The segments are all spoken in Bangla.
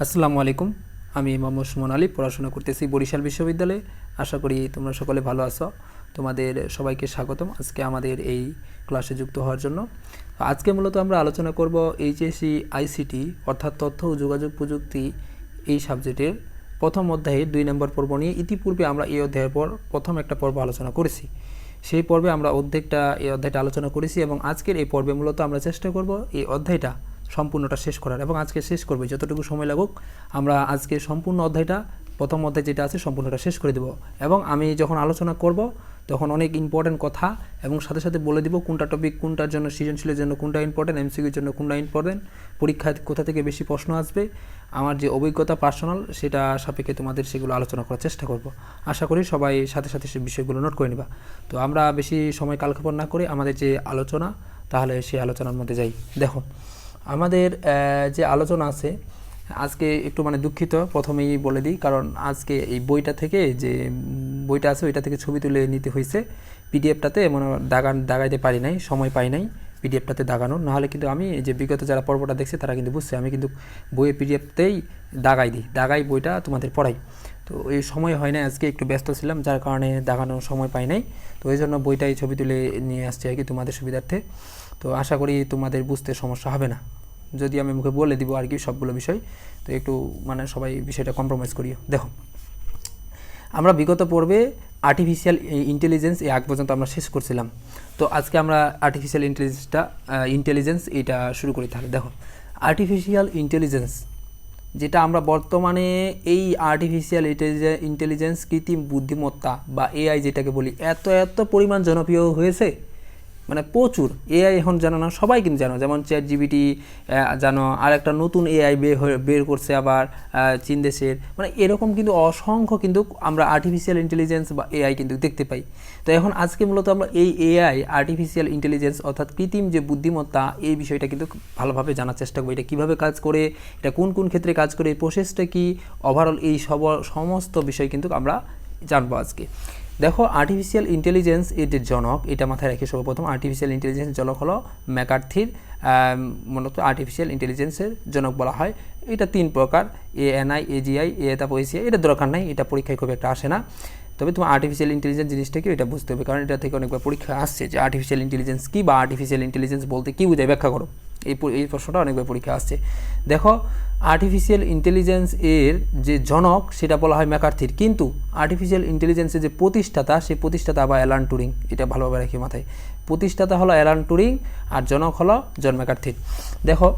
আসসালামু আলাইকুম। আমি মোহাম্মদ সুমন আলী, পড়াশোনা করতেছি বরিশাল বিশ্ববিদ্যালয়ে। আশা করি তোমরা সকলে ভালো আছো। তোমাদের সবাইকে স্বাগতম আজকে আমাদের এই ক্লাসে যুক্ত হওয়ার জন্য। আজকে মূলত আমরা আলোচনা করব এইচএসসি আইসিটি অর্থাৎ তথ্য ও যোগাযোগ প্রযুক্তি এই সাবজেক্টের প্রথম অধ্যায়ে 2 নম্বর পর্ব নিয়ে। ইতিপূর্বে আমরা এই অধ্যায়ের পর প্রথম একটা পর্ব আলোচনা করেছি। সেই পর্বে আমরা এই অধ্যায়টা আলোচনা করেছি এবং আজকের এই পর্বে মূলত আমরা চেষ্টা করব এই অধ্যায়টা সম্পূর্ণটা শেষ করার, এবং আজকে শেষ করবে যতটুকু সময় লাগুক। আমরা আজকে সম্পূর্ণ অধ্যায়টা, প্রথম অধ্যায় যেটা আছে সম্পূর্ণটা শেষ করে দেব। এবং আমি যখন আলোচনা করব তখন অনেক ইম্পর্টেন্ট কথা এবং সাথে সাথে বলে দিব কোনটা টপিক কোনটার জন্য, সৃজনশীলের জন্য কোনটা ইম্পর্টেন্ট, এমসিকিউর জন্য কোনটা ইম্পর্টেন্ট, পরীক্ষায় কোথা থেকে বেশি প্রশ্ন আসবে, আমার যে অভিজ্ঞতা পার্সোনাল সেটা সাপেক্ষে তোমাদের সেগুলো আলোচনা করার চেষ্টা করব। আশা করি সবাই সাথে সাথে সেই বিষয়গুলো নোট করে নিবা। তো আমরা বেশি সময় কালক্ষেপণ না করে আমাদের যে আলোচনা, তাহলে সেই আলোচনার মধ্যে যাই। দেখো আমাদের যে আলোচনা আছে আজকে একটু দুঃখিত প্রথমেই বলে দিই, কারণ আজকে এই বইটা থেকে যে বইটা আছে ওইটা থেকে ছবি তুলে নিতে হয়েছে। পিডিএফটাতে দাগাইতে পারি নাই, সময় পাই নাই পিডিএফটাতে দাগানোর। নাহলে কিন্তু আমি যে বিগত যারা পর্বটা দেখছে তারা কিন্তু বুঝছে আমি কিন্তু বইয়ের পিডিএফতেই দাগাই বইটা তোমাদের পড়াই। তো এই সময় হয় না, আজকে একটু ব্যস্ত ছিলাম যার কারণে দাগানোর সময় পাই নাই। তো এই জন্য বইটাই ছবি তুলে নিয়ে আসছে আর কি তোমাদের সুবিধার্থে। তো আশা করি তোমাদের বুঝতে সমস্যা হবে না, যদি আমি মুখে বলে দিব আর কি সবগুলো বিষয়। তো একটু সবাই বিষয়টা কম্প্রোমাইজ করিও। দেখো আমরা বিগত পর্বে আর্টিফিশিয়াল ইন্টেলিজেন্স এই আগ পর্যন্ত আমরা শেষ করছিলাম। তো আজকে আমরা আর্টিফিশিয়াল ইন্টেলিজেন্স এটা শুরু করি। তাহলে দেখো আর্টিফিশিয়াল ইন্টেলিজেন্স যেটা আমরা বর্তমানে এই আর্টিফিশিয়াল ইন্টেলিজেন্স কৃত্রিম বুদ্ধিমত্তা বা এআই যেটাকে বলি, এত পরিমাণ জনপ্রিয় হয়েছে, প্রচুর। এআই এখন জানো না, সবাই কিন্তু জানো, যেমন চ্যাটজিপিটি জানো, আর একটা নতুন এআই বের করছে আবার চীন দেশের, এরকম কিন্তু অসংখ্য কিন্তু আমরা আর্টিফিশিয়াল ইন্টেলিজেন্স বা এআই কিন্তু দেখতে পাই। তো এখন আজকে মূলত আমরা এই এআই আর্টিফিশিয়াল ইন্টেলিজেন্স অর্থাৎ কৃত্রিম যে বুদ্ধিমত্তা এই বিষয়টা কিন্তু ভালোভাবে জানার চেষ্টা করবো। এটা কীভাবে কাজ করে, এটা কোন কোন ক্ষেত্রে কাজ করে, প্রসেসটা কি, ওভারঅল এই সমস্ত বিষয় কিন্তু আমরা জানবো আজকে। দেখো আর্টিফিশিয়াল ইন্টেলিজেন্স এর যে জনক, এটা মাথায় রেখে সর্বপ্রথম আর্টিফিশিয়াল ইন্টেলিজেন্স জনক হলো ম্যাকার্থির। মূলত আর্টিফিশিয়াল ইন্টেলিজেন্সের জনক বলা হয়। এটা 3 প্রকার, এএনআই, এজিআই, তারপর এসিআই। এটা দরকার নাই, এটা পরীক্ষায় খুব একটা আসে না। তবে তোমার আর্টিফিশিয়াল ইন্টেলিজেন্স জিনিসটা কি এটা বুঝতে হবে, কারণ এটা থেকে অনেকবার পরীক্ষা আসছে যে আর্টিফিশিয়াল ইন্টেলিজেন্স কী বা আর্টিফিশিয়াল ইন্টেলিজেন্স বলতে কী বোঝায় ব্যাখ্যা করো। এই প্রশ্নটা অনেকবার পরীক্ষা আসছে। দেখো আর্টিফিশিয়াল ইন্টেলিজেন্স এর যে জনক সেটা বলা হয় ম্যাকার্থির, কিন্তু আর্টিফিশিয়াল ইন্টেলিজেন্সের যে প্রতিষ্ঠাতা, সেই প্রতিষ্ঠাতা আবার অ্যালান টুরিং। এটা ভালোভাবে রাখি মাথায়, প্রতিষ্ঠাতা হলো অ্যালান টুরিং আর জনক হলো জন ম্যাকার্থির। দেখো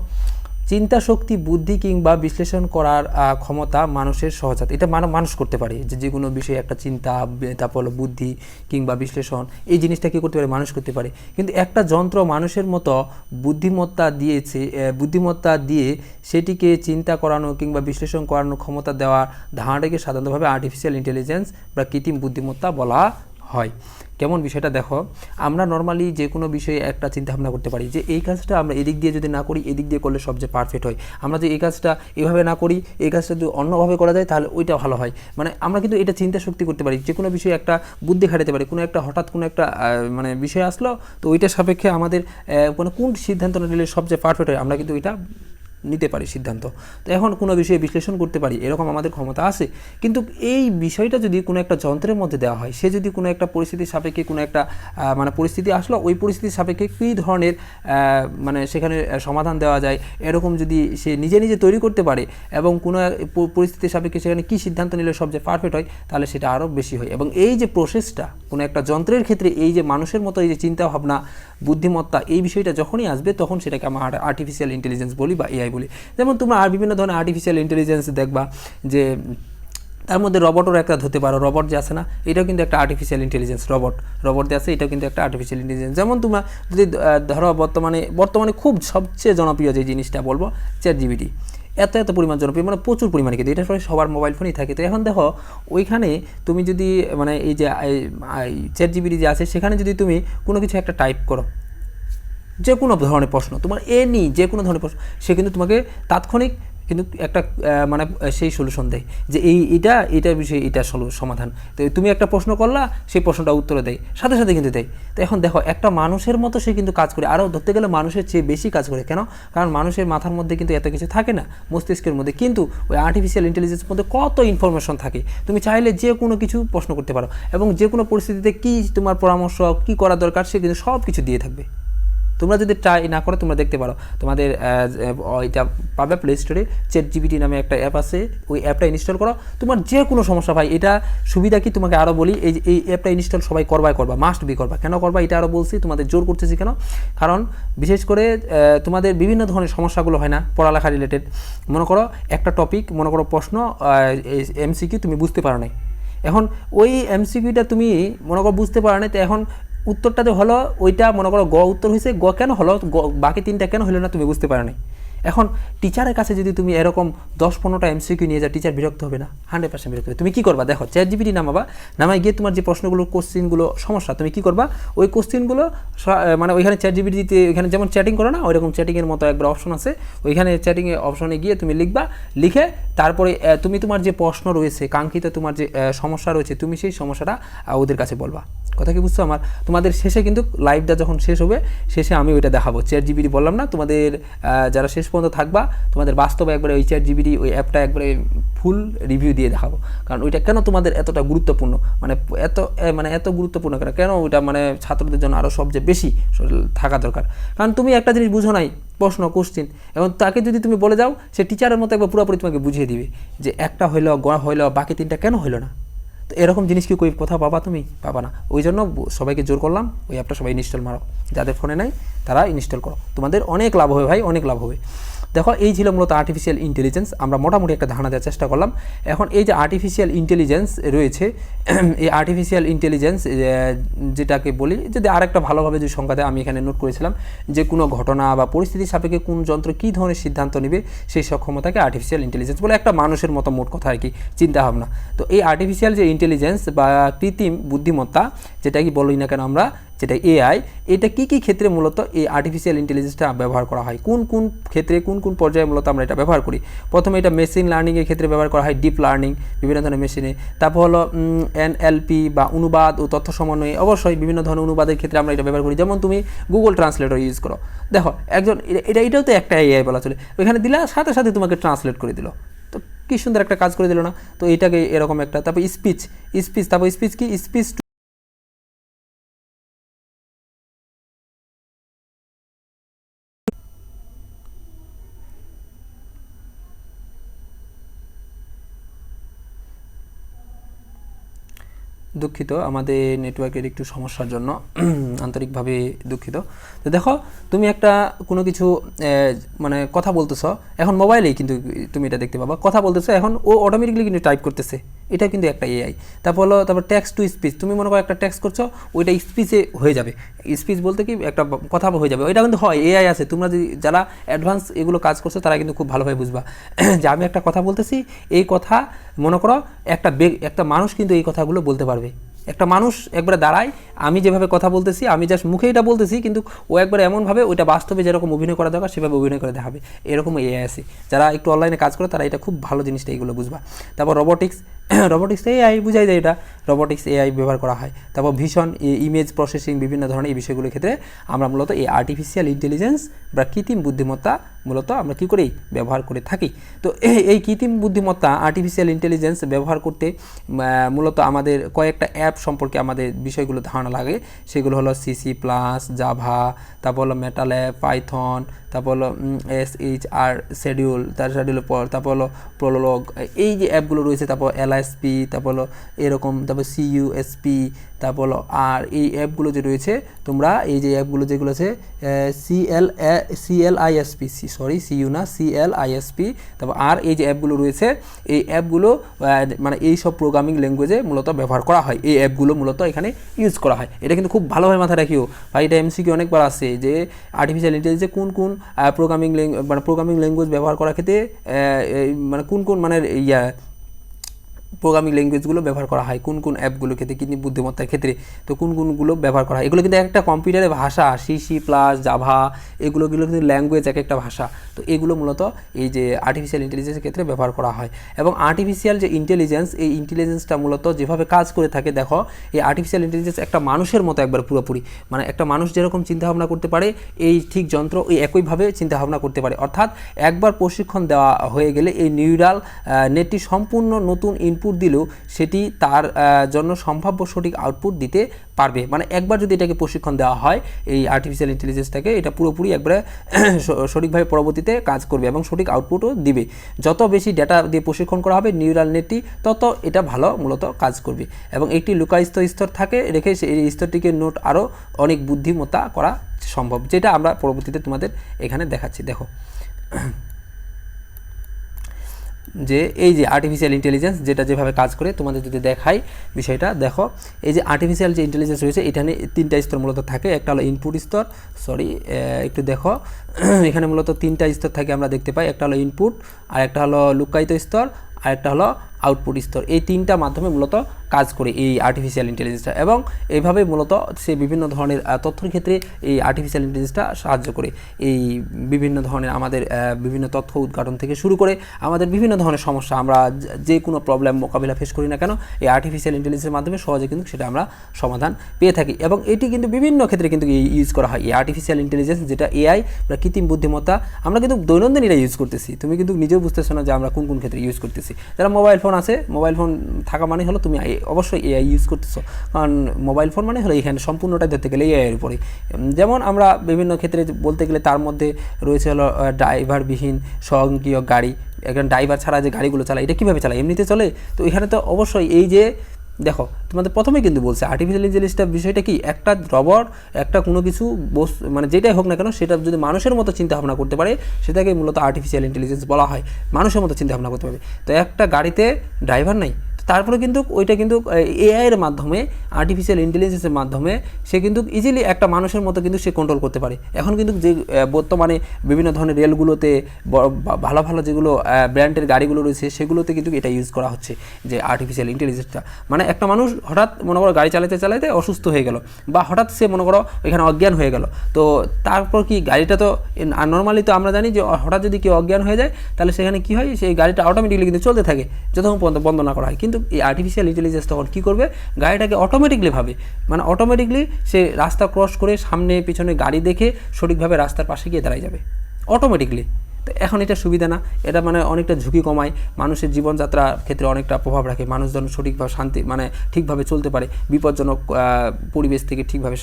চিন্তা শক্তি, বুদ্ধি কিংবা বিশ্লেষণ করার ক্ষমতা মানুষের সহজাত। এটা মানুষ করতে পারে, যে কোনো বিষয়ে একটা চিন্তা, তারপর বুদ্ধি কিংবা বিশ্লেষণ, এই জিনিসটা কী করতে পারে, মানুষ করতে পারে। কিন্তু একটা যন্ত্র মানুষের মতো বুদ্ধিমত্তা দিয়ে সেটিকে চিন্তা করানো কিংবা বিশ্লেষণ করানোর ক্ষমতা দেওয়ার ধারণাটাকে সাধারণতভাবে আর্টিফিশিয়াল ইন্টেলিজেন্স বা কৃত্রিম বুদ্ধিমত্তা বলা হয়। কেমন বিষয়টা দেখো, আমরা নর্মালি যে কোনো বিষয়ে একটা চিন্তা ভাবনা করতে পারি যে এই কাজটা আমরা এদিক দিয়ে যদি না করি, এদিক দিয়ে করলে সবচেয়ে পারফেক্ট হয়। আমরা যে এই কাজটা এভাবে না করি, এই কাজটা যদি অন্যভাবে করা যায় তাহলে ওইটা ভালো হয়। আমরা কিন্তু এটা চিন্তা শক্তি করতে পারি, যে কোনো বিষয়ে একটা বুদ্ধি খাটাতে পারি। হঠাৎ কোনো একটা বিষয় আসলো, তো ওইটার সাপেক্ষে আমাদের কোন সিদ্ধান্ত নিলে সবচেয়ে পারফেক্ট হয়, আমরা কিন্তু এটা নিতে পারি সিদ্ধান্ত। তো এখন কোনো বিষয়ে বিশ্লেষণ করতে পারি, এরকম আমাদের ক্ষমতা আছে। কিন্তু এই বিষয়টা যদি কোনো একটা যন্ত্রের মধ্যে দেওয়া হয়, সে যদি কোনো একটা পরিস্থিতির সাপেক্ষে কোনো একটা পরিস্থিতি আসলো, ওই পরিস্থিতির সাপেক্ষে কী ধরনের সেখানে সমাধান দেওয়া যায়, এরকম যদি সে নিজে তৈরি করতে পারে এবং কোনো পরিস্থিতির সাপেক্ষে সেখানে কী সিদ্ধান্ত নিলে সবচেয়ে পারফেক্ট হয়, তাহলে সেটা আরও বেশি হয়। এবং এই যে প্রসেসটা কোনো একটা যন্ত্রের ক্ষেত্রে, এই যে মানুষের মতো এই যে চিন্তাভাবনা, বুদ্ধিমত্তা, এই বিষয়টা যখনই আসবে তখন সেটাকে আমরা আর্টিফিশিয়াল ইন্টেলিজেন্স বলি বা এআই বলি। যেমন তোমরা আর বিভিন্ন ধরনের আর্টিফিশিয়াল ইন্টেলিজেন্স দেখবা, যে তার মধ্যে রবটেরও একটা ধরতে পারো। রবট যে আছে না, এটাও কিন্তু একটা আর্টিফিশিয়াল ইন্টেলিজেন্স। রবট যে আছে এটাও কিন্তু একটা আর্টিফিশিয়াল ইন্টেলিজেন্স। যেমন তোমরা যদি ধরো বর্তমানে খুব সবচেয়ে জনপ্রিয় যে জিনিসটা বলবো, চ্যাটজিপিটি। এত পরিমাণ জনপ্রিয়, প্রচুর পরিমাণে, কিন্তু এটা সবাই সবার মোবাইল ফোনেই থাকে। তো এখন দেখো ওইখানে তুমি যদি এই যে চ্যাটজিপিটি যে আছে, সেখানে যদি তুমি কোনো কিছু একটা টাইপ করো, যে কোনো ধরনের প্রশ্ন, তোমার যে কোনো ধরনের প্রশ্ন, সে কিন্তু তোমাকে তাৎক্ষণিক কিন্তু একটা মানে সেই সলিউশন দেয় যে এইটার বিষয়ে এটা সমাধান। তো তুমি একটা প্রশ্ন করলা, সেই প্রশ্নটা উত্তর দেয়, সাথে সাথে কিন্তু দেয়। তো এখন দেখো একটা মানুষের মতো সে কিন্তু কাজ করে, আরও ধরতে গেলে মানুষের চেয়ে বেশি কাজ করে। কেন? কারণ মানুষের মাথার মধ্যে কিন্তু এত কিছু থাকে না, মস্তিষ্কের মধ্যে, কিন্তু ওই আর্টিফিশিয়াল ইন্টেলিজেন্সের মধ্যে কত ইনফরমেশন থাকে। তুমি চাইলে যে কোনো কিছু প্রশ্ন করতে পারো, এবং যে কোনো পরিস্থিতিতে কী তোমার পরামর্শ, কী করা দরকার, সে কিন্তু সব কিছু দিয়ে থাকবে। তোমরা যদি ট্রাই না করো, তোমরা দেখতে পারো, তোমাদের এটা পাবে প্লে স্টোরে, ChatGPT নামে একটা অ্যাপ আছে, ওই অ্যাপটা ইনস্টল করো। তোমার যে কোনো সমস্যা, ভাই এটা সুবিধা কি তোমাকে আরও বলি, এই অ্যাপটা ইনস্টল সবাই করবা, মাস্ট বি করবা। কেন করবা এটা আরও বলছি, তোমাদের জোর করতেছি কেন? কারণ বিশেষ করে তোমাদের বিভিন্ন ধরনের সমস্যাগুলো হয় না পড়ালেখা রিলেটেড। মনে করো একটা টপিক, মনে করো প্রশ্ন MCQ তুমি বুঝতে পারো নাই, এখন ওই MCQটা তুমি মনে করো বুঝতে পারো নাই, তো এখন উত্তরটা যে হলো ওইটা মনে করো উত্তর হয়েছে, কেন হলো, বাকি 3টা কেন হলো না তুমি বুঝতে পারো নাই। এখন টিচারের কাছে যদি তুমি এরকম 10-15টা MCQ নিয়ে যাও, টিচার বিরক্ত হবে না? 100% বিরক্ত হবে। তুমি কী করবা? দেখো, ChatGPT নামায় গিয়ে তোমার যে প্রশ্নগুলো, কোশ্চিনগুলো সমস্যা, তুমি কী করবা, ওই কোশ্চিনগুলো মানে ওইখানে ChatGPT-তে ওইখানে যেমন চ্যাটিং করো না, ওইরকম চ্যাটিংয়ের মতো একবার অপশন আছে, ওইখানে চ্যাটিংয়ের অপশনে গিয়ে তুমি লিখবা, লিখে তারপরে তুমি তোমার যে প্রশ্ন রয়েছে, কাঙ্ক্ষিত তোমার যে সমস্যা রয়েছে, তুমি সেই সমস্যাটা ওদের কাছে বলবা। কথা কি বুঝছো আমার? তোমাদের শেষে কিন্তু লাইভটা যখন শেষ হবে, শেষে আমি ওইটা দেখাবো। ChatGPT বললাম না, তোমাদের যারা শেষ পর্যন্ত থাকবা, তোমাদের বাস্তবে একবারে ওই ChatGPT ওই অ্যাপটা একবারে ফুল রিভিউ দিয়ে দেখাবো। কারণ ওইটা কেন তোমাদের এতটা গুরুত্বপূর্ণ, মানে এত গুরুত্বপূর্ণ কেন ওইটা মানে ছাত্রদের জন্য আরও সবচেয়ে বেশি থাকা দরকার। কারণ তুমি একটা জিনিস বুঝো নাই, প্রশ্ন কোশ্চিন, এবং তাকে যদি তুমি বলে যাও, সে টিচারের মতো একবার পুরোপুরি তোমাকে বুঝিয়ে দিবে যে একটা হইলো, বাকি 3টা কেন হইলো না। তো এরকম জিনিস কি কই কোথাও পাবা? তুমি পাবা না। ওই জন্য সবাইকে জোর করলাম, ওই অ্যাপটা সবাই ইনস্টল মারো, যাদের ফোনে নাই তারা ইনস্টল করো, তোমাদের অনেক লাভ হবে ভাই, অনেক লাভ হবে। দেখো, এই ছিল মূলত আর্টিফিশিয়াল ইন্টেলিজেন্স। আমরা মোটামুটি একটা ধারণা দেওয়ার চেষ্টা করলাম। এখন এই যে আর্টিফিশিয়াল ইন্টেলিজেন্স রয়েছে, এই আর্টিফিশিয়াল ইন্টেলিজেন্স যেটাকে বলি, যদি আরেকটা ভালোভাবে যদি সংজ্ঞা দেয়, আমি এখানে নোট করেছিলাম যে কোনো ঘটনা বা পরিস্থিতির সাপেক্ষে কোন যন্ত্র কী ধরনের সিদ্ধান্ত নেবে, সেই সক্ষমতাকে আর্টিফিশিয়াল ইন্টেলিজেন্স বলে। একটা মানুষের মতো মোট কথা আর কি, চিন্তাভাবনা। তো এই আর্টিফিশিয়াল যে ইন্টেলিজেন্স বা কৃত্রিম বুদ্ধিমত্তা, যেটা কি বলি না কেন আমরা, যেটা AI, এটা কী ক্ষেত্রে মূলত এই আর্টিফিশিয়াল ইন্টেলিজেন্সটা ব্যবহার করা হয়, কোন ক্ষেত্রে, কোন পর্যায়ে মূলত আমরা এটা ব্যবহার করি। প্রথমে এটা মেশিন লার্নিংয়ের ক্ষেত্রে ব্যবহার করা হয়, ডিপ লার্নিং, বিভিন্ন ধরনের মেশিনে। তারপর হলো NLP বা অনুবাদ ও তথ্য সমন্বয়, অবশ্যই বিভিন্ন ধরনের অনুবাদের ক্ষেত্রে আমরা এটা ব্যবহার করি। যেমন তুমি গুগল ট্রান্সলেটর ইউজ করো, দেখো একজন, এটাও তো একটা AI বলা চলে, ওইখানে দিলে সাথে সাথে তোমাকে ট্রান্সলেট করে দিল, তো কী সুন্দর একটা কাজ করে দিল না? তো এটাকে এরকম একটা। তারপর স্পিচ, তারপর স্পিচ কি, স্পিচ দুঃখিত, আমাদের নেটওয়ার্কের একটু সমস্যার জন্য আন্তরিকভাবে দুঃখিত। তো দেখো, তুমি একটা কোনো কিছু মানে কথা বলতেছো, এখন মোবাইলেই কিন্তু তুমি এটা দেখতে পাবা, কথা বলতেছো, এখন ও অটোমেটিকলি কিন্তু টাইপ করতেছে, এটা কিন্তু একটা AI। তারপর টেক্সট টু স্পিচ, তুমি মনে করো একটা টেক্সট করছো, ওইটা স্পিচে হয়ে যাবে। স্পিচ বলতে কি একটা কথা হয়ে যাবে, ওইটা কিন্তু হয়, AI আছে। তোমরা যদি যারা অ্যাডভান্স এগুলো কাজ করছো, তারা কিন্তু খুব ভালোভাবে বুঝবা যে আমি একটা কথা বলতেছি, এই কথা মনে করো একটা মানুষ কিন্তু এই কথাগুলো বলতে পারবে। একটা মানুষ একবারে দাঁড়ায়, আমি যেভাবে কথা বলতেছি, আমি জাস্ট মুখে এটা বলতেছি, কিন্তু ও একবার এমনভাবে ওইটা বাস্তবে যেরকম অভিনয় করা দরকার সেভাবে অভিনয় করে দেখাবে। এরকম AI আছে, যারা একটু অনলাইনে কাজ করে তারা এটা খুব ভালো জিনিসটা এইগুলো বুঝবা। তারপর রোবোটিক্স AI বুঝাই যায়, এটা রোবোটিক্স AI ব্যবহার করা হয়। তারপর ভিশন, ইমেজ প্রসেসিং, বিভিন্ন ধরনের এই বিষয়গুলোর ক্ষেত্রে আমরা মূলত এই আর্টিফিশিয়াল ইন্টেলিজেন্স বা কৃত্রিম বুদ্ধিমত্তা মূলত আমরা কী করি, ব্যবহার করে থাকি। তো এই কৃত্রিম বুদ্ধিমত্তা, আর্টিফিশিয়াল ইন্টেলিজেন্স ব্যবহার করতে মূলত আমাদের কয়েকটা অ্যাপ সম্পর্কে আমাদের বিষয়গুলো ধারণা লাগে। সেগুলো হলো CC+, জাভা, তারপর হলো মেটাল্যাব, পাইথন, তারপর হলো SHR শিডিউল, তারপর হলো প্রোলগ, এই যে অ্যাপগুলো রয়েছে, তারপর LSP, তারপর হলো এরকম, তারপর CUSP, তারপর হলো আর এই অ্যাপগুলো যে রয়েছে, তোমরা এই যে অ্যাপগুলো যেগুলো আছে CLISP, CU না, CLISP, তারপর আর এই যে অ্যাপগুলো রয়েছে, এই অ্যাপগুলো মানে এই সব প্রোগ্রামিং ল্যাঙ্গুয়েজে মূলত ব্যবহার করা হয়, এই অ্যাপগুলো মূলত এখানে ইউজ করা হয়। এটা কিন্তু খুব ভালোভাবে মাথায় রাখিও ভাই, এটা MCQ অনেকবার আসে যে আর্টিফিশিয়াল ইন্টেলিজেন্সে কোন প্রোগ্রামিং ল্যাঙ্গুয়েজ ব্যবহার করার ক্ষেত্রে মানে কোন মানে প্রোগ্রামিং ল্যাঙ্গুয়েজগুলো ব্যবহার করা হয়, কোন কোন অ্যাপগুলোর ক্ষেত্রে, কৃত্রিম বুদ্ধিমত্তার ক্ষেত্রে, তো কোন কোনগুলো ব্যবহার করা হয়। এগুলো কিন্তু একটা কম্পিউটারের ভাষা, C++, জাভা, এগুলো কিন্তু ল্যাঙ্গুয়েজ, এক একটা ভাষা। তো এগুলো মূলত এই যে আর্টিফিশিয়াল ইন্টেলিজেন্সের ক্ষেত্রে ব্যবহার করা হয়। এবং আর্টিফিশিয়াল যে ইন্টেলিজেন্স, এই ইন্টেলিজেন্সটা মূলত যেভাবে কাজ করে থাকে, দেখো এই আর্টিফিশিয়াল ইন্টেলিজেন্স একটা মানুষের মতো একবার পুরোপুরি, মানে একটা মানুষ যেরকম চিন্তাভাবনা করতে পারে, এই ঠিক যন্ত্র ওই একইভাবে চিন্তাভাবনা করতে পারে। অর্থাৎ একবার প্রশিক্ষণ দেওয়া হয়ে গেলে এই নিউরাল নেটটি সম্পূর্ণ নতুন ইনপুট দিলেও সেটি তার জন্য সম্ভাব্য সঠিক আউটপুট দিতে পারবে। মানে একবার যদি এটাকে প্রশিক্ষণ দেওয়া হয় এই আর্টিফিশিয়াল ইন্টেলিজেন্সটাকে, এটা পুরোপুরি একবারে সঠিকভাবে পরবর্তীতে কাজ করবে এবং সঠিক আউটপুটও দিবে। যত বেশি ডেটা দিয়ে প্রশিক্ষণ করা হবে নিউরাল নেটটি, তত এটা ভালো মূলত কাজ করবে। এবং একটি লুকায়িত স্তর থাকে, রেখে এই স্তরটিকে নোট আরও অনেক বুদ্ধিমত্তা করা সম্ভব, যেটা আমরা পরবর্তীতে তোমাদের এখানে দেখাচ্ছি। দেখো যে এই যে আর্টিফিশিয়াল ইন্টেলিজেন্স যেটা যেভাবে কাজ করে তোমাদের যদি দেখাই বিষয়টা, দেখো এই যে আর্টিফিশিয়াল যে ইন্টেলিজেন্স রয়েছে, এখানে 3টা স্তর মূলত থাকে। একটা হলো ইনপুট স্তর, একটু দেখো এখানে মূলত 3টা স্তর থাকে আমরা দেখতে পাই। একটা হলো ইনপুট, আর একটা হলো লুকায়িত স্তর, আর একটা হলো আউটপুট স্তর। এই 3টা মাধ্যমে মূলত কাজ করে এই আর্টিফিশিয়াল ইন্টেলিজেন্সটা, এবং এইভাবে মূলত সে বিভিন্ন ধরনের তথ্যের ক্ষেত্রে এই আর্টিফিশিয়াল ইন্টেলিজেন্সটা সাহায্য করে। এই বিভিন্ন ধরনের আমাদের বিভিন্ন তথ্য উদ্ঘাটন থেকে শুরু করে আমাদের বিভিন্ন ধরনের সমস্যা, আমরা যে কোনো প্রবলেম মোকাবিলা ফেস করি না কেন, এই আর্টিফিশিয়াল ইন্টেলিজেন্সের মাধ্যমে সহজে কিন্তু সেটা আমরা সমাধান পেয়ে থাকি। এবং এটি কিন্তু বিভিন্ন ক্ষেত্রে কিন্তু ইউজ করা হয়। এই আর্টিফিশিয়াল ইন্টেলিজেন্স যেটা এআই বা কৃত্রিম বুদ্ধিমত্তা, আমরা কিন্তু দৈনন্দিন এটা ইউজ করতেছি। তুমি কিন্তু নিজেও বুঝতেছো না যে আমরা কোন কোন ক্ষেত্রে ইউজ করতেছি। যারা মোবাইল ফোন আছে, মোবাইল ফোন থাকা মানে হলো তুমি অবশ্যই এআই ইউজ করতেছো, কারণ মোবাইল ফোন মানে হলো এখানে সম্পূর্ণটাই ধরতে গেলে এআইয়ের উপরে। যেমন আমরা বিভিন্ন ক্ষেত্রে বলতে গেলে তার মধ্যে রয়েছে হলো ড্রাইভারবিহীন স্বয়ংক্রিয় গাড়ি। একজন ড্রাইভার ছাড়া যে গাড়িগুলো চালায়, এটা কীভাবে চালায়? এমনিতে চলে। তো এখানে তো অবশ্যই এই যে দেখো তোমাদের প্রথমে কিন্তু বলছে আর্টিফিশিয়াল ইন্টেলিজেন্সটার বিষয়টা কি, একটা রবট, একটা কোনো কিছু মানে যেটাই হোক না কেন, সেটা যদি মানুষের মতো চিন্তাভাবনা করতে পারে, সেটাকে মূলত আর্টিফিশিয়াল ইন্টেলিজেন্স বলা হয়। মানুষের মতো চিন্তাভাবনা করতে পারবে। তো একটা গাড়িতে ড্রাইভার নাই, তারপরে কিন্তু ওইটা কিন্তু এআইয়ের মাধ্যমে, আর্টিফিশিয়াল ইন্টেলিজেন্সের মাধ্যমে সে কিন্তু ইজিলি একটা মানুষের মতো কিন্তু সে কন্ট্রোল করতে পারে। এখন কিন্তু যে বর্তমানে বিভিন্ন ধরনের রেলগুলোতে ভালো ভালো যেগুলো ব্র্যান্ডের গাড়িগুলো রয়েছে, সেগুলোতে কিন্তু এটা ইউজ করা হচ্ছে যে আর্টিফিশিয়াল ইন্টেলিজেন্সটা। মানে একটা মানুষ হঠাৎ মনে করো গাড়ি চালাতে চালাতে অসুস্থ হয়ে গেল, বা হঠাৎ সে মনে করো এখানে অজ্ঞান হয়ে গেল, তো তারপর কি গাড়িটা তো নর্মালি তো আমরা জানি যে হঠাৎ যদি কেউ অজ্ঞান হয়ে যায়, তাহলে সেখানে কী হয়, সেই গাড়িটা অটোমেটিকলি কিন্তু চলতে থাকে যতক্ষণ পর্যন্ত বন্ধ না করা হয়। কিন্তু এই আর্টিফিশিয়াল ইন্টেলিজেন্স তখন কী করবে, গাড়িটাকে অটোমেটিকলি মানে অটোমেটিকলি সে রাস্তা ক্রস করে সামনে পিছনে গাড়ি দেখে সঠিকভাবে রাস্তার পাশে গিয়ে দাঁড়ায় যাবে অটোমেটিকলি। তো এখন এটা সুবিধা না, এটা মানে অনেকটা ঝুঁকি কমায়, মানুষের জীবনযাত্রার ক্ষেত্রে অনেকটা প্রভাব রাখে, মানুষজন সঠিকভাবে মানে ঠিকভাবে চলতে পারে, বিপজ্জনক পরিবেশ থেকে ঠিকভাবে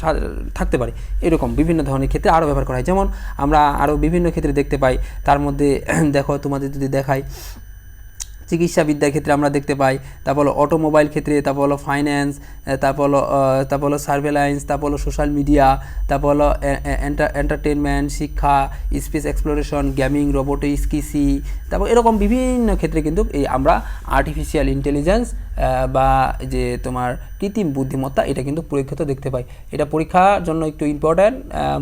থাকতে পারে। এরকম বিভিন্ন ধরনের ক্ষেত্রে আরও ব্যবহার করা হয়। যেমন আমরা আরও বিভিন্ন ক্ষেত্রে দেখতে পাই, তার মধ্যে দেখো তোমাদের যদি দেখাই, চিকিৎসাবিদ্যার ক্ষেত্রে আমরা দেখতে পাই, তারপর হলো অটোমোবাইল ক্ষেত্রে, তারপর হলো ফাইন্যান্স, তারপর হলো সার্ভেলায়েন্স, তারপর হলো সোশ্যাল মিডিয়া, তারপর হলো এন্টারটেনমেন্ট, শিক্ষা, স্পেস এক্সপ্লোরেশন, গেমিং, রোবোটিক্স, কৃষি, তারপর এরকম বিভিন্ন ক্ষেত্রে কিন্তু এই আমরা আর্টিফিশিয়াল ইন্টেলিজেন্স বা যে তোমার কৃত্রিম বুদ্ধিমত্তা, এটা কিন্তু পরীক্ষিত দেখতে পাই। এটা পরীক্ষার জন্য একটু ইম্পর্ট্যান্ট,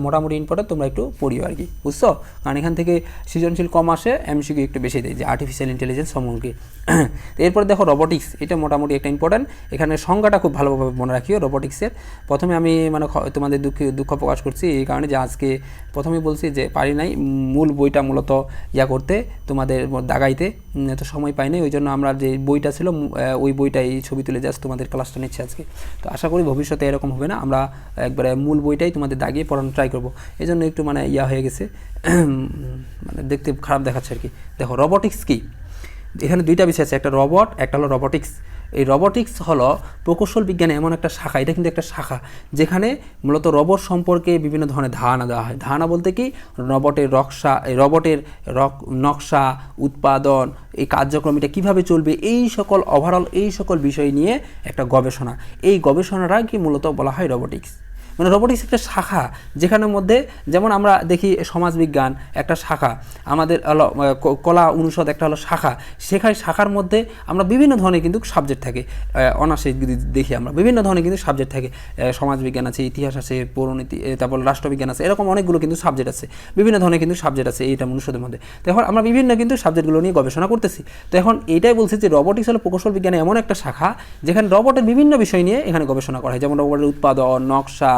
মোটামুটি ইম্পর্ট্যান্ট, তোমরা একটু পড়িও আর কি, বুঝছো? কারণ এখান থেকে সৃজনশীল কম আসে, এমসিকিউ একটু বেশি দেয় যে আর্টিফিশিয়াল ইন্টেলিজেন্স সম্পর্কে। এরপরে দেখো রোবোটিক্স, এটা মোটামুটি একটা ইম্পর্ট্যান্ট। এখানে সংজ্ঞাটা খুব ভালোভাবে মনে রাখিও রোবোটিক্সের। প্রথমে আমি মানে তোমাদের দুঃখ প্রকাশ করছি এই কারণে যে আজকে প্রথমেই বলছি যে পারি নাই মূল বইটা মূলত করতে, তোমাদের দাগাইতে এত সময় পাই নাই, ওই জন্য আমরা যে বইটা ছিল ওই বইটাই ছবি তুলে জাস্ট তোমাদের ক্লাসটা নিচ্ছি আজকে। তো আশা করি ভবিষ্যতে এরকম হবে না, আমরা একবারে মূল বইটাই তোমাদের দাগিয়ে পড়ানো ট্রাই করবো। এই জন্য একটু মানে হয়ে গেছে, মানে দেখতে খারাপ দেখাচ্ছে আর কি। দেখো রোবোটিক্স কী, এখানে দুইটা বিষয় আছে, একটা রোবট, একটা হলো রোবোটিক্স। এই রোবোটিক্স হলো প্রকৌশল বিজ্ঞানে এমন একটা শাখা, এটা কিন্তু একটা শাখা যেখানে মূলত রোবট সম্পর্কে বিভিন্ন ধরনের ধারণা দেওয়া হয়। ধারণা বলতে কি, রোবটের নকশা, উৎপাদন, এই কার্যক্রম এটা কীভাবে চলবে, এই সকল ওভারঅল এই সকল বিষয় নিয়ে একটা গবেষণা, এই গবেষণাটা কি মূলত বলা হয় রোবোটিক্স। মানে রোবোটিক্স একটা শাখা, যেখানের মধ্যে যেমন আমরা দেখি সমাজবিজ্ঞান একটা শাখা, আমাদের হলো কলা অনুষদ একটা হলো শাখা, সেখানে শাখার মধ্যে আমরা বিভিন্ন ধরনের কিন্তু সাবজেক্ট থাকে, অনার্সে যদি দেখি আমরা বিভিন্ন ধরনের কিন্তু সাবজেক্ট থাকে, সমাজবিজ্ঞান আছে, ইতিহাস আছে, পৌরনীতি, তারপর রাষ্ট্রবিজ্ঞান আছে, এরকম অনেকগুলো কিন্তু সাবজেক্ট আছে, বিভিন্ন ধরনের কিন্তু সাবজেক্ট আছে এইটা অনুষদের মধ্যে। তো এখন আমরা বিভিন্ন কিন্তু সাবজেক্টগুলো নিয়ে গবেষণা করতেছি। তো এখন এইটাই বলছি যে রোবোটিক্স হলো প্রকৌশল বিজ্ঞানে এমন একটা শাখা যেখানে রোবটের বিভিন্ন বিষয় নিয়ে এখানে গবেষণা করা হয়, যেমন রোবটের উৎপাদন, নকশা,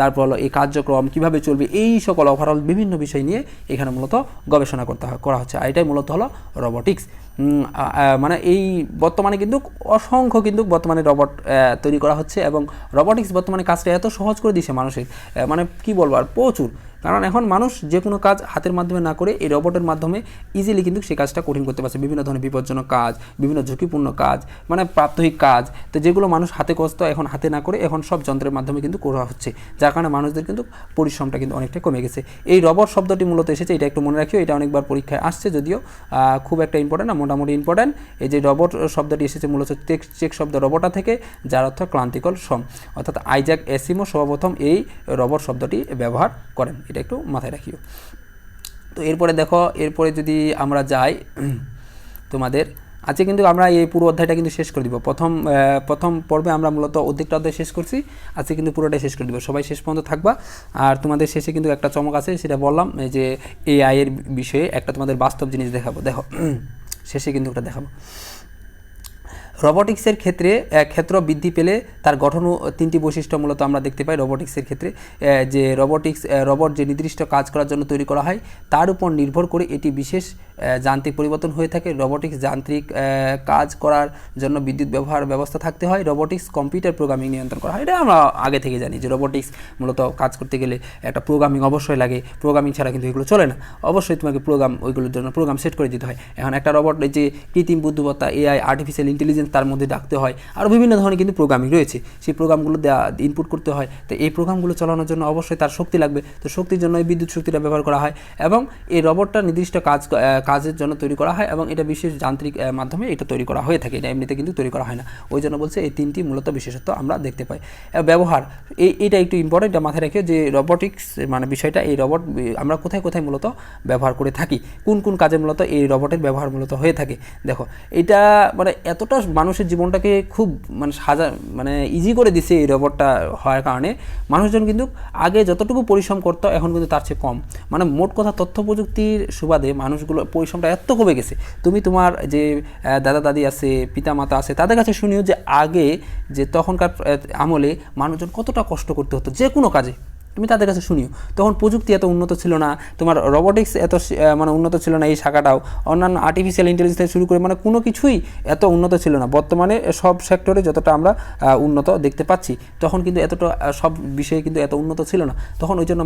তারপর হলো এই কার্যক্রম কীভাবে চলবে, এই সকল ওভারঅল বিভিন্ন বিষয় নিয়ে এখানে মূলত গবেষণা করা হচ্ছে। আর এটাই মূলত হলো রোবোটিক্স। মানে এই বর্তমানে কিন্তু অসংখ্য কিন্তু বর্তমানে রোবট তৈরি করা হচ্ছে, এবং রোবোটিক্স বর্তমানে কাজটা এত সহজ করে দিয়েছে মানুষের, মানে কি বলবো আর প্রচুর। কারণ এখন মানুষ যে কোনো কাজ হাতের মাধ্যমে না করে এই রোবটের মাধ্যমে ইজিলি কিন্তু সেই কাজটা কঠিন করতে পারছে, বিভিন্ন ধরনের বিপজ্জনক কাজ, বিভিন্ন ঝুঁকিপূর্ণ কাজ, মানে প্রাত্যহিক কাজ, তো যেগুলো মানুষ হাতে করতো এখন হাতে না করে এখন সব যন্ত্রের মাধ্যমে কিন্তু করা হচ্ছে, যার কারণে মানুষদের কিন্তু পরিশ্রমটা কিন্তু অনেকটা কমে গেছে। এই রোবট শব্দটি মূলত এসেছে, এটা একটু মনে রাখিও, এটা অনেকবার পরীক্ষায় আসছে, যদিও খুব একটা ইম্পর্টেন্ট না, মোটামুটি ইম্পর্টেন্ট। এই যে রোবট শব্দটি এসেছে মূলত চেক শব্দ রোবটা থেকে, যার অর্থ ক্লান্তিকর শ্রম, অর্থাৎ আইজ্যাক এসিমো সর্বপ্রথম এই রোবট শব্দটি ব্যবহার করেন, এটা একটু মাথায় রাখিও। তো এরপরে দেখো, এরপরে যদি আমরা যাই তোমাদের আজকে কিন্তু আমরা এই পুরো অধ্যায়টা কিন্তু শেষ করে দিব। প্রথম পর্বে আমরা মূলত অধ্যায় শেষ করছি, আজকে কিন্তু পুরোটাই শেষ করে দিব। সবাই শেষ পর্যন্ত থাকবা। আর তোমাদের শেষে কিন্তু একটা চমক আছে, সেটা বললাম যে এআই এর বিষয়ে একটা তোমাদের বাস্তব জিনিস দেখাবো। দেখো শেষে কিন্তু ওটা দেখাবো। রোবোটিক্সের ক্ষেত্র বৃদ্ধি পেলে তার গঠন ও তিনটি বৈশিষ্ট্য মূলত আমরা দেখতে পাই রোবোটিক্সের ক্ষেত্রে, যে রোবট যে নির্দিষ্ট কাজ করার জন্য তৈরি করা হয় তার উপর নির্ভর করে এটি বিশেষ যান্ত্রিক পরিবর্তন হয়ে থাকে। রোবোটিক্স যান্ত্রিক কাজ করার জন্য বিদ্যুৎ ব্যবস্থা থাকতে হয়। রোবোটিক্স কম্পিউটার প্রোগ্রামিং নিয়ন্ত্রণ করা হয়, এটা আমরা আগে থেকে জানি যে রোবোটিক্স মূলত কাজ করতে গেলে একটা প্রোগ্রামিং অবশ্যই লাগে, প্রোগ্রামিং ছাড়া কিন্তু এগুলো চলে না, অবশ্যই তোমাকে ওইগুলোর জন্য প্রোগ্রাম সেট করে দিতে হয়। এখন একটা রোবট যে কৃত্রিম বুদ্ধিমত্তা, এআই, আর্টিফিশিয়াল ইন্টেলিজেন্স তার মধ্যে ডাকতে হয়, আরও বিভিন্ন ধরনের কিন্তু প্রোগ্রামিং রয়েছে, সেই প্রোগ্রামগুলো ইনপুট করতে হয়। তো এই প্রোগ্রামগুলো চালানোর জন্য অবশ্যই তার শক্তি লাগবে, তো শক্তির জন্য এই বিদ্যুৎ শক্তিটা ব্যবহার করা হয়, এবং এই রোবটটা নির্দিষ্ট কাজের জন্য তৈরি করা হয়, এবং এটা বিশেষ যান্ত্রিক মাধ্যমে এটা তৈরি করা হয়ে থাকে, এটা এমনিতে কিন্তু তৈরি করা হয় না। ওই জন্য বলছে এই তিনটি মূলত বিশেষত্ব আমরা দেখতে পাই। ব্যবহার এইটা একটু ইম্পর্টেন্ট, এটা মাথায় রেখে যে রোবোটিক্স মানে বিষয়টা, এই রোবট আমরা কোথায় কোথায় মূলত ব্যবহার করে থাকি, কোন কোন কাজে মূলত এই রোবটের ব্যবহার মূলত হয়ে থাকে। দেখো এটা মানে এতটা মানুষের জীবনটাকে খুব মানে ইজি করে দিছে এই রোবটটা হওয়ার কারণে। মানুষজন কিন্তু আগে যতটুকু পরিশ্রম করতো এখন কিন্তু তার চেয়ে কম, মানে মোট কথা তথ্য প্রযুক্তির সুবাদে মানুষগুলো পরিশ্রমটা এত কমে গেছে। তুমি তোমার যে দাদা দাদি আছে, পিতা মাতা আছে, তাদের কাছে শুনিও যে আগে যে তখনকার আমলে মানুষজন কতটা কষ্ট করতে হতো যে কোনো কাজে, তুমি তাদের কাছে শুনিও। তখন প্রযুক্তি এত উন্নত ছিল না, তোমার রোবোটিক্স এত মানে উন্নত ছিল না, এই শাখাটাও অন্যান্য আর্টিফিশিয়াল ইন্টেলিজেন্স থেকে শুরু করে মানে কোনো কিছুই এত উন্নত ছিল না। বর্তমানে সব সেক্টরে যতটা আমরা উন্নত দেখতে পাচ্ছি, তখন কিন্তু এতটা সব বিষয়ে কিন্তু এত উন্নত ছিল না। তখন ওই জন্য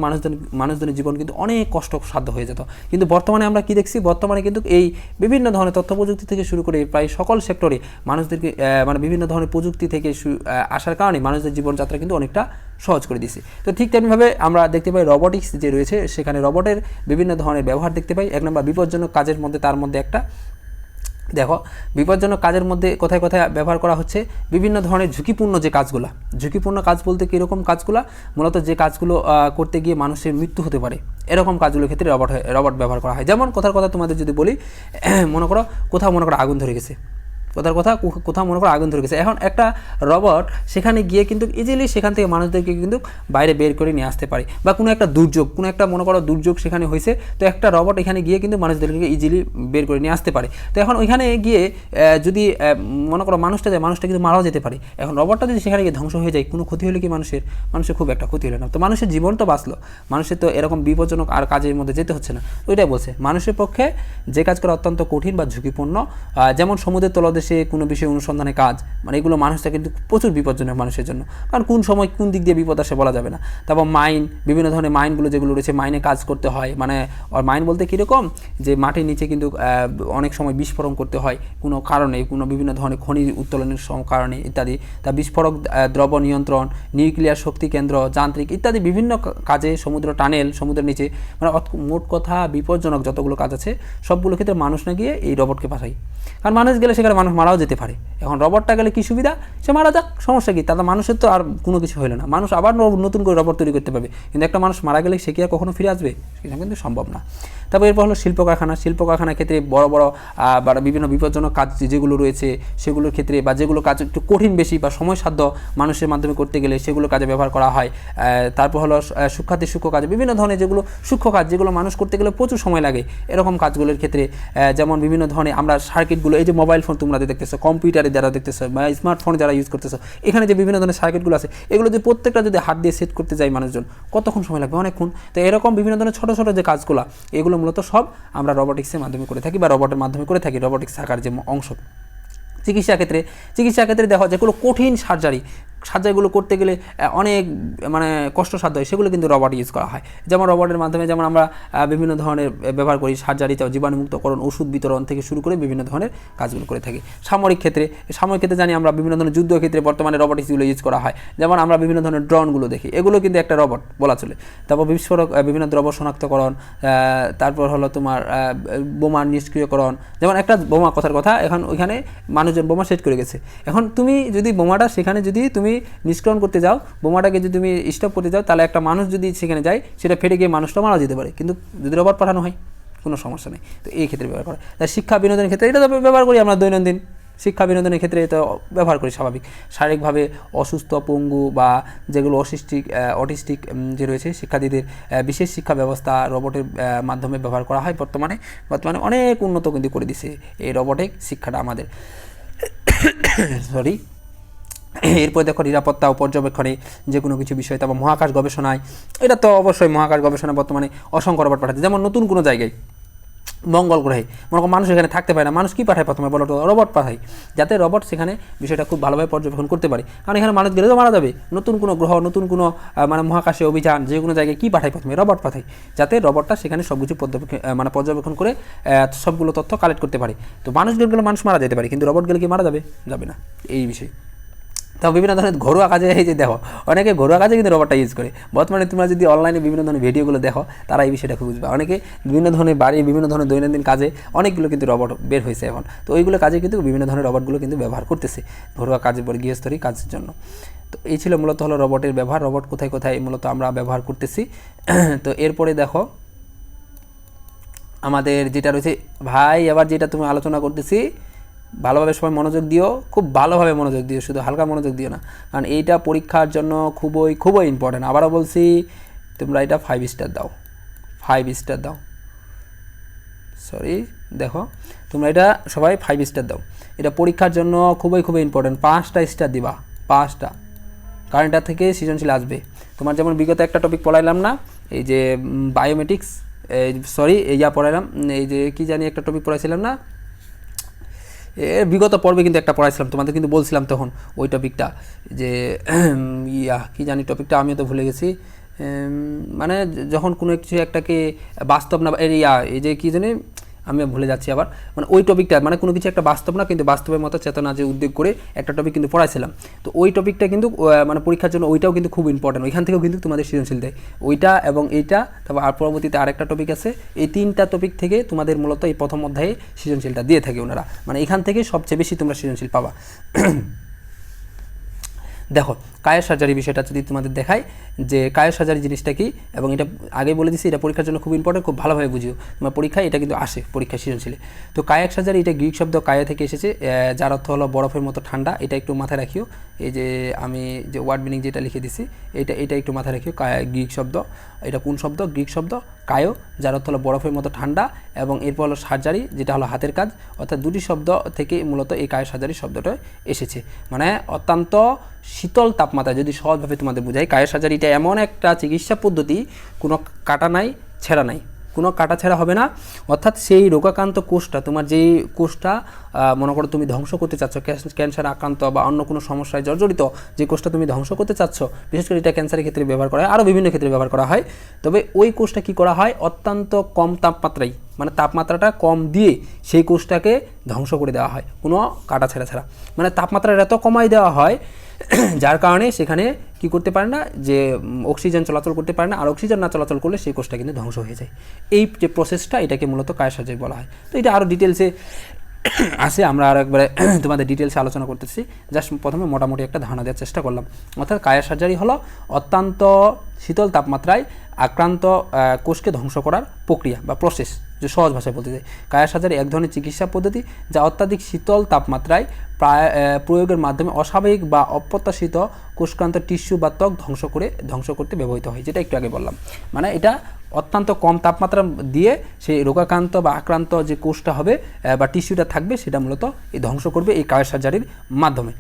মানুষজনের জীবন কিন্তু অনেক কষ্টসাধ্য হয়ে যেত। কিন্তু বর্তমানে আমরা কি দেখছি, বর্তমানে কিন্তু এই বিভিন্ন ধরনের তথ্য প্রযুক্তি থেকে শুরু করে প্রায় সকল সেক্টরে মানুষদেরকে মানে বিভিন্ন ধরনের প্রযুক্তি থেকে আসার কারণে মানুষদের জীবনযাত্রা কিন্তু অনেকটা সহজ করে দিয়েছে। তো ঠিক তেমনিভাবে আমরা দেখতে পাই রোবোটিক্স যে রয়েছে সেখানে রোবটের বিভিন্ন ধরনের ব্যবহার দেখতে পাই। এক নম্বর বিপজ্জনক কাজের মধ্যে, তার মধ্যে একটা দেখো বিপজ্জনক কাজের মধ্যে কোথায় কোথায় ব্যবহার করা হচ্ছে, বিভিন্ন ধরনের ঝুঁকিপূর্ণ যে কাজগুলো, ঝুঁকিপূর্ণ কাজ বলতে কীরকম কাজগুলো, মূলত যে কাজগুলো করতে গিয়ে মানুষের মৃত্যু হতে পারে, এরকম কাজগুলোর ক্ষেত্রে রোবট ব্যবহার করা হয়। যেমন কথার কথা তোমাদের যদি বলি, মনে করো কোথাও আগুন ধরে গেছে, কোথাও মনে করো আগুন ধরে গেছে, এখন একটা রোবট সেখানে গিয়ে কিন্তু ইজিলি সেখান থেকে মানুষদেরকে কিন্তু বাইরে বের করে নিয়ে আসতে পারে। বা কোনো একটা দুর্যোগ, মনে করো দুর্যোগ সেখানে হয়েছে, তো একটা রোবট এখানে গিয়ে কিন্তু মানুষদেরকে ইজিলি বের করে নিয়ে আসতে পারে। তো এখন ওইখানে গিয়ে যদি মনে করো মানুষটা কিন্তু মারাও যেতে পারে। এখন রোবটটা যদি সেখানে গিয়ে ধ্বংস হয়ে যায়, কোনো ক্ষতি হলে কি মানুষের খুব একটা ক্ষতি হলো না, তো মানুষের জীবন তো বাঁচলো, মানুষের তো এরকম বিপজ্জনক আর কাজের মধ্যে যেতে হচ্ছে না। ওইটাই বলছে মানুষের পক্ষে যে কাজ করা অত্যন্ত কঠিন বা ঝুঁকিপূর্ণ, যেমন সমুদ্রের তলদেশে কোনো বিষয়ে অনুসন্ধানে কাজ, মানে এগুলো মানুষটা কিন্তু প্রচুর বিপজ্জনক মানুষের জন্য, কারণ কোন সময় কোন দিক দিয়ে বিপদ আসে বলা যাবে না। তারপর মাইন, বিভিন্ন ধরনের মাইনগুলো যেগুলো রয়েছে, মাইনে কাজ করতে হয়, মানে আর মাইন বলতে কীরকম যে মাটির নিচে কিন্তু অনেক সময় বিস্ফোরণ করতে হয় কোনো কারণে, কোনো বিভিন্ন ধরনের খনি উত্তোলনের কারণে ইত্যাদি। তা বিস্ফোরক দ্রব্য নিয়ন্ত্রণ, নিউক্লিয়ার শক্তি কেন্দ্র, যান্ত্রিক ইত্যাদি বিভিন্ন কাজে, সমুদ্র টানেল, সমুদ্রের নিচে, মানে মোট কথা বিপজ্জনক যতগুলো কাজ আছে সবগুলো ক্ষেত্রে মানুষ না গিয়ে এই রোবটকে পাঠাই, কারণ মানুষ গেলে সেখানে মানুষ মানুষ মারাও যেতে পারে। এখন রবটটা গেলে কী সুবিধা, সে মারা যাক, সমস্যা কী, তাতে মানুষের তো আর কোনো কিছু হলো না, মানুষ আবার নতুন করে রবট তৈরি করতে পারবে। কিন্তু একটা মানুষ মারা গেলে সে কি আর কখনো ফিরে আসবে, সেটা কিন্তু সম্ভব না। তারপর এরপর হলো শিল্প কারখানা। শিল্প কারখানার ক্ষেত্রে বড় বড় বা বিভিন্ন বিপজ্জনক কাজ যেগুলো রয়েছে সেগুলোর ক্ষেত্রে, বা যেগুলো কাজ একটু কঠিন বেশি বা সময়সাধ্য মানুষের মাধ্যমে করতে গেলে সেগুলো কাজে ব্যবহার করা হয়। তারপর হলো সূক্ষ্মাতি সূক্ষ্ম কাজ, বিভিন্ন ধরনের যেগুলো সূক্ষ্ম কাজ, যেগুলো মানুষ করতে গেলে প্রচুর সময় লাগে, এরকম কাজগুলোর ক্ষেত্রে যেমন বিভিন্ন ধরনের আমরা সার্কিটগুলো, এই যে মোবাইল ফোন তোমরা দেখতেছো, কম্পিউটারে যারা দেখতেছো বা স্মার্টফোন যারা ইউজ করতেছো, এখানে যে বিভিন্ন ধরনের সার্কিটগুলো আছে এগুলো যে প্রত্যেকটা যদি হাত দিয়ে সেট করতে যায় মানুষজন, কতক্ষণ সময় লাগবে, অনেকক্ষণ। তো এরকম বিভিন্ন ধরনের ছোটো ছোটো যে কাজগুলো, এগুলো মূলত সব আমরা রোবোটিক্সের মাধ্যমে করে থাকি বা রোবটের মাধ্যমে করে থাকি, রোবোটিক্স আকার যে অংশ। চিকিৎসা ক্ষেত্রে দেখো যেগুলো কঠিন সার্জারিগুলো করতে গেলে অনেক মানে কষ্টসাধ্য হয়, সেগুলো কিন্তু রবট ইউজ করা হয়। যেমন রবটের মাধ্যমে যেমন আমরা বিভিন্ন ধরনের ব্যবহার করি, সার্জারিতে জীবাণুমুক্তকরণ, ওষুধ বিতরণ থেকে শুরু করে বিভিন্ন ধরনের কাজগুলো করে থাকি। সামরিক ক্ষেত্রে জানি আমরা বিভিন্ন ধরনের যুদ্ধ ক্ষেত্রে বর্তমানে রবটিক্সগুলো ইউজ করা হয়। যেমন আমরা বিভিন্ন ধরনের ড্রোনগুলো দেখি, এগুলো কিন্তু একটা রবট বলা চলে। তারপর বিস্ফোরক, বিভিন্ন দ্রব্য শনাক্তকরণ, তারপর হলো তোমার বোমা নিষ্ক্রিয়করণ। যেমন একটা বোমা কথা এখন ওইখানে মানুষজন বোমা সেট করে গেছে, এখন তুমি যদি বোমাটা সেখানে যদি তুমি নিষ্ক্রমণ করতে যাও, বোমাটাকে যদি তুমি স্টপ করতে যাও, তাহলে একটা মানুষ যদি সেখানে যায় সেটা ফেটে গিয়ে মানুষটা মারা যেতে পারে। কিন্তু যদি রবট পাঠানো হয় কোনো সমস্যা নেই। তো এই ক্ষেত্রে ব্যবহার করা। তাই শিক্ষা বিনোদনের ক্ষেত্রে এটা তো ব্যবহার করি আমরা দৈনন্দিন। শিক্ষা বিনোদনের ক্ষেত্রে এটা ব্যবহার করি স্বাভাবিক। শারীরিকভাবে অসুস্থ, পঙ্গু বা যেগুলো অটিস্টিক যে রয়েছে শিক্ষার্থীদের বিশেষ শিক্ষা ব্যবস্থা রোবটের মাধ্যমে ব্যবহার করা হয়। বর্তমানে অনেক উন্নত কিন্তু করে দিছে এই রোবটিক শিক্ষাটা আমাদের। সরি। এরপর দেখো নিরাপত্তা ও পর্যবেক্ষণে যে কোনো কিছু বিষয়, তারপর মহাকাশ গবেষণায়, এটা তো অবশ্যই মহাকাশ গবেষণা বর্তমানে অসংখ্য রোবট পাঠাচ্ছে। যেমন নতুন কোনো জায়গায় মঙ্গল গ্রহে মনে করো মানুষ এখানে থাকতে পারে না, মানুষ কী পাঠায় প্রথমে বলো তো, রবট পাঠায়, যাতে রবট সেখানে বিষয়টা খুব ভালোভাবে পর্যবেক্ষণ করতে পারে। কারণ এখানে মানুষ গেলে তো মারা যাবে। নতুন কোনো গ্রহ, নতুন কোনো মানে মহাকাশে অভিযান, যে কোনো জায়গায় কী পাঠায় প্রথমে, রবট পাঠায়, যাতে রবটটা সেখানে সব কিছু পর্যবেক্ষণ করে সবগুলো তথ্য কালেক্ট করতে পারে। তো মানুষ গেলে মানুষ মারা যেতে পারে, কিন্তু রবট গেলে কি মারা যাবে না, এই বিষয়। তাও বিভিন্ন ধরনের ঘরোয়া কাজে, এই যে দেখো অনেকে ঘরোয়া কাজে কিন্তু রবটটা ইউজ করে। বর্তমানে তোমরা যদি অনলাইনে বিভিন্ন ধরনের ভিডিওগুলো দেখো, তারা এই বিষয়টা খুব বুঝবে। অনেকে বিভিন্ন ধরনের বাড়ির বিভিন্ন ধরনের দৈনন্দিন কাজে অনেকগুলো কিন্তু রবট বের হয়েছে এখন। তো ওইগুলো কাজে কিন্তু বিভিন্ন ধরনের রবটগুলো কিন্তু ব্যবহার করতেছে ঘরোয়া কাজে, গৃহস্থলী কাজের জন্য। তো এই ছিল মূলত হলো রবটের ব্যবহার, রবট কোথায় কোথায় মূলত আমরা ব্যবহার করতেছি। তো এরপরে দেখো আমাদের যেটা রয়েছে ভাই, আবার যেটা তুমি আলোচনা করতেছি, ভালোভাবে সবাই মনোযোগ দিও, খুব ভালোভাবে মনোযোগ দিও, শুধু হালকা মনোযোগ দিও না, কারণ এইটা পরীক্ষার জন্য খুবই ইম্পর্টেন্ট। আবারও বলছি, তোমরা এটা 5 স্টার দাও, 5 স্টার দাও। সরি, দেখো তোমরা এটা সবাই 5 স্টার দাও। এটা পরীক্ষার জন্য খুবই ইম্পর্টেন্ট। 5টা স্টার দিবা, 5টা, কারণ এটা থেকে সৃজনশীল আসবে। তোমার যেমন বিগত একটা টপিক পড়াইলাম না, এই যে বায়োমেট্রিক্স, পড়াইলাম, এই যে কি জানি একটা টপিক পড়াইছিলাম না, বিগত পর্বে কিন্তু একটা পড়াইছিলাম তোমাদের, কিন্তু বলছিলাম তখন ওই টপিকটা, যে কি জানি টপিকটা আমিও তো ভুলে গেছি। মানে যখন কোনো কিছু একটাকে বাস্তব না, এই যে কী জানি আমি ভুলে যাচ্ছি আবার, মানে ওই টপিকটা, মানে কোনো কিছু একটা বাস্তব না কিন্তু বাস্তবের মতো চেতনা যে উদ্যোগ করে একটা টপিক কিন্তু পড়াইছিলাম। তো ওই টপিকটা কিন্তু মানে পরীক্ষার জন্য ওইটাও কিন্তু খুব ইম্পর্টেন্ট। ওইখান থেকেও কিন্তু তোমাদের সৃজনশীল দেয়, ওইটা এবং এইটা, তারপর আর পরবর্তীতে আরেকটা টপিক আছে। এই 3টা টপিক থেকে তোমাদের মূলত এই প্রথম অধ্যায়ে সৃজনশীলটা দিয়ে থাকে ওনারা, মানে এখান থেকে সবচেয়ে বেশি তোমরা সৃজনশীল পাবা। দেখো কায়ের সার্জারি বিষয়টা যদি তোমাদের দেখায়, যে কায়ের সার্জারি জিনিসটা কি, এবং এটা আগে বলে দিচ্ছি, এটা পরীক্ষার জন্য খুব ইম্পর্টেন্ট, খুব ভালোভাবে বুঝিও তোমার পরীক্ষায়, এটা কিন্তু আসে পরীক্ষা সৃজনশীলে। তো কায়াক সার্জারি, এটা গ্রিক শব্দ কায়া থেকে এসেছে, যার অর্থ হলো বরফের মতো ঠান্ডা। এটা একটু মাথায় রাখিও, এই যে আমি যে ওয়ার্ড মিনিং যেটা লিখে দিছি, এটা একটু মাথায় রাখিও। কায়া গ্রিক শব্দ, এটা কোন শব্দ, গ্রিক শব্দ কায়ো, যার অর্থ হলো বরফের মতো ঠান্ডা, এবং এরপর হলো সার্জারি, যেটা হলো হাতের কাজ। অর্থাৎ দুটি শব্দ থেকে মূলত এই কায়ের সার্জারি শব্দটা এসেছে, মানে অত্যন্ত শীতল তাপমাত্রা। যদি সহজভাবে তোমাদের বোঝাই, কায়ের সার্জারিটা এমন একটা চিকিৎসা পদ্ধতি, কোনো কাটা নাই, ছেঁড়া নাই, কোনো কাটা ছেঁড়া হবে না। অর্থাৎ সেই রোগাক্রান্ত কোষটা, তোমার যেই কোষটা মনে করো তুমি ধ্বংস করতে চাচ্ছ, ক্যান্সার আক্রান্ত বা অন্য কোনো সমস্যায় জর্জরিত যে কোষটা তুমি ধ্বংস করতে চাচ্ছ, বিশেষ করে এটা ক্যান্সারের ক্ষেত্রে ব্যবহার করা হয়, আরও বিভিন্ন ক্ষেত্রে ব্যবহার করা হয়। তবে ওই কোষটা কী করা হয়, অত্যন্ত কম তাপমাত্রায়, মানে তাপমাত্রাটা কম দিয়ে সেই কোষটাকে ধ্বংস করে দেওয়া হয়, কোনো কাটা ছেঁড়া ছাড়া। মানে তাপমাত্রাটা এত কমাই দেওয়া হয় যার কারণে সেখানে কি করতে পারে না, যে অক্সিজেন চলাচল করতে পারে না, আর অক্সিজেন না চলাচল করলে সেই কোষটা কিন্তু ধ্বংস হয়ে যায়। এই যে প্রসেসটা, এটাকে মূলত কায়ের সার্জারি বলা হয়। তো এটা আরও ডিটেলসে আসে আমরা আর একবারে তোমাদের ডিটেলসে আলোচনা করতেছি। জাস্ট প্রথমে মোটামুটি একটা ধারণা দেওয়ার চেষ্টা করলাম। অর্থাৎ কায়া সার্জারি হলো অত্যন্ত শীতল তাপমাত্রায় আক্রান্ত কোষকে ধ্বংস করার প্রক্রিয়া বা প্রসেস, যে সহজ ভাষায় বলতে চাই। কায়া সার্জারি এক ধরনের চিকিৎসা পদ্ধতি যা অত্যাধিক শীতল তাপমাত্রায় প্রয়োগের মাধ্যমে অস্বাভাবিক বা অপ্রত্যাশিত কোষক্রান্ত টিস্যু বা ত্বক ধ্বংস করতে ব্যবহৃত হয়, যেটা একটু আগে বললাম। মানে এটা অত্যন্ত কম তাপমাত্রা দিয়ে সেই রোগাক্রান্ত বা আক্রান্ত যে কোষটা হবে বা টিস্যুটা থাকবে সেটা মূলত এই ধ্বংস করবে এই কায়া সার্জারির মাধ্যমে।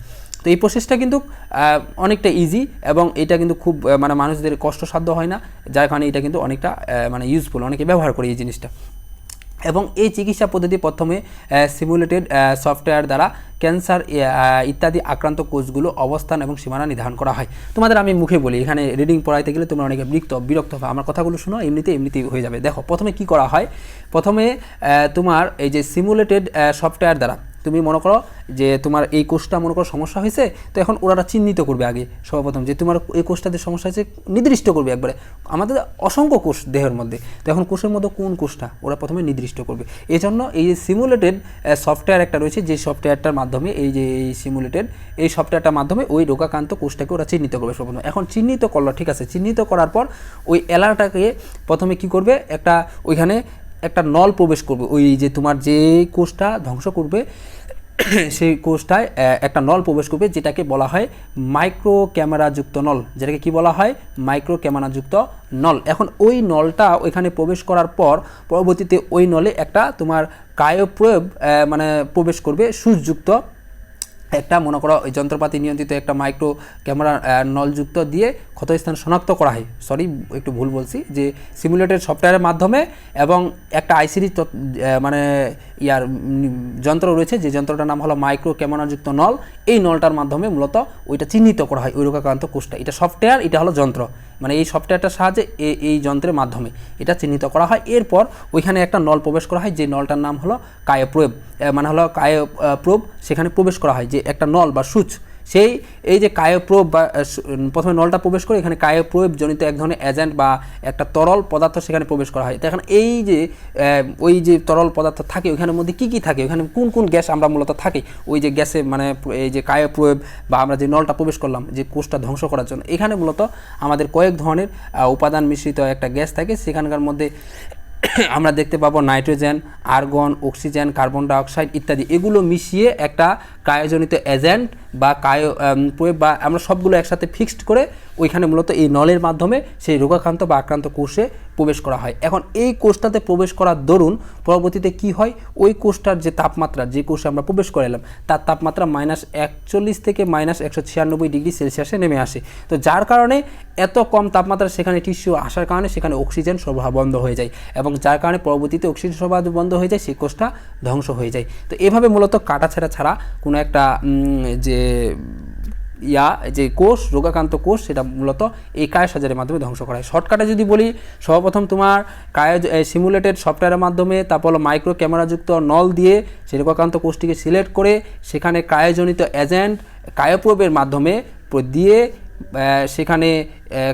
তো এই প্রসেসটা কিন্তু অনেকটা ইজি এবং এটা কিন্তু খুব মানে মানুষদের কষ্টসাধ্য হয় না, যার কারণে এটা কিন্তু অনেকটা মানে ইউজফুল, অনেকে ব্যবহার করে এই জিনিসটা। এবং এই চিকিৎসা পদ্ধতি প্রথমে সিমুলেটেড সফটওয়্যার দ্বারা ক্যান্সার ইত্যাদি আক্রান্ত কোষগুলো অবস্থান এবং সীমানা নির্ধারণ করা হয়। তোমাদের আমি মুখে বলি, এখানে রিডিং পড়াইতে গেলে তোমরা অনেকে বিরক্ত হবে, আমার কথাগুলো শোনো, এমনিতেই হয়ে যাবে। দেখো প্রথমে কি করা হয়, প্রথমে তোমার এই যে সিমুলেটেড সফটওয়্যার দ্বারা তুমি মনে করো যে তোমার এই কোষটা মনে করো সমস্যা হয়েছে, তো এখন ওরা চিহ্নিত করবে আগে সর্বপ্রথম যে তোমার এই কোষটাতে সমস্যা হয়েছে, নির্দিষ্ট করবে একবারে। আমাদের অসংখ্য কোষ দেহের মধ্যে, তো এখন কোষের মধ্যে কোন কোষটা ওরা প্রথমে নির্দিষ্ট করবে। এই জন্য এই যে সিমুলেটেড সফটওয়্যার একটা রয়েছে, যে সফটওয়্যারটার মাধ্যমে এই সফটওয়্যারটার মাধ্যমে ওই রোগাক্রান্ত কোষটাকে ওরা চিহ্নিত করবে সর্বপ্রথম। এখন চিহ্নিত করলো, ঠিক আছে, চিহ্নিত করার পর ওই এলাকাটাকে প্রথমে কি করবে, ওইখানে একটা নল প্রবেশ করবে, ওই যে তোমার যে কোষটা ধ্বংস করবে সেই কোষটায় একটা নল প্রবেশ করবে, যেটাকে বলা হয় মাইক্রো ক্যামেরাযুক্ত নল, যেটাকে কি বলা হয় মাইক্রো ক্যামেরাযুক্ত নল। এখন ওই নলটা ওইখানে প্রবেশ করার পর পরবর্তীতে ওই নলে একটা তোমার ক্রায়োপ্রোব মানে প্রবেশ করবে, সুচযুক্ত একটা মনে করো ওই যন্ত্রপাতি নিয়ন্ত্রিত একটা মাইক্রো ক্যামেরা নলযুক্ত দিয়ে ক্ষতস্থান শনাক্ত করা হয়। সরি, একটু ভুল বলছি, যে সিমুলেটেড সফটওয়্যারের মাধ্যমে এবং একটা আইসিডি মানে যন্ত্র রয়েছে, যে যন্ত্রটার নাম হলো মাইক্রো ক্যামেরাযুক্ত নল। এই নলটার মাধ্যমে মূলত ওইটা চিহ্নিত করা হয় ওই রোগাক্রান্ত কোষটা। এটা সফটওয়্যার, এটা হলো যন্ত্র, মানে এই সফটওয়্যারটার সাহায্যে এই যন্ত্রের মাধ্যমে এটা চিহ্নিত করা হয়। এরপর ওইখানে একটা নল প্রবেশ করা হয়, যে নলটার নাম হলো ক্রায়োপ্রোব, মানে হলো ক্রায়োপ্রোব। সেখানে প্রবেশ করা হয় যে একটা নল বা সুচ, এই যে ক্রায়োপ্রোব বা প্রথমে নলটা প্রবেশ করে এখানে ক্রায়োপ্রোব জনিত এক ধরনের এজেন্ট বা একটা তরল পদার্থ সেখানে প্রবেশ করা হয়। তো এখন এই যে ওই যে তরল পদার্থ থাকে ওইখানের মধ্যে কী থাকে, ওইখানে কোন কোন গ্যাস আমরা মূলত থাকি, ওই যে গ্যাসে মানে এই যে ক্রায়োপ্রোব বা আমরা যে নলটা প্রবেশ করলাম যে কোষটা ধ্বংস করার জন্য, এখানে মূলত আমাদের কয়েক ধরনের উপাদান মিশ্রিত একটা গ্যাস থাকে। সেখানকার মধ্যে আমরা দেখতে পাবো nitrogen, argon, oxygen, carbon dioxide ইত্যাদি, এগুলো মিশিয়ে একটা ক্রায়োজনিত এজেন্ট বা প্রয়োগ বা আমরা সবগুলো একসাথে ফিক্সড করে ওইখানে মূলত এই নলের মাধ্যমে সেই রোগাক্রান্ত বা আক্রান্ত কোষে প্রবেশ করা হয়। এখন এই কোষটাতে প্রবেশ করার দরুন পরবর্তীতে কি হয়, ওই কোষটার যে তাপমাত্রা, যে কোষে আমরা প্রবেশ করালাম তার তাপমাত্রা -41 থেকে -196 ডিগ্রি সেলসিয়াসে নেমে আসে। তো যার কারণে এত কম তাপমাত্রা সেখানে টিস্যু আসার কারণে সেখানে অক্সিজেন সরবরাহ বন্ধ হয়ে যায়, এবং যার কারণে পরবর্তীতে অক্সিজেন সরবরাহ বন্ধ হয়ে যায়, সেই কোষটা ধ্বংস হয়ে যায়। তো এভাবে মূলত কাটাছেঁড়া ছাড়া কোনো একটা যে কোষ, রোগাক্রান্ত কোষ, সেটা মূলত এই কায়া সার্জারির মাধ্যমে ধ্বংস করা হয়। শর্টকাটে যদি বলি, সর্বপ্রথম তোমার সিমুলেটেড সফটওয়্যারের মাধ্যমে, তারপর হলো মাইক্রো ক্যামেরাযুক্ত নল দিয়ে সেই রোগাক্রান্ত কোষটিকে সিলেক্ট করে সেখানে ক্রায়োজনিত এজেন্ট ক্রায়োপ্রোবের মাধ্যমে দিয়ে সেখানে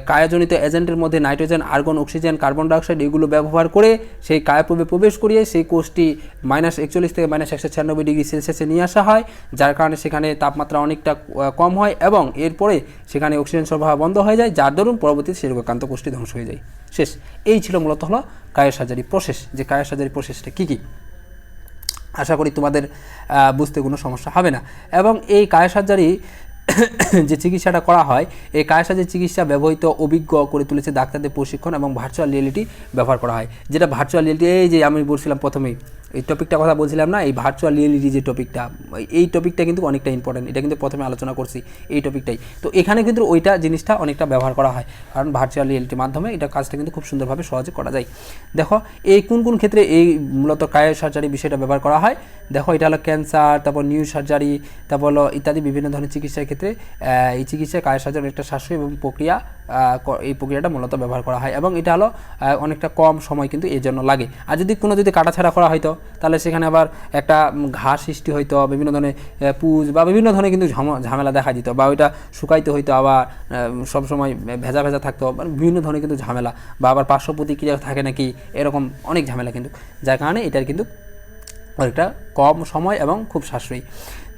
ক্রায়োজনিত এজেন্টের মধ্যে nitrogen, argon, oxygen, carbon dioxide এগুলো ব্যবহার করে সেই ক্রায়োপ্রোবে প্রবেশ করিয়ে সেই কোষটি -41 থেকে -196 ডিগ্রি সেলসিয়াসে নিয়ে আসা হয়, যার কারণে সেখানে তাপমাত্রা অনেকটা কম হয় এবং এরপরে সেখানে অক্সিজেন সরবরাহ বন্ধ হয়ে যায়, যার দরুন পরবর্তীতে সেই রোগাক্রান্ত কোষটি ধ্বংস হয়ে যায়। শেষ। এই ছিল মূলত হলো কায়া সার্জারি প্রসেস। যে কায়া সার্জারি প্রসেসটা কী কী, আশা করি তোমাদের বুঝতে কোনো সমস্যা হবে না। এবং এই কায়া সার্জারি যে চিকিৎসাটা করা হয়, এই কায়া সার্জারি চিকিৎসা ব্যবহৃত অভিজ্ঞ করে তুলেছে ডাক্তারদের প্রশিক্ষণ এবং ভার্চুয়াল রিয়েলিটি ব্যবহার করা হয়। যেটা ভার্চুয়াল রিয়েলিটি, এই যে আমি বলছিলাম প্রথমেই এই টপিকটা কথা বলছিলাম না, এই ভার্চুয়াল রিয়েলিটি যে টপিকটা, এই টপিকটা কিন্তু অনেকটা ইম্পর্টেন্ট, এটা কিন্তু প্রথমে আলোচনা করছি এই টপিকটাই। তো এখানে কিন্তু ওইটা জিনিসটা অনেকটা ব্যবহার করা হয়, কারণ ভার্চুয়াল রিয়েলিটির মাধ্যমে এটা কাজটা কিন্তু খুব সুন্দরভাবে সহজে করা যায়। দেখো এই কোন কোন ক্ষেত্রে এই মূলত কায়া সার্জারি বিষয়টা ব্যবহার করা হয়। দেখো এটা হলো ক্যান্সার, তারপর নিউ সার্জারি, তারপর হলো ইত্যাদি বিভিন্ন ধরনের চিকিৎসার ক্ষেত্রে এই চিকিৎসায় কায়া সার্জারি একটা সাশ্রয়ী এবং এই প্রক্রিয়াটা মূলত ব্যবহার করা হয়, এবং এটা হলো অনেকটা কম সময় কিন্তু এর জন্য লাগে। আর যদি কাটাছাড়া করা হয়তো তাহলে সেখানে আবার একটা ঘাস সৃষ্টি হইতো, বিভিন্ন ধরনের পুজ বা বিভিন্ন ধরনের কিন্তু ঝামেলা দেখা দিত, বা ওইটা শুকাইতে হইতো, আবার সবসময় ভেজা থাকতো, বিভিন্ন ধরনের কিন্তু ঝামেলা, বা আবার পার্শ্ব প্রতিক্রিয়া থাকে নাকি, এরকম অনেক ঝামেলা কিন্তু, যার কারণে এটার কিন্তু অনেকটা কম সময় এবং খুব সাশ্রয়ী।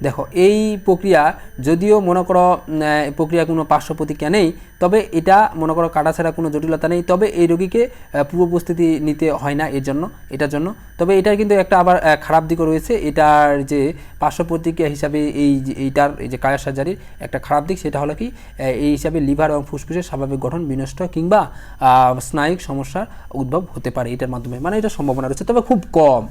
দেখো এই প্রক্রিয়া যদিও মনে করো প্রক্রিয়া কোনো পার্শ্ব প্রতিক্রিয়া নেই, তবে এটা মনে করো কাটাছাড়া কোনো জটিলতা নেই, তবে এই রোগীকে পূর্ব প্রস্তুতি নিতে হয় না এটার জন্য। তবে এটার কিন্তু একটা আবার খারাপ দিকও রয়েছে। এটার যে পার্শ্ব প্রতিক্রিয়া হিসাবে এইটার এই যে কায়া সার্জারির একটা খারাপ দিক, সেটা হলো কি এই হিসাবে লিভার এবং ফুসফুসের স্বাভাবিক গঠন বিনষ্ট কিংবা স্নায়ুক সমস্যার উদ্ভব হতে পারে এটার মাধ্যমে, মানে এটা সম্ভাবনা রয়েছে, তবে খুব কম,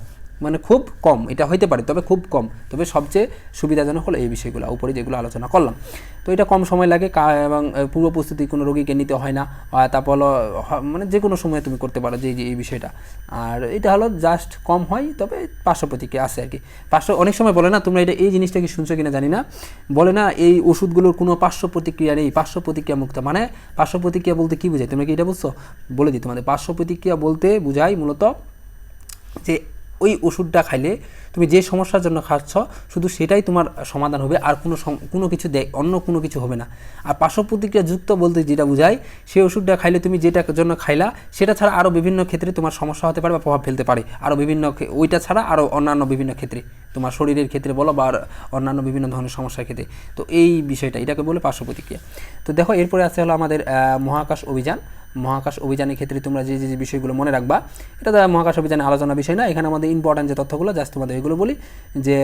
মানে খুব কম এটা হইতে পারে, তবে খুব কম। তবে সবচেয়ে সুবিধাজনক হলো এই বিষয়গুলো উপরে যেগুলো আলোচনা করলাম। তো এটা কম সময় লাগে এবং পূর্ব প্রস্তুতি কোনো রোগীকে নিতে হয় না। তারপর হলো মানে যে কোনো সময় তুমি করতে পারো যে এই বিষয়টা। আর এটা হলো জাস্ট কম হয়, তবে পার্শ্ব প্রতিক্রিয়া আছে আর কি। অনেক সময় বলে না, তোমরা এটা এই জিনিসটা কি শুনছো কিনা জানি না, বলে না এই ওষুধগুলোর কোনো পার্শ্ব প্রতিক্রিয়া নেই, পার্শ্ব প্রতিক্রিয়া মুক্ত। মানে পার্শ্ব প্রতিক্রিয়া বলতে কী বোঝায়, তোমরা কি এটা বুঝছো? বলে দিই তোমাদের। পার্শ্ব প্রতিক্রিয়া বলতে বোঝায় মূলত যে ওই ওষুধটা খাইলে তুমি যে সমস্যার জন্য খাচ্ছ শুধু সেটাই তোমার সমাধান হবে, আর কোনো কিছু অন্য কোনো কিছু হবে না। আর পার্শ্ব প্রতিক্রিয়া যুক্ত বলতে যেটা বোঝায়, সেই ওষুধটা খাইলে তুমি যেটার জন্য খাইলা সেটা ছাড়া আরও বিভিন্ন ক্ষেত্রে তোমার সমস্যা হতে পারে বা প্রভাব ফেলতে পারে, আরও বিভিন্ন ওইটা ছাড়া আরও অন্যান্য বিভিন্ন ক্ষেত্রে, তোমার শরীরের ক্ষেত্রে বলো বা অন্যান্য বিভিন্ন ধরনের সমস্যার ক্ষেত্রে। তো এই বিষয়টা এটাকে বলে পার্শ্ব প্রতিক্রিয়া। তো দেখো এরপরে আছে হলো আমাদের মহাকাশ অভিযান। মহাকাশ অভিযানের ক্ষেত্রে তোমরা যে যে বিষয়গুলো মনে রাখবা, এটা তো মহাকাশ অভিযানের আলোচনা বিষয় না, এখানে আমাদের ইম্পর্ট্যান্ট যে তথ্যগুলো জাস্ট তোমাদের এগুলো বলি। যে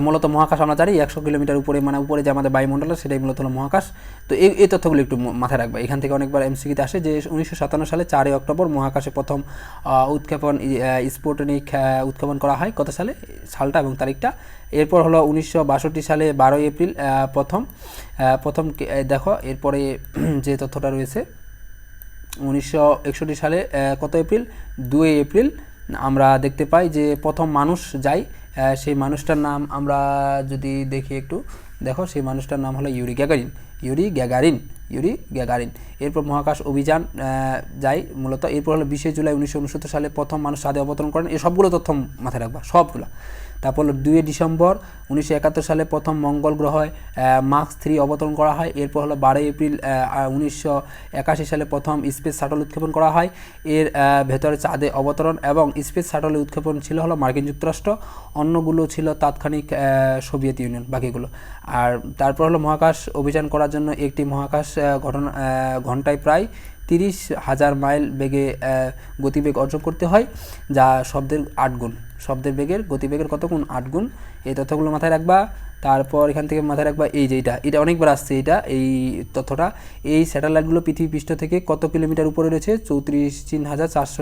মূলত মহাকাশ আমরা জানি 100 কিলোমিটার উপরে, মানে উপরে যে আমাদের বায়ুমণ্ডল সেটাই মূলত হলো মহাকাশ। তো এই তথ্যগুলো একটু মাথায় রাখবা। এখান থেকে অনেকবার এমসিকিউতে আসে যে 1957 সালে 4 অক্টোবর মহাকাশে প্রথম উৎক্ষেপণ স্পুটনিক উৎক্ষেপণ করা হয়। কত সালে, সালটা এবং তারিখটা। এরপর হলো 1962 সালে 12 এপ্রিল প্রথম দেখো এরপরে যে তথ্যটা রয়েছে 1961 সালে কত এপ্রিল, 2 এপ্রিল আমরা দেখতে পাই যে প্রথম মানুষ যায়। সেই মানুষটার নাম আমরা যদি দেখি একটু, দেখো সেই মানুষটার নাম হলো ইউরি গ্যাগারিন। এরপর মহাকাশ অভিযান যায় মূলত। এরপর হলো 20 জুলাই 1969 সালে প্রথম মানুষ চাঁদে অবতরণ করেন। এই সবগুলো তথ্য মাথায় রাখবা, সবগুলো। তারপর 2 ডিসেম্বর 1971 সালে প্রথম মঙ্গল গ্রহে মার্ক 3 অবতরণ করা হয়। এরপর হলো 12 এপ্রিল 1981 সালে প্রথম স্পেস শাটল উৎক্ষেপণ করা হয়। এর ভেতরে চাঁদে অবতরণ এবং স্পেস শাটলে উৎক্ষেপণ ছিল হলো মার্কিন যুক্তরাষ্ট্র, অন্যগুলো ছিল তাৎক্ষণিক সোভিয়েত ইউনিয়ন বাকিগুলো। আর তারপর হলো মহাকাশ অভিযান করার জন্য একটি মহাকাশ ঘন্টায় প্রায় 30,000 মাইল বেগে গতিবেগ অর্জন করতে হয়, যা শব্দের 8 গুণ। শব্দের বেগের গতিবেগের কত গুণ, 8 গুণ। এই তথ্যগুলো মাথায় রাখবা। তারপর এখান থেকে মাথায় রাখবা এই যে এটা অনেকবার আসছে এই তথ্যটা। এই স্যাটেলাইটগুলো পৃথিবী পৃষ্ঠ থেকে কত কিলোমিটার উপরে রয়েছে, 34,400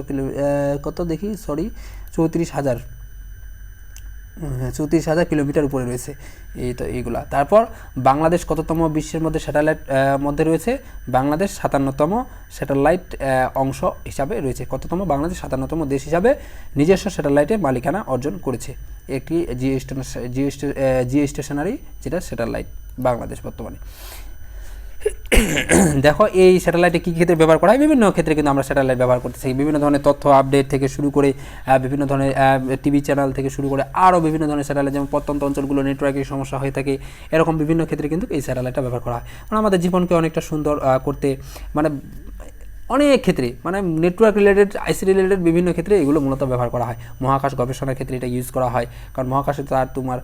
কত দেখি, 34,000 কিলোমিটার উপরে রয়েছে এইগুলা। তারপর বাংলাদেশ কততম বিশ্বের মধ্যে স্যাটেলাইট মধ্যে রয়েছে, বাংলাদেশ 57তম স্যাটেলাইট অংশ হিসাবে রয়েছে। কততম, বাংলাদেশ 57তম দেশ হিসাবে নিজস্ব স্যাটেলাইটের মালিকানা অর্জন করেছে। একটি জিও স্টেশনারি যেটা স্যাটেলাইট বাংলাদেশ বর্তমানে। দেখো এই স্যাটেলাইটে কী ক্ষেত্রে ব্যবহার করা হয়, বিভিন্ন ক্ষেত্রে কিন্তু আমরা স্যাটেলাইট ব্যবহার করতেছি। বিভিন্ন ধরনের তথ্য আপডেট থেকে শুরু করে বিভিন্ন ধরনের টিভি চ্যানেল থেকে শুরু করে আরও বিভিন্ন ধরনের স্যাটেলাইট, যেমন প্রত্যন্ত অঞ্চলগুলো নেটওয়ার্কের সমস্যা হয়ে থাকে, এরকম বিভিন্ন ক্ষেত্রে কিন্তু এই স্যাটেলাইটটা ব্যবহার করা হয়। মানে আমাদের জীবনকে অনেকটা সুন্দর করতে, মানে অনেক ক্ষেত্রে, মানে নেটওয়ার্ক রিলেটেড, আইসি রিলেটেড বিভিন্ন ক্ষেত্রে এগুলো মূলত ব্যবহার করা হয়। মহাকাশ গবেষণার ক্ষেত্রে এটা ইউজ করা হয়, কারণ মহাকাশে তো আর তোমার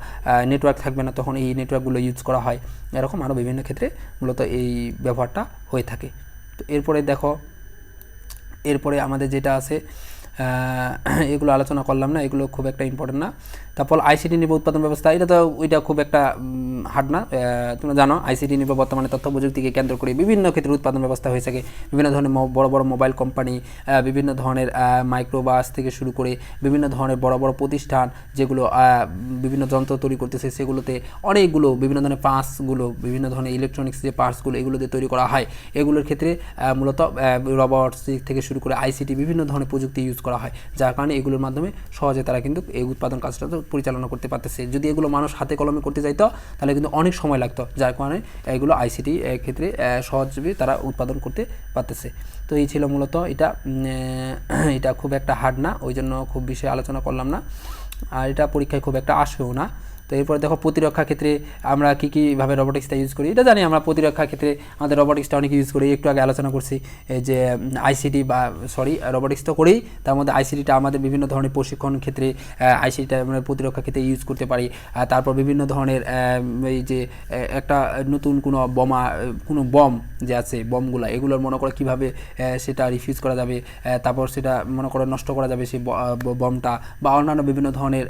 নেটওয়ার্ক থাকবে না, তখন এই নেটওয়ার্কগুলো ইউজ করা হয়। এরকম আরও বিভিন্ন ক্ষেত্রে মূলত এই ব্যবহারটা হয়ে থাকে। তো এরপরে আমাদের যেটা আছে এগুলো আলোচনা করলাম না, এগুলো খুব একটা ইম্পর্টেন্ট না। তারপর আইসিটি নির্ভর উৎপাদন ব্যবস্থা, এটা তো ওইটা খুব একটা হার্ড না। তোমরা জানো আইসিটি নির্ভর বর্তমানে তথ্য প্রযুক্তিকে কেন্দ্র করে বিভিন্ন ক্ষেত্রে উৎপাদন ব্যবস্থা হয়ে থাকে। বিভিন্ন ধরনের বড় বড় মোবাইল কোম্পানি, বিভিন্ন ধরনের মাইক্রোবাস থেকে শুরু করে বিভিন্ন ধরনের বড় বড় প্রতিষ্ঠান যেগুলো বিভিন্ন যন্ত্র তৈরি করতেছে, সেগুলোতে অনেকগুলো বিভিন্ন ধরনের পার্টসগুলো, বিভিন্ন ধরনের ইলেকট্রনিক্স যে পার্টসগুলো এগুলোতে তৈরি করা হয়। এগুলোর ক্ষেত্রে মূলত রোবটস থেকে শুরু করে আইসিটি বিভিন্ন ধরনের প্রযুক্তি ইউজ করা হয়, যার কারণে এগুলোর মাধ্যমে সহজে তারা কিন্তু এই উৎপাদন কাজটা পরিচালনা করতে পারতেছে। যদি এগুলো মানুষ হাতে কলমে করতে যাইতো তাহলে কিন্তু অনেক সময় লাগতো, যার কারণে এগুলো আইসিটি ক্ষেত্রে সহজভাবে তারা উৎপাদন করতে পারতেছে। তো এই ছিল মূলত এটা খুব একটা হার্ড না, ওই জন্য খুব বেশি আলোচনা করলাম না, আর এটা পরীক্ষায় খুব একটা আসেও না। তো এরপর দেখো প্রতিরক্ষা ক্ষেত্রে আমরা কীভাবে রোবোটিক্সটা ইউজ করি, এটা জানি আমরা প্রতিরক্ষা ক্ষেত্রে আমাদের রোবোটিক্সটা অনেক ইউজ করি। একটু আগে আলোচনা করছি যে আইসিটি বা রোবোটিক্স তো করেই, তার মধ্যে আইসিটিটা আমাদের বিভিন্ন ধরনের প্রশিক্ষণ ক্ষেত্রে আইসিটিটা আমরা প্রতিরক্ষা ক্ষেত্রে ইউজ করতে পারি। তারপর বিভিন্ন ধরনের এই যে একটা নতুন কোনো বম যে আছে, বমগুলো এগুলোর মনে করো কীভাবে সেটা রিফিউজ করা যাবে, তারপর সেটা মনে করো নষ্ট করা যাবে সেই বমটা, বা অন্যান্য বিভিন্ন ধরনের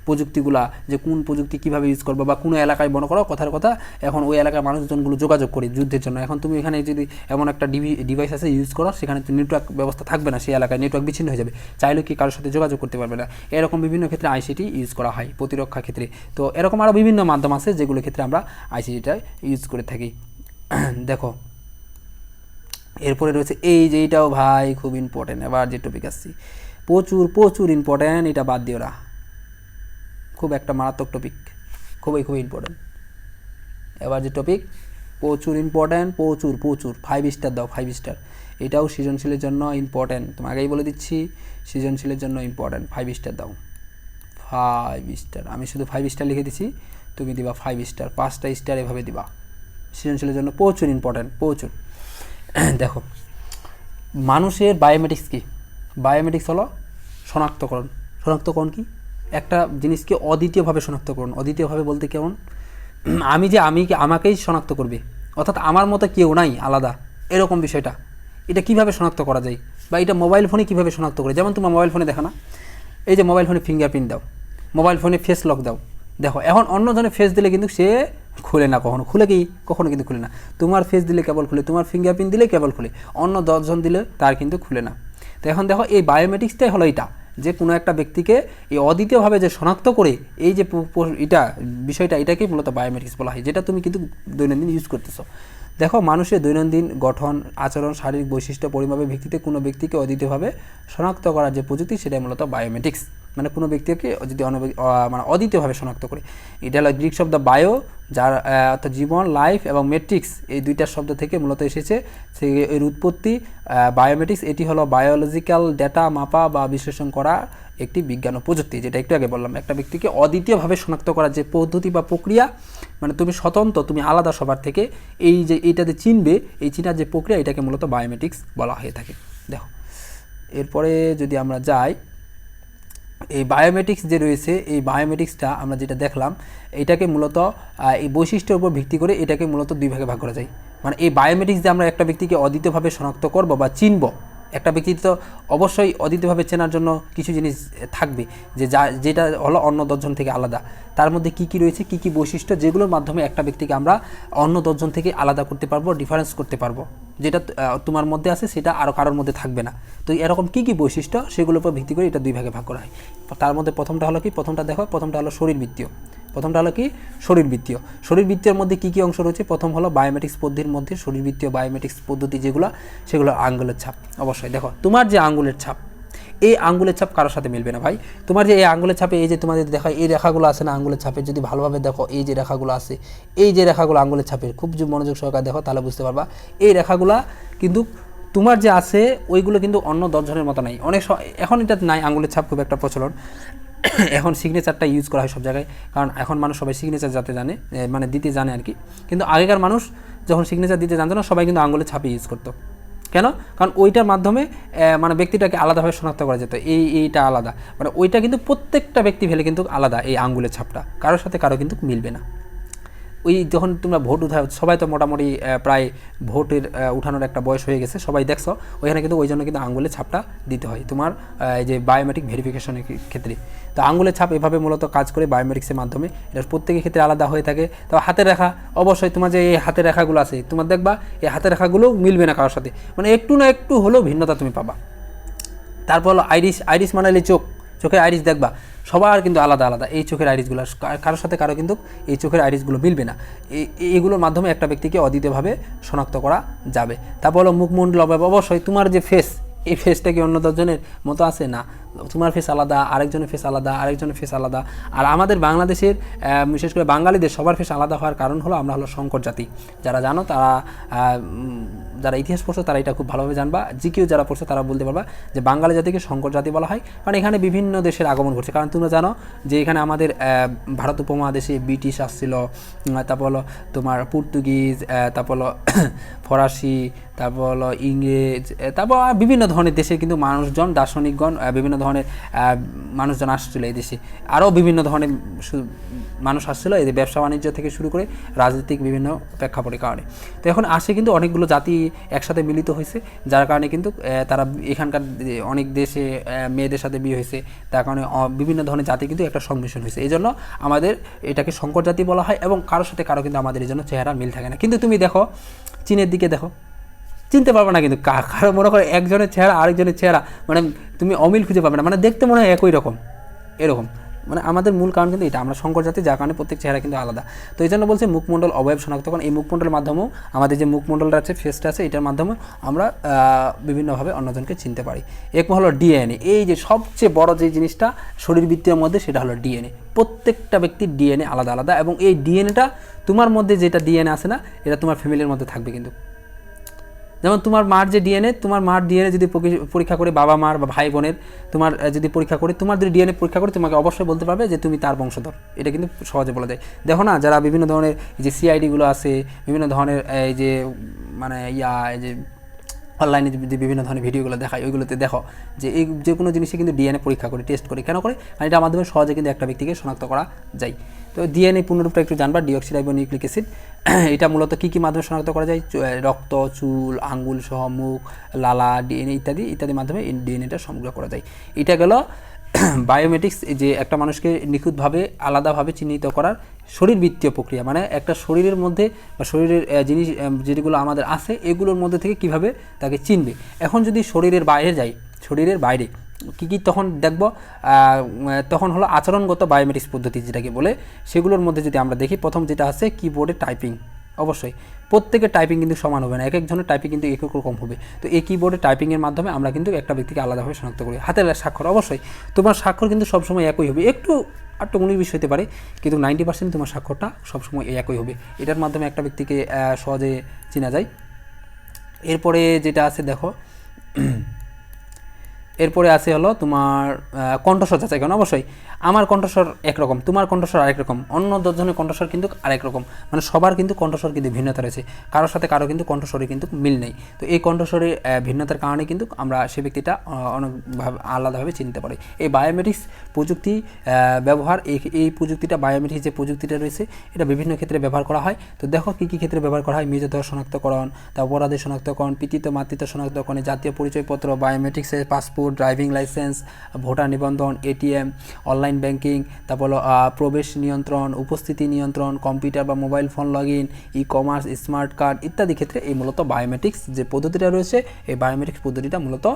প্রযুক্তিগুলা, যে কোন প্রযুক্তি কীভাবে ইউজ করবো, বা কোনো এলাকায় মনে করো কথার কথা এখন ওই এলাকার মানুষজনগুলো যোগাযোগ করে যুদ্ধের জন্য। এখন তুমি এখানে যদি এমন একটা ডিভাইস আছে ইউজ করো, সেখানে নেটওয়ার্ক ব্যবস্থা থাকবে না, সেই এলাকায় নেটওয়ার্ক বিচ্ছিন্ন হয়ে যাবে, চাইলেও কি কারোর সাথে যোগাযোগ করতে পারবে না। এরকম বিভিন্ন ক্ষেত্রে আইসিটি ইউজ করা হয় প্রতিরক্ষা ক্ষেত্রে। তো এরকম আরও বিভিন্ন মাধ্যম আছে যেগুলোর ক্ষেত্রে আমরা আইসিটিটা ইউজ করে থাকি। দেখো এরপরে রয়েছে এইটাও ভাই খুব ইম্পর্টেন্ট। এবার যে টপিক আসছি প্রচুর ইম্পর্টেন্ট, এটা বাদ দিও না, খুব একটা মারাত্মক টপিক, খুবই ইম্পর্টেন্ট। এবার যে টপিক প্রচুর ইম্পর্টেন্ট, প্রচুর 5 স্টার দাও, 5 স্টার। এটাও সৃজনশীলের জন্য ইম্পর্টেন্ট, তুমি আগেই বলে দিচ্ছি, সৃজনশীলের জন্য ইম্পর্টেন্ট। 5 স্টার দাও, 5 স্টার। আমি শুধু 5 স্টার লিখে দিচ্ছি, তুমি দিবা 5 স্টার, 5টা স্টার এভাবে দিবা। সৃজনশীলের জন্য প্রচুর ইম্পর্টেন্ট, প্রচুর। দেখো মানুষের বায়োমেট্রিক্স কি? বায়োমেট্রিক্স হলো শনাক্তকরণ কি? একটা জিনিসকে অদ্বিতীয়ভাবে শনাক্তকরণ। অদ্বিতীয়ভাবে বলতে কেমন? আমাকেই শনাক্ত করবে, অর্থাৎ আমার মতো কেউ নাই আলাদা, এরকম বিষয়টা। এটা কিভাবে শনাক্ত করা যায়, বা এটা মোবাইল ফোনে কীভাবে শনাক্ত করে? যেমন তোমার মোবাইল ফোনে দেখো না, এই যে মোবাইল ফোনে ফিঙ্গারপ্রিন্ট দাও, মোবাইল ফোনে ফেস লক দাও, দেখো এখন অন্য জনের ফেস দিলে কিন্তু সে খুলে না, কখনো কিন্তু খুলে না। তোমার ফেস দিলে কেবল খুলে, তোমার ফিঙ্গারপ্রিন্ট দিলে কেবল খুলে, অন্য 10 জন দিলে তার কিন্তু খুলে না। তো এখন দেখো এই বায়োমেট্রিক্সটাই হলো এটা, যে কোনো একটা ব্যক্তিকে এই অদ্বিতীয়ভাবে যে শনাক্ত করে, এই যে বিষয়টা, এটাকেই মূলত বায়োমেট্রিক্স বলা হয়, যেটা তুমি কিন্তু দৈনন্দিন ইউজ করতেছো। দেখো মানুষের দৈনন্দিন গঠন, আচরণ, শারীরিক বৈশিষ্ট্য, পরিমাপের ভিত্তিতে কোনো ব্যক্তিকে অদ্বিতীয়ভাবে শনাক্ত করার যে প্রযুক্তি, সেটাই মূলত বায়োমেট্রিক্স। মানে কোনো ব্যক্তিকে যদি অদ্বিতীয়ভাবে শনাক্ত করে। এটা হলো গ্রিক শব্দ বায়ো, যার অর্থাৎ জীবন, লাইফ, এবং মেট্রিক্স, এই দুইটা শব্দ থেকে মূলত এসেছে এর উৎপত্তি। বায়োমেট্রিক্স এটি হলো বায়োলজিক্যাল ডেটা মাপা বা বিশ্লেষণ করা একটি বিজ্ঞান ও প্রযুক্তি, যেটা একটু আগে বললাম। একটা ব্যক্তিকে অদ্বিতীয়ভাবে শনাক্ত করার যে পদ্ধতি বা প্রক্রিয়া, মানে তুমি স্বতন্ত্র, তুমি আলাদা সবার থেকে, এই যে এইটাতে চিনবে, এই চিনার যে প্রক্রিয়া, এটাকে মূলত বায়োমেট্রিক্স বলা হয়ে থাকে। দেখো এরপরে যদি আমরা যাই, এই বায়োমেট্রিক্স যে রয়েছে, এই বায়োমেট্রিক্সটা আমরা যেটা দেখলাম, এটাকে মূলত এই বৈশিষ্ট্যের উপর ভিত্তি করে এটাকে মূলত 2 ভাগে ভাগ করা যায়। মানে এই বায়োমেট্রিক্স যে আমরা একটা ব্যক্তিকে অদ্বিতীয়ভাবে শনাক্ত করব বা চিনব, একটা ব্যক্তি তো অবশ্যই অদ্বিতীয়ভাবে চেনার জন্য কিছু জিনিস থাকবে, যেটা হলো অন্য 10 জন থেকে আলাদা। তার মধ্যে কী রয়েছে, কী বৈশিষ্ট্য, যেগুলোর মাধ্যমে একটা ব্যক্তিকে আমরা অন্য 10 জন থেকে আলাদা করতে পারবো, ডিফারেন্স করতে পারবো, যেটা তোমার মধ্যে আছে সেটা আরও কারোর মধ্যে থাকবে না। তো এরকম কী বৈশিষ্ট্য, সেগুলোর উপর ভিত্তি করে এটা 2 ভাগে ভাগ করা হয়। তার মধ্যে প্রথমটা হলো কি, প্রথমটা হলো শরীরবৃত্তীয় মধ্যে কী অংশ রয়েছে? প্রথম হলো বায়োমেট্রিক্স পদ্ধতির মধ্যে শরীরবৃত্তীয় বায়োমেট্রিক্স পদ্ধতি সেগুলো আঙ্গুলের ছাপ। অবশ্যই দেখো তোমার যে আঙ্গুলের ছাপ, এই আঙ্গুলের ছাপ কারোর সাথে মিলবে না ভাই। তোমার যে এই আঙ্গুলের ছাপে, এই যে তোমাদের দেখা এই রেখাগুলো আছে না আঙ্গুলের ছাপে, যদি ভালোভাবে দেখো, এই যে রেখাগুলো আছে, এই যে রেখাগুলো আঙ্গুলের ছাপের, খুব মনোযোগ সহকারে দেখো, তাহলে বুঝতে পারবা এই রেখাগুলা কিন্তু তোমার যে আছে ওইগুলো কিন্তু অন্য 10 জনের মতো নাই। এখন এটা নাই, আঙ্গুলের ছাপ খুব একটা প্রচলন। এখন সিগনেচারটা ইউজ করা হয় সব জায়গায়, কারণ এখন মানুষ সবাই সিগনেচার দিতে জানে আর কি। কিন্তু আগেকার মানুষ যখন সিগনেচার দিতে জানতো না, সবাই কিন্তু আঙ্গুলের ছাপে ইউজ করতো। কেন? কারণ ওইটার মাধ্যমে ব্যক্তিটাকে আলাদাভাবে শনাক্ত করা যেত, এইটা আলাদা, ওইটা কিন্তু প্রত্যেকটা ব্যক্তি ফেলে কিন্তু আলাদা, এই আঙ্গুলের ছাপটা কারোর সাথে কারো কিন্তু মিলবে না। ওই যখন তোমরা ভোট উঠাও, সবাই তো মোটামুটি প্রায় ভোটের উঠানোর একটা বয়স হয়ে গেছে, সবাই দেখছো, ওইখানে কিন্তু ওই জন্য কিন্তু আঙ্গুলের ছাপটা দিতে হয় তোমার এই যে বায়োমেট্রিক ভেরিফিকেশনের ক্ষেত্রে। তো আঙ্গুলের ছাপ এভাবে মূলত কাজ করে বায়োমেট্রিক্সের মাধ্যমে, এটা প্রত্যেকের ক্ষেত্রে আলাদা হয়ে থাকে। তো হাতের রেখা, অবশ্যই তোমার যে এই হাতের রেখাগুলো আছে, তোমার দেখবা এই হাতের রেখাগুলো মিলবে না কারোর সাথে, একটু না একটু হলেও ভিন্নতা তুমি পাবা। তারপর হলো আইরিস মানে চোখের আইরিস দেখবা সবার কিন্তু আলাদা আলাদা, এই চোখের আইরিসগুলো কারোর সাথে কারো কিন্তু এই চোখের আইরিসগুলো মিলবে না। এইগুলোর মাধ্যমে একটা ব্যক্তিকে অদ্বিতীয়ভাবে শনাক্ত করা যাবে। তারপর হলো মুখমণ্ডল অবয়ব, অবশ্যই তোমার যে ফেস, এই ফেসটা কি অন্য 10 জনের মতো আছে? না, তোমার ফেস আলাদা, আরেকজনের ফেস আলাদা, আরেকজনের ফেস আলাদা। আর আমাদের বাংলাদেশের বিশেষ করে বাঙালিদের সবার ফেস আলাদা হওয়ার কারণ হলো আমরা হলো সংকর জাতি। যারা জানো তারা, যারা ইতিহাস পড়ছো তারা এটা খুব ভালোভাবে জানবা, জিকেও যারা পড়ছো তারা বলতে পারবা যে বাঙালি জাতিকে সংকর জাতি বলা হয়, কারণ এখানে বিভিন্ন দেশের আগমন ঘটছে। কারণ তোমরা জানো যে এখানে আমাদের ভারত উপমহাদেশে ব্রিটিশ আসছিল, তারপর হলো তোমার পর্তুগিজ, তারপর হলো ফরাসি, তারপর হলো ইংরেজ, তারপর বিভিন্ন ধরনের দেশের কিন্তু মানুষজন, দার্শনিকগণ, বিভিন্ন ধরনের মানুষজন আসছিল এই দেশে। আরও বিভিন্ন ধরনের মানুষ আসছিল এই ব্যবসা বাণিজ্য থেকে শুরু করে রাজনৈতিক বিভিন্ন প্রেক্ষাপটের কারণে। তো এখন আসে কিন্তু অনেকগুলো জাতি একসাথে মিলিত হয়েছে, যার কারণে কিন্তু তারা এখানকার অনেক দেশে মেয়েদের সাথে বিয়ে হয়েছে, তার কারণে বিভিন্ন ধরনের জাতি কিন্তু একটা সংমিশ্রণ হয়েছে। এই জন্য আমাদের এটাকে সংকর জাতি বলা হয়, এবং কারোর সাথে কারো কিন্তু আমাদের এই জন্য চেহারা মিল থাকে না। কিন্তু তুমি দেখো চীনের দিকে দেখো, চিনতে পারবে না কিন্তু কারো মনে করে একজনের চেহারা আরেকজনের চেহারা, মানে তুমি অমিল খুঁজে পাবে না, মানে দেখতে মনে হয় একই রকম, এরকম। মানে আমাদের মূল কারণ কিন্তু এটা, আমরা সংকর জাতি, যার কারণে প্রত্যেক চেহারা কিন্তু আলাদা। তো এই জন্য বলছে মুখমণ্ডল অবয়ব শনাক্তকরণ। এই মুখমণ্ডলের মাধ্যমেও আমাদের যে মুখমণ্ডলটা আছে, ফেসটা আছে, এটার মাধ্যমে আমরা বিভিন্নভাবে অন্যজনকে চিনতে পারি। এক হলো ডিএনএ। এই যে সবচেয়ে বড় যে জিনিসটা শরীরবৃত্তীয় মধ্যে, সেটা হলো ডিএনএ। প্রত্যেকটা ব্যক্তির ডিএনএ আলাদা আলাদা, এবং এই ডিএনএটা তোমার মধ্যে যেটা ডিএনএ আছে না, এটা তোমার ফ্যামিলির মধ্যে থাকবে কিন্তু। যেমন তোমার মার যে ডিএনএ, তোমার মার ডিএনএ যদি পরীক্ষা করে, বাবা মার বা ভাই বোনের তোমার যদি পরীক্ষা করে, তোমার যদি ডিএনএ পরীক্ষা করে, তোমাকে অবশ্যই বলতে পারবে যে তুমি তার বংশধর। এটা কিন্তু সহজে বলা যায়। দেখো না, যারা বিভিন্ন ধরনের যে সিআইডিগুলো আছে, বিভিন্ন ধরনের এই যে মানে এই যে অনলাইনে যে বিভিন্ন ধরনের ভিডিওগুলো দেখায়, ওইগুলোতে দেখো যে এই যে কোনো জিনিসে কিন্তু ডিএনএ পরীক্ষা করে, টেস্ট করে। কেন করে? কারণ এটার মাধ্যমে সহজে কিন্তু একটা ব্যক্তিকে শনাক্ত করা যায়। তো ডিএনএ পূর্ণরূপটা একটু জানবা, ডিঅক্সিরাইবোনিউক্লিক অ্যাসিড। এটা মূলত কী কী মাধ্যমে শনাক্ত করা যায়? রক্ত, চুল, আঙ্গুল সহ মুখ, লালা, ডিএনএ ইত্যাদি ইত্যাদির মাধ্যমে ডিএনএটা সংগ্রহ করা যায়। এটা গেল বায়োমেট্রিক্স, যে একটা মানুষকে নিখুঁতভাবে আলাদাভাবে চিহ্নিত করার শরীরবৃত্তীয় প্রক্রিয়া। মানে একটা শরীরের মধ্যে বা শরীরের জিনিস যেগুলো আমাদের আছে, এগুলোর মধ্যে থেকে কিভাবে তাকে চিনবে। এখন যদি শরীরের বাইরে যাই, শরীরের বাইরে কী কী তখন দেখব, তখন হলো আচরণগত বায়োমেট্রিক্স পদ্ধতি যেটাকে বলে, সেগুলোর মধ্যে যদি আমরা দেখি, প্রথম যেটা আছে কিবোর্ডে টাইপিং। অবশ্যই প্রত্যেকের টাইপিং কিন্তু সমান হবে না, এক একজনের টাইপিং কিন্তু এক এক রকম হবে। তো এই কিবোর্ডে টাইপিংয়ের মাধ্যমে আমরা কিন্তু একটা ব্যক্তিকে আলাদাভাবে শনাক্ত করি। হাতের স্বাক্ষর, অবশ্যই তোমার স্বাক্ষর কিন্তু সবসময় একই হবে, একটু 8-19 হতে পারে, কিন্তু 90% তোমার স্বাক্ষরটা সবসময় একই হবে। এটার মাধ্যমে একটা ব্যক্তিকে সহজে চেনা যায়। এরপরে যেটা আছে দেখো, এরপরে আছে হলো তোমার কণ্ঠস্বর যাচাই করেন। অবশ্যই আমার কণ্ঠস্বর একরকম, তোমার কণ্ঠস্বর আরেক রকম, অন্য 10 জনের কণ্ঠস্বর কিন্তু আরেক রকম, মানে সবার কিন্তু কণ্ঠস্বর কিন্তু ভিন্নতা রয়েছে, কারোর সাথে কারো কিন্তু কণ্ঠস্বরে কিন্তু মিল নেই। তো এই কণ্ঠস্বরের ভিন্নতার কারণে কিন্তু আমরা সে ব্যক্তিটা অনেকভাবে আলাদাভাবে চিনতে পারি। এই বায়োমেট্রিক্স প্রযুক্তি ব্যবহার, এই প্রযুক্তিটা, বায়োমেট্রিক্স যে প্রযুক্তিটা রয়েছে, এটা বিভিন্ন ক্ষেত্রে ব্যবহার করা হয়। তো দেখো কী কী ক্ষেত্রে ব্যবহার করা হয়: মৃতদেহ শনাক্তকরণ, তারপর অপরাধের শনাক্তকরণ, পিতৃত্ব মাতৃত্ব শনাক্তকরণে, জাতীয় পরিচয়পত্র, বায়োমেট্রিক্সের পাসপোর্ট, ড্রাইভিং লাইসেন্স, ভোটার নিবন্ধন, এটিএম, অনলাইন ব্যাংকিং, তারপর প্রবেশ নিয়ন্ত্রণ, উপস্থিতি নিয়ন্ত্রণ, কম্পিউটার বা mobile phone log in, e commerce, smart card ইত্যাদি ক্ষেত্রে এই মূলত বায়োমেট্রিক্স যে পদ্ধতিটা রয়েছে, এই বায়োমেট্রিক্স পদ্ধতিটা মূলত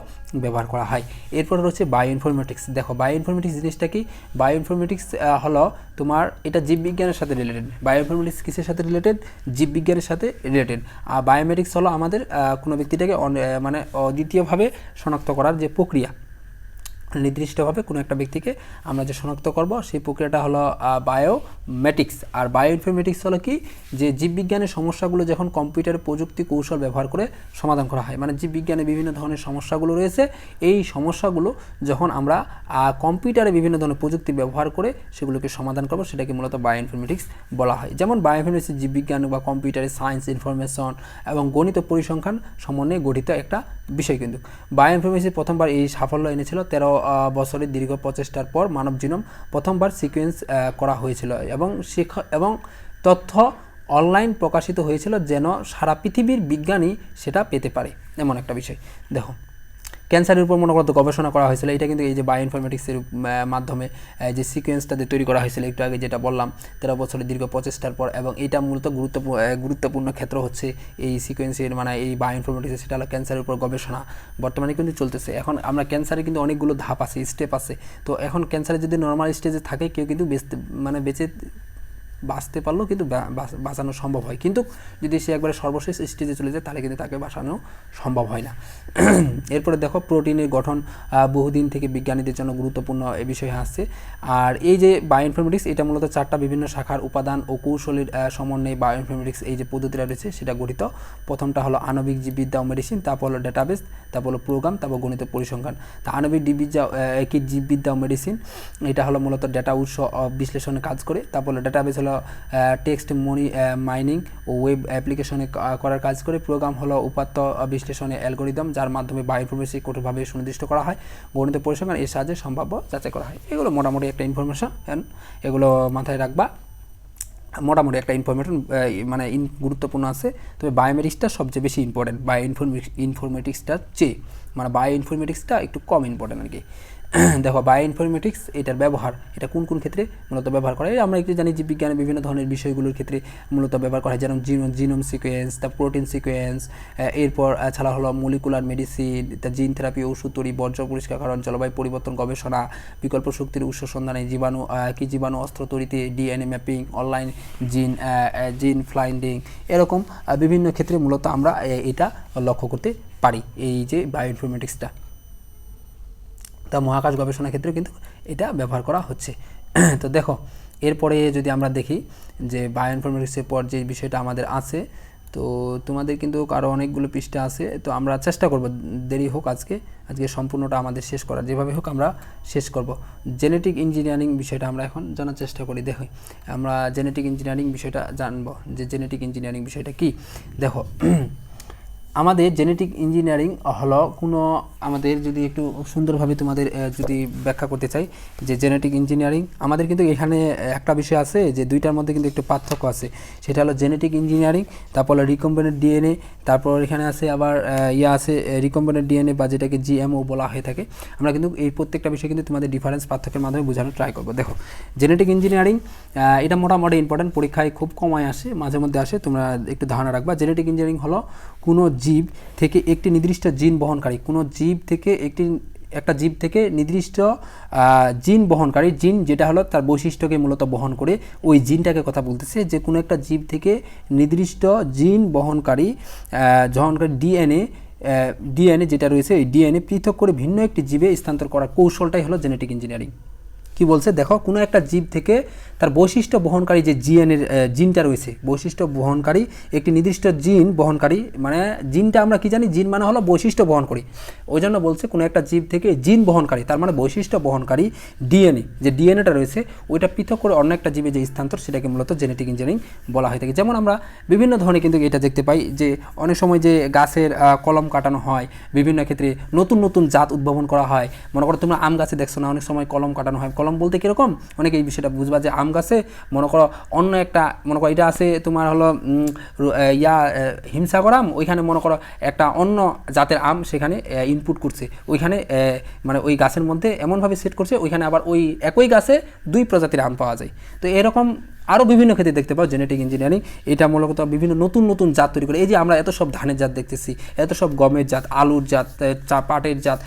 ব্যবহার করা হয়। এরপরে রয়েছে বায়ো ইনফরমেটিক্স। দেখো বায়ো ইনফরমেটিক্স জিনিসটা কি? বায়ো ইনফরমেটিক্স হলো তোমার, এটা জীববিজ্ঞানের সাথে রিলেটেড। বায়ো ইনফরমেটিক্স কিসের সাথে রিলেটেড? জীববিজ্ঞানের সাথে রিলেটেড। আর বায়োমেট্রিক্স হলো আমাদের কোনো ব্যক্তিটাকে মানে অদ্বিতীয়ভাবে শনাক্ত করার যে প্রক্রিয়া, নির্দিষ্টভাবে কোনো একটা ব্যক্তিকে আমরা যে শনাক্ত করব, সেই প্রক্রিয়াটা হলো বায়োমেট্রিক্স। আর বায়ো ইনফরমেটিক্স হলো কি? যে জীববিজ্ঞানের সমস্যাগুলো যখন কম্পিউটার প্রযুক্তি কৌশল ব্যবহার করে সমাধান করা হয়, মানে জীববিজ্ঞানে বিভিন্ন ধরনের সমস্যাগুলো রয়েছে, এই সমস্যাগুলো যখন আমরা কম্পিউটারে বিভিন্ন ধরনের প্রযুক্তি ব্যবহার করে সেগুলোকে সমাধান করব, সেটাকে মূলত বায়ো ইনফরমেটিক্স বলা হয়। যেমন বায়ো ইনফরমেটিক্স জীববিজ্ঞান বা কম্পিউটারে সায়েন্স, ইনফরমেশন এবং গণিত পরিসংখ্যান সমন্বয়ে গঠিত একটা বিষয়। কিন্তু বায়ো ইনফরমেটিক্স প্রথমবার এই সাফল্য এনেছিল 13 বছরের দীর্ঘ প্রচেষ্টার পর মানব জিনোম প্রথমবার সিকোয়েন্স করা হয়েছিল, এবং তথ্য অনলাইন প্রকাশিত হয়েছিল যেন সারা পৃথিবীর বিজ্ঞানী সেটা পেতে পারে, এমন একটা বিষয়। দেখো ক্যান্সারের উপর মনে করতো গবেষণা করা হয়েছিল, এটা কিন্তু এই যে বায়ো ইনফরমেটিক্সের মাধ্যমে যে সিকোয়েন্সটা তৈরি করা হয়েছিল একটু আগে যেটা বললাম, 13 বছরের দীর্ঘ প্রচেষ্টার পর। এবং এটা মূলত গুরুত্বপূর্ণ ক্ষেত্র হচ্ছে এই সিকোয়েন্সের, মানে এই বায়ো ইনফরমেটিক্স, সেটা হলো ক্যান্সারের উপর গবেষণা বর্তমানে কিন্তু চলতেছে। এখন আমরা ক্যান্সারে কিন্তু অনেকগুলো ধাপ আছে, স্টেপ আছে। তো এখন ক্যান্সারে যদি নর্মাল স্টেজে থাকে, কেউ কিন্তু বেঁচে বাঁচতে পারলেও কিন্তু বাঁচানো সম্ভব হয়, কিন্তু যদি সে একবারে সর্বশেষ স্টেজে চলে যায় তাহলে কিন্তু তাকে বাঁচানো সম্ভব হয় না। এরপরে দেখো প্রোটিনের গঠন বহুদিন থেকে বিজ্ঞানীদের জন্য গুরুত্বপূর্ণ এ বিষয়ে আসছে। আর এই যে বায়োইনফরমেটিক্স এটা মূলত 4টা বিভিন্ন শাখার উপাদান ও কৌশলের সমন্বয়ে বায়োইনফরমেটিক্স এই যে পদ্ধতিটা রয়েছে সেটা গঠিত। প্রথমটা হলো আণবিক জীববিদ্যা ও মেডিসিন, তারপর হলো ডেটাবেস, তারপর হলো প্রোগ্রাম, তারপর গণিত পরিসংখ্যান। তা আণবিক জীববিদ্যা ও মেডিসিন এটা হলো মূলত ডেটা উৎস বিশ্লেষণে কাজ করে। তারপর হলো ডেটাবেস হলো টেক্সট মাইনিং ও ওয়েব অ্যাপ্লিকেশনে করার কাজ করে। প্রোগ্রাম হলো উপাত্ত বিশ্লেষণে অ্যালগোরিদম যার মাধ্যমে বায়োইনফরমেটিক্স কঠোরভাবে সুনির্দিষ্ট করা হয়। গণিত পরিসংখ্যান এর সাহায্যে সম্ভাব্য যাচাই করা হয়। এগুলো মোটামুটি একটা ইনফরমেশন, এগুলো মাথায় রাখবা। মোটামুটি একটা ইনফরমেশন মানে গুরুত্বপূর্ণ আছে, তবে বায়োমেটিক্সটা সবচেয়ে বেশি ইম্পর্টেন্ট ইনফরমেটিক্সটার চেয়ে, মানে বায়োইনফরমেটিক্সটা একটু কম ইম্পর্টেন্ট আর কি। দেখো বায়োইনফরমেটিক্স এটার ব্যবহার, এটা কোন কোন ক্ষেত্রে মূলত ব্যবহার করা হয় আমরা একটু জানি। জীববিজ্ঞানের বিভিন্ন ধরনের বিষয়গুলোর ক্ষেত্রে মূলত ব্যবহার করা হয়, যেমন জিনোম সিকোয়েন্স, তা প্রোটিন সিকোয়েন্স, এরপর ছাড়া হলো মলিকুলার মেডিসিন, তা জিন থেরাপি, ওষুধ তৈরি, বর্জ্য পরিষ্কারকরণ, জলবায়ু পরিবর্তন গবেষণা, বিকল্প শক্তির উৎস সন্ধানে, জীবাণু অস্ত্র তৈরিতে, ডিএনএ ম্যাপিং, অনলাইন জিন ফাইন্ডিং, এরকম বিভিন্ন ক্ষেত্রে মূলত আমরা এটা লক্ষ্য করতে পারি এই যে বায়োইনফরমেটিক্সটা। তা মহাকাশ গবেষণার ক্ষেত্রে কিন্তু এটা ব্যবহার করা হচ্ছে। তো দেখো এরপরে যদি আমরা দেখি যে বায়োইনফরমেটিক্সের পর যে বিষয়টা আমাদের আছে, তো তোমাদের কিন্তু আরও অনেকগুলো পৃষ্ঠা আছে, তো আমরা চেষ্টা করব দেরি হোক আজকে সম্পূর্ণটা আমাদের শেষ করার, যেভাবে হোক আমরা শেষ করব। জেনেটিক ইঞ্জিনিয়ারিং বিষয়টা আমরা এখন জানার চেষ্টা করি। দেখো আমরা জেনেটিক ইঞ্জিনিয়ারিং বিষয়টা জানবো যে জেনেটিক ইঞ্জিনিয়ারিং বিষয়টা কি। দেখো আমাদের জেনেটিক ইঞ্জিনিয়ারিং হলো কোনো, আমাদের যদি একটু সুন্দরভাবে তোমাদের যদি ব্যাখ্যা করতে চাই যে জেনেটিক ইঞ্জিনিয়ারিং আমাদের কিন্তু এখানে একটা বিষয় আছে যে দুইটার মধ্যে কিন্তু একটু পার্থক্য আছে, সেটা হলো জেনেটিক ইঞ্জিনিয়ারিং, তারপর হলো রিকম্বিনেন্ট ডিএনএ, তারপর এখানে আছে আবার আছে রিকম্বিনেন্ট ডিএনএ বা যেটাকে জিএমও বলা হয়ে থাকে। আমরা কিন্তু এই প্রত্যেকটা বিষয় কিন্তু তোমাদের ডিফারেন্স পার্থক্যের মাধ্যমে বোঝানোর ট্রাই করবো। দেখো জেনেটিক ইঞ্জিনিয়ারিং এটা মোটামুটি ইম্পর্টেন্ট, পরীক্ষায় খুব কমায় আসে, মাঝে মধ্যে আসে, তোমরা একটু ধারণা রাখবা। জেনেটিক ইঞ্জিনিয়ারিং হলো কোনো জীব থেকে একটি নির্দিষ্ট জিন বহনকারী, কোনো জীব থেকে একটা জীব থেকে নির্দিষ্ট জিন বহনকারী, জিন যেটা হলো তার বৈশিষ্ট্যকে মূলত বহন করে, ওই জিনটাকে কথা বলতেছে যে কোনো একটা জীব থেকে নির্দিষ্ট জিন বহনকারী ডিএনএ যেটা রয়েছে ওই ডিএনএ পৃথক করে ভিন্ন একটি জীবে স্থানান্তর করার কৌশলটাই হলো জেনেটিক ইঞ্জিনিয়ারিং। কি বলছে দেখো, কোনো একটা জীব থেকে তার বৈশিষ্ট্য বহনকারী যে জিনটা রয়েছে, বৈশিষ্ট্য বহনকারী একটি নির্দিষ্ট জিন বহনকারী, মানে জিনটা আমরা কি জানি, জিন মানে হলো বৈশিষ্ট্য বহন করি, ওই জন্য বলছে কোনো একটা জীব থেকে জিন বহনকারী, তার মানে বৈশিষ্ট্য বহনকারী যে ডিএনএটা রয়েছে ওইটা পৃথক করে অন্য একটা জীবে যে স্থানান্তর, সেটাকে মূলত জেনেটিক ইঞ্জিনিয়ারিং বলা হয়ে থাকে। যেমন আমরা বিভিন্ন ধরনের কিন্তু এটা দেখতে পাই যে অনেক সময় যে গাছের কলম কাটানো হয়, বিভিন্ন ক্ষেত্রে নতুন নতুন জাত উদ্ভাবন করা হয়। মনে করো তোমরা আম গাছে দেখছো না, অনেক সময় কলম কাটানো হয়। কলম বলতে কীরকম, অনেকে এই বিষয়টা বুঝবা যে আম গাছে মনে করো অন্য একটা, মনে করো এটা আছে তোমার হলো হিমসাগর আম, ওইখানে মনে করো একটা অন্য জাতের আম সেখানে ইনপুট করছে, ওইখানে মানে ওই গাছের মধ্যে এমনভাবে সেট করছে, ওইখানে আবার ওই একই গাছে 2 প্রজাতির আম পাওয়া যায়। তো এরকম আরও বিভিন্ন ক্ষেত্রে দেখতে পাও জেনেটিক ইঞ্জিনিয়ারিং, এটা মূলত বিভিন্ন নতুন নতুন জাত তৈরি করে। এই যে আমরা এত সব ধানের জাত দেখতেছি, এত সব গমের জাত, আলুর জাত, পাটের জাত,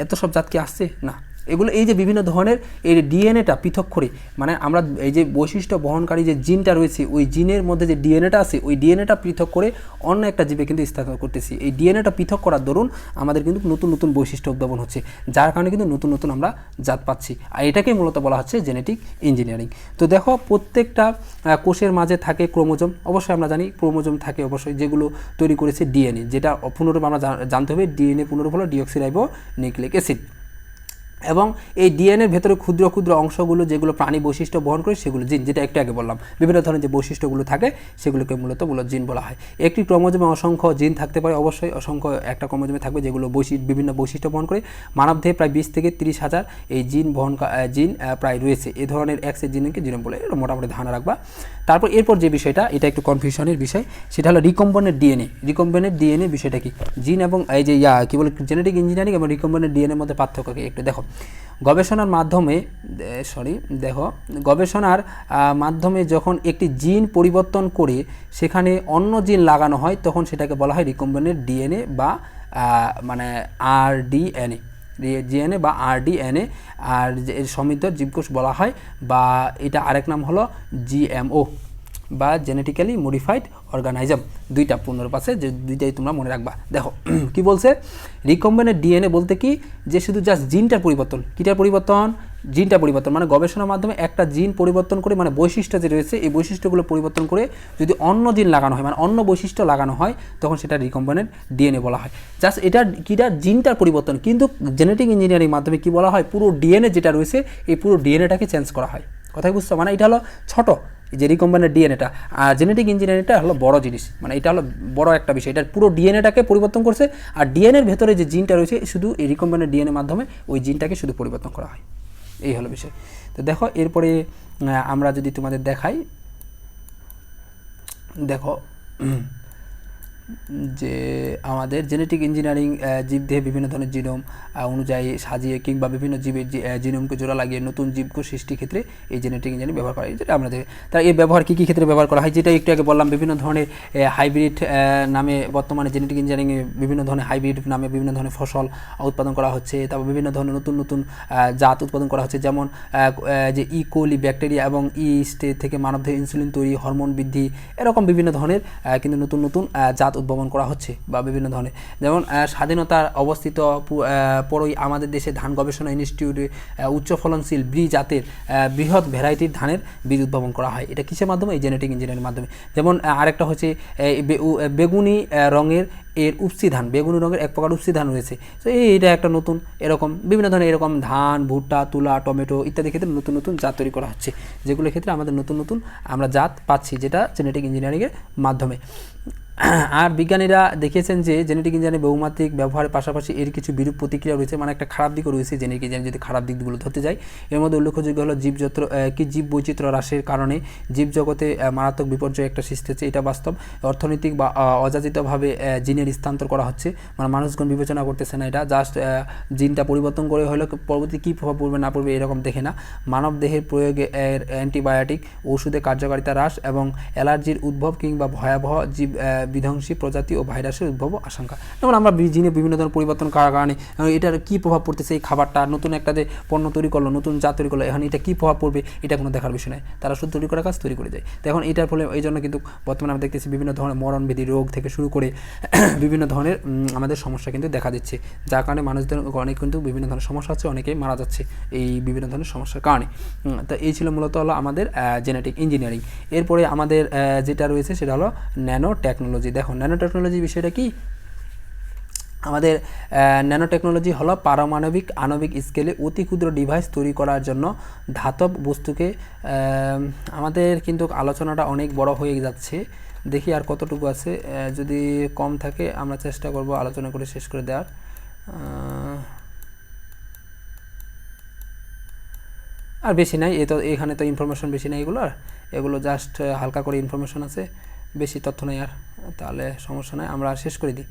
এত সব জাত কি আসছে না, এগুলো এই যে বিভিন্ন ধরনের এই ডিএনএটা পৃথক করে, মানে আমরা এই যে বৈশিষ্ট্য বহনকারী যে জিনটা রয়েছে ওই জিনের মধ্যে যে ডিএনএটা আছে ওই ডিএনএটা পৃথক করে অন্য একটা জীবে কিন্তু স্থানান্তর করতেছি। এই ডিএনএটা পৃথক করার দরুন আমাদের কিন্তু নতুন নতুন বৈশিষ্ট্য উদ্ভাবন হচ্ছে, যার কারণে কিন্তু নতুন নতুন আমরা জাত পাচ্ছি, আর এটাকেই মূলত বলা হচ্ছে জেনেটিক ইঞ্জিনিয়ারিং। তো দেখো প্রত্যেকটা কোষের মাঝে থাকে ক্রোমোজোম, অবশ্যই আমরা জানি ক্রোমোজোম থাকে অবশ্যই, যেগুলো তৈরি করেছে ডিএনএ, যেটা পুনরূপ আমরা জানতে হবে ডিএনএ পুনরূপ হলো ডিঅক্সিরাইবোনিউক্লিক অ্যাসিড। এবং এই ডিএনএর ভেতরে ক্ষুদ্র ক্ষুদ্র অংশগুলো যেগুলো প্রাণী বৈশিষ্ট্য বহন করে সেগুলো জিন, যেটা একটু আগে বললাম, বিভিন্ন ধরনের যে বৈশিষ্ট্যগুলো থাকে সেগুলোকে মূলত জিন বলা হয়। একটি ক্রোমোজোমে অসংখ্য জিন থাকতে পারে, অবশ্যই অসংখ্য একটা ক্রোমোজোমে থাকবে যেগুলো বিভিন্ন বৈশিষ্ট্য বহন করে। মানবদেহে প্রায় 20 থেকে 30 হাজার এই জিন প্রায় রয়েছে। এ ধরনের এক্সের জিনকে জিনোম বলে, এটা মোটামুটি ধারণা রাখবা। তারপর এরপর যে বিষয়টা, এটা একটু কনফিউশনের বিষয়, সেটা হলো রিকম্বিনেন্ট ডিএনএ বিষয়টা কি, জিন এবং এই যে কি বলে জেনেটিক ইঞ্জিনিয়ারিং এবং রিকম্বিনেন্ট ডিএনএর মধ্যে পার্থক্য কি একটু দেখো। গবেষণার মাধ্যমে যখন একটি জিন পরিবর্তন করে সেখানে অন্য জিন লাগানো হয় তখন সেটাকে বলা হয় রিকম্বিনেন্ট ডিএনএ বা মানে আরডিএনএ। জিএনএ বা আরডিএনএ আর এর সমৃদ্ধ জীবকোষ বলা হয়, বা এটা আরেক নাম হলো জিএমও বা জেনেটিক্যালি মডিফাইড অর্গানিজম। দুইটা পূর্ণরূপ আছে, যে দুইটাই তোমরা মনে রাখবা। দেখো কি বলছে, রিকম্বিনেন্ট ডিএনএ বলতে কি, যে শুধু জাস্ট জিনটার পরিবর্তন। কিটার পরিবর্তন? জিনটা পরিবর্তন, মানে গবেষণার মাধ্যমে একটা জিন পরিবর্তন করে, মানে বৈশিষ্ট্য যে রয়েছে এই বৈশিষ্ট্যগুলো পরিবর্তন করে যদি অন্য জিন লাগানো হয়, মানে অন্য বৈশিষ্ট্য লাগানো হয়, তখন সেটা রিকম্বিনেন্ট ডিএনএ বলা হয়। জাস্ট এটা কিটা জিনটার পরিবর্তন, কিন্তু জেনেটিক ইঞ্জিনিয়ারিং মাধ্যমে কি বলা হয়, পুরো ডিএনএ যেটা রয়েছে এই পুরো ডিএনএটাকে চেঞ্জ করা হয়। কথাই বুঝছো? মানে এটা হলো ছোট, যে রিকম্বিনেন্ট ডিএনএটা, আর জেনেটিক ইঞ্জিনিয়ারিংটা হলো বড় জিনিস, মানে এটা হলো বড় একটা বিষয়। এটা পুরো ডিএনএটাকে পরিবর্তন করছে, আর ডিএনএর ভেতরে যে জিনটা রয়েছে শুধু এই রিকম্বিনেন্ট ডিএনএর মাধ্যমে ওই জিনটাকে শুধু পরিবর্তন করা হয়। এই হলো বিষয়। তো দেখো এরপরে আমরা যদি তোমাদের দেখাই, দেখো যে আমাদের জেনেটিক ইঞ্জিনিয়ারিং জীবদেহে বিভিন্ন ধরনের জিনোম অনুযায়ী সাজিয়ে কিংবা বিভিন্ন জীবের জিনোমকে জোড়া লাগিয়ে নতুন জীবকোষ সৃষ্টির ক্ষেত্রে এই জেনেটিক ইঞ্জিনিয়ারিং ব্যবহার করা হয়, যেটা আমাদের। তার এর ব্যবহার কী কী ক্ষেত্রে ব্যবহার করা হয়, যেটা একটু আগে বললাম, বিভিন্ন ধরনের হাইব্রিড নামে বর্তমানে জেনেটিক ইঞ্জিনিয়ারিংয়ে বিভিন্ন ধরনের হাইব্রিড নামে বিভিন্ন ধরনের ফসল উৎপাদন করা হচ্ছে, তারপর বিভিন্ন ধরনের নতুন নতুন জাত উৎপাদন করা হচ্ছে, যেমন যে ইকোলি ব্যাকটেরিয়া এবং ইস্টে থেকে মানবদেহে ইনসুলিন তৈরি, হরমোন বৃদ্ধি, এরকম বিভিন্ন ধরনের কিন্তু নতুন নতুন জাত উদ্ভাবন করা হচ্ছে, বা বিভিন্ন ধরনের। যেমন স্বাধীনতার অবস্থিত পরই আমাদের দেশে ধান গবেষণা ইনস্টিটিউটে উচ্চ ফলনশীল বি জাতের বৃহৎ ভ্যারাইটির ধানের বীজ উদ্ভাবন করা হয়। এটা কিসের মাধ্যমে? এই জেনেটিক ইঞ্জিনিয়ারিং মাধ্যমে। যেমন আরেকটা হচ্ছে বেগুনি রঙের এর উপসি ধান, বেগুনি রঙের এক প্রকার উপসি ধান রয়েছে, তো এইটা একটা নতুন, এরকম বিভিন্ন ধরনের এরকম ধান, ভুট্টা, তুলা, টমেটো ইত্যাদি ক্ষেত্রে নতুন নতুন জাত তৈরি করা হচ্ছে, যেগুলোর ক্ষেত্রে আমাদের নতুন নতুন আমরা জাত পাচ্ছি, যেটা জেনেটিক ইঞ্জিনিয়ারিংয়ের মাধ্যমে। আর বিজ্ঞানীরা দেখিয়েছেন যে জেনেটিক ইঞ্জিনিয়ারিং বহুমাত্রিক ব্যবহারের পাশাপাশি এর কিছু বিরূপ প্রতিক্রিয়া রয়েছে, মানে একটা খারাপ দিকও রয়েছে জেনেটিক ইঞ্জিনিয়ারিং যদি খারাপ দিকগুলো ধরতে যাই। এর মধ্যে উল্লেখযোগ্য হলো জীব বৈচিত্র্য হ্রাসের কারণে জীবজগতে মারাত্মক বিপর্যয় একটা সৃষ্টি হচ্ছে, এটা বাস্তব। অর্থনৈতিক বা অযাচিতভাবে জিনের স্থানান্তর করা হচ্ছে, মানে মানুষগণ বিবেচনা করতেছে না, এটা জাস্ট জিনটা পরিবর্তন করে হলে পরবর্তী কী প্রভাব পড়বে না পড়বে এরকম দেখে না। মানব দেহের প্রয়োগে অ্যান্টিবায়োটিক ওষুধের কার্যকারিতা হ্রাস এবং অ্যালার্জির উদ্ভব কিংবা ভয়াবহ জীব বিধ্বংসী প্রজাতি ও ভাইরাসের উদ্ভব আশঙ্কা। যেমন আমরা জিনে বিভিন্ন ধরনের পরিবর্তন করার কারণে এটার কী প্রভাব পড়তেছে, এই খাবারটা নতুন একটা যে পণ্য তৈরি করলো, নতুন জাত তৈরি করলো, এখন এটা কী প্রভাব পড়বে এটা কোনো দেখার বিষয় নয়, তারা শুধু তৈরি করার কাজ তৈরি করে যায়। তো এখন এটার ফলে এই জন্য কিন্তু বর্তমানে আমরা দেখতেছি বিভিন্ন ধরনের মরণবেদী রোগ থেকে শুরু করে বিভিন্ন ধরনের আমাদের সমস্যা কিন্তু দেখা দিচ্ছে, যার কারণে মানুষদের অনেক কিন্তু বিভিন্ন ধরনের সমস্যা হচ্ছে, অনেকেই মারা যাচ্ছে এই বিভিন্ন ধরনের সমস্যার কারণে। তো এই ছিল মূলত হলো আমাদের জেনেটিক ইঞ্জিনিয়ারিং। এরপরে আমাদের যেটা রয়েছে সেটা হলো ন্যানো টেকনোলজি। দেখো ন্যানো টেকনোলজি বিষয়টা কি, আমাদের ন্যানো টেকনোলজি হলো পারমাণবিক আণবিক স্কেলে অতি ক্ষুদ্র ডিভাইস তৈরি করার জন্য ধাতব বস্তুকে, আমাদের কিন্তু আলোচনাটা অনেক বড় হয়ে যাচ্ছে, দেখি আর কতটুকু আছে, যদি কম থাকে আমরা চেষ্টা করব আলোচনা করে শেষ করে দেওয়ার। আর বেশি নাই, এখানে তো ইনফরমেশন বেশি নাই, এগুলো জাস্ট হালকা করে ইনফরমেশন আছে, বেশি তথ্য নেই, আর তাহলে সমস্যা নাই, আমরা শেষ করে দিই।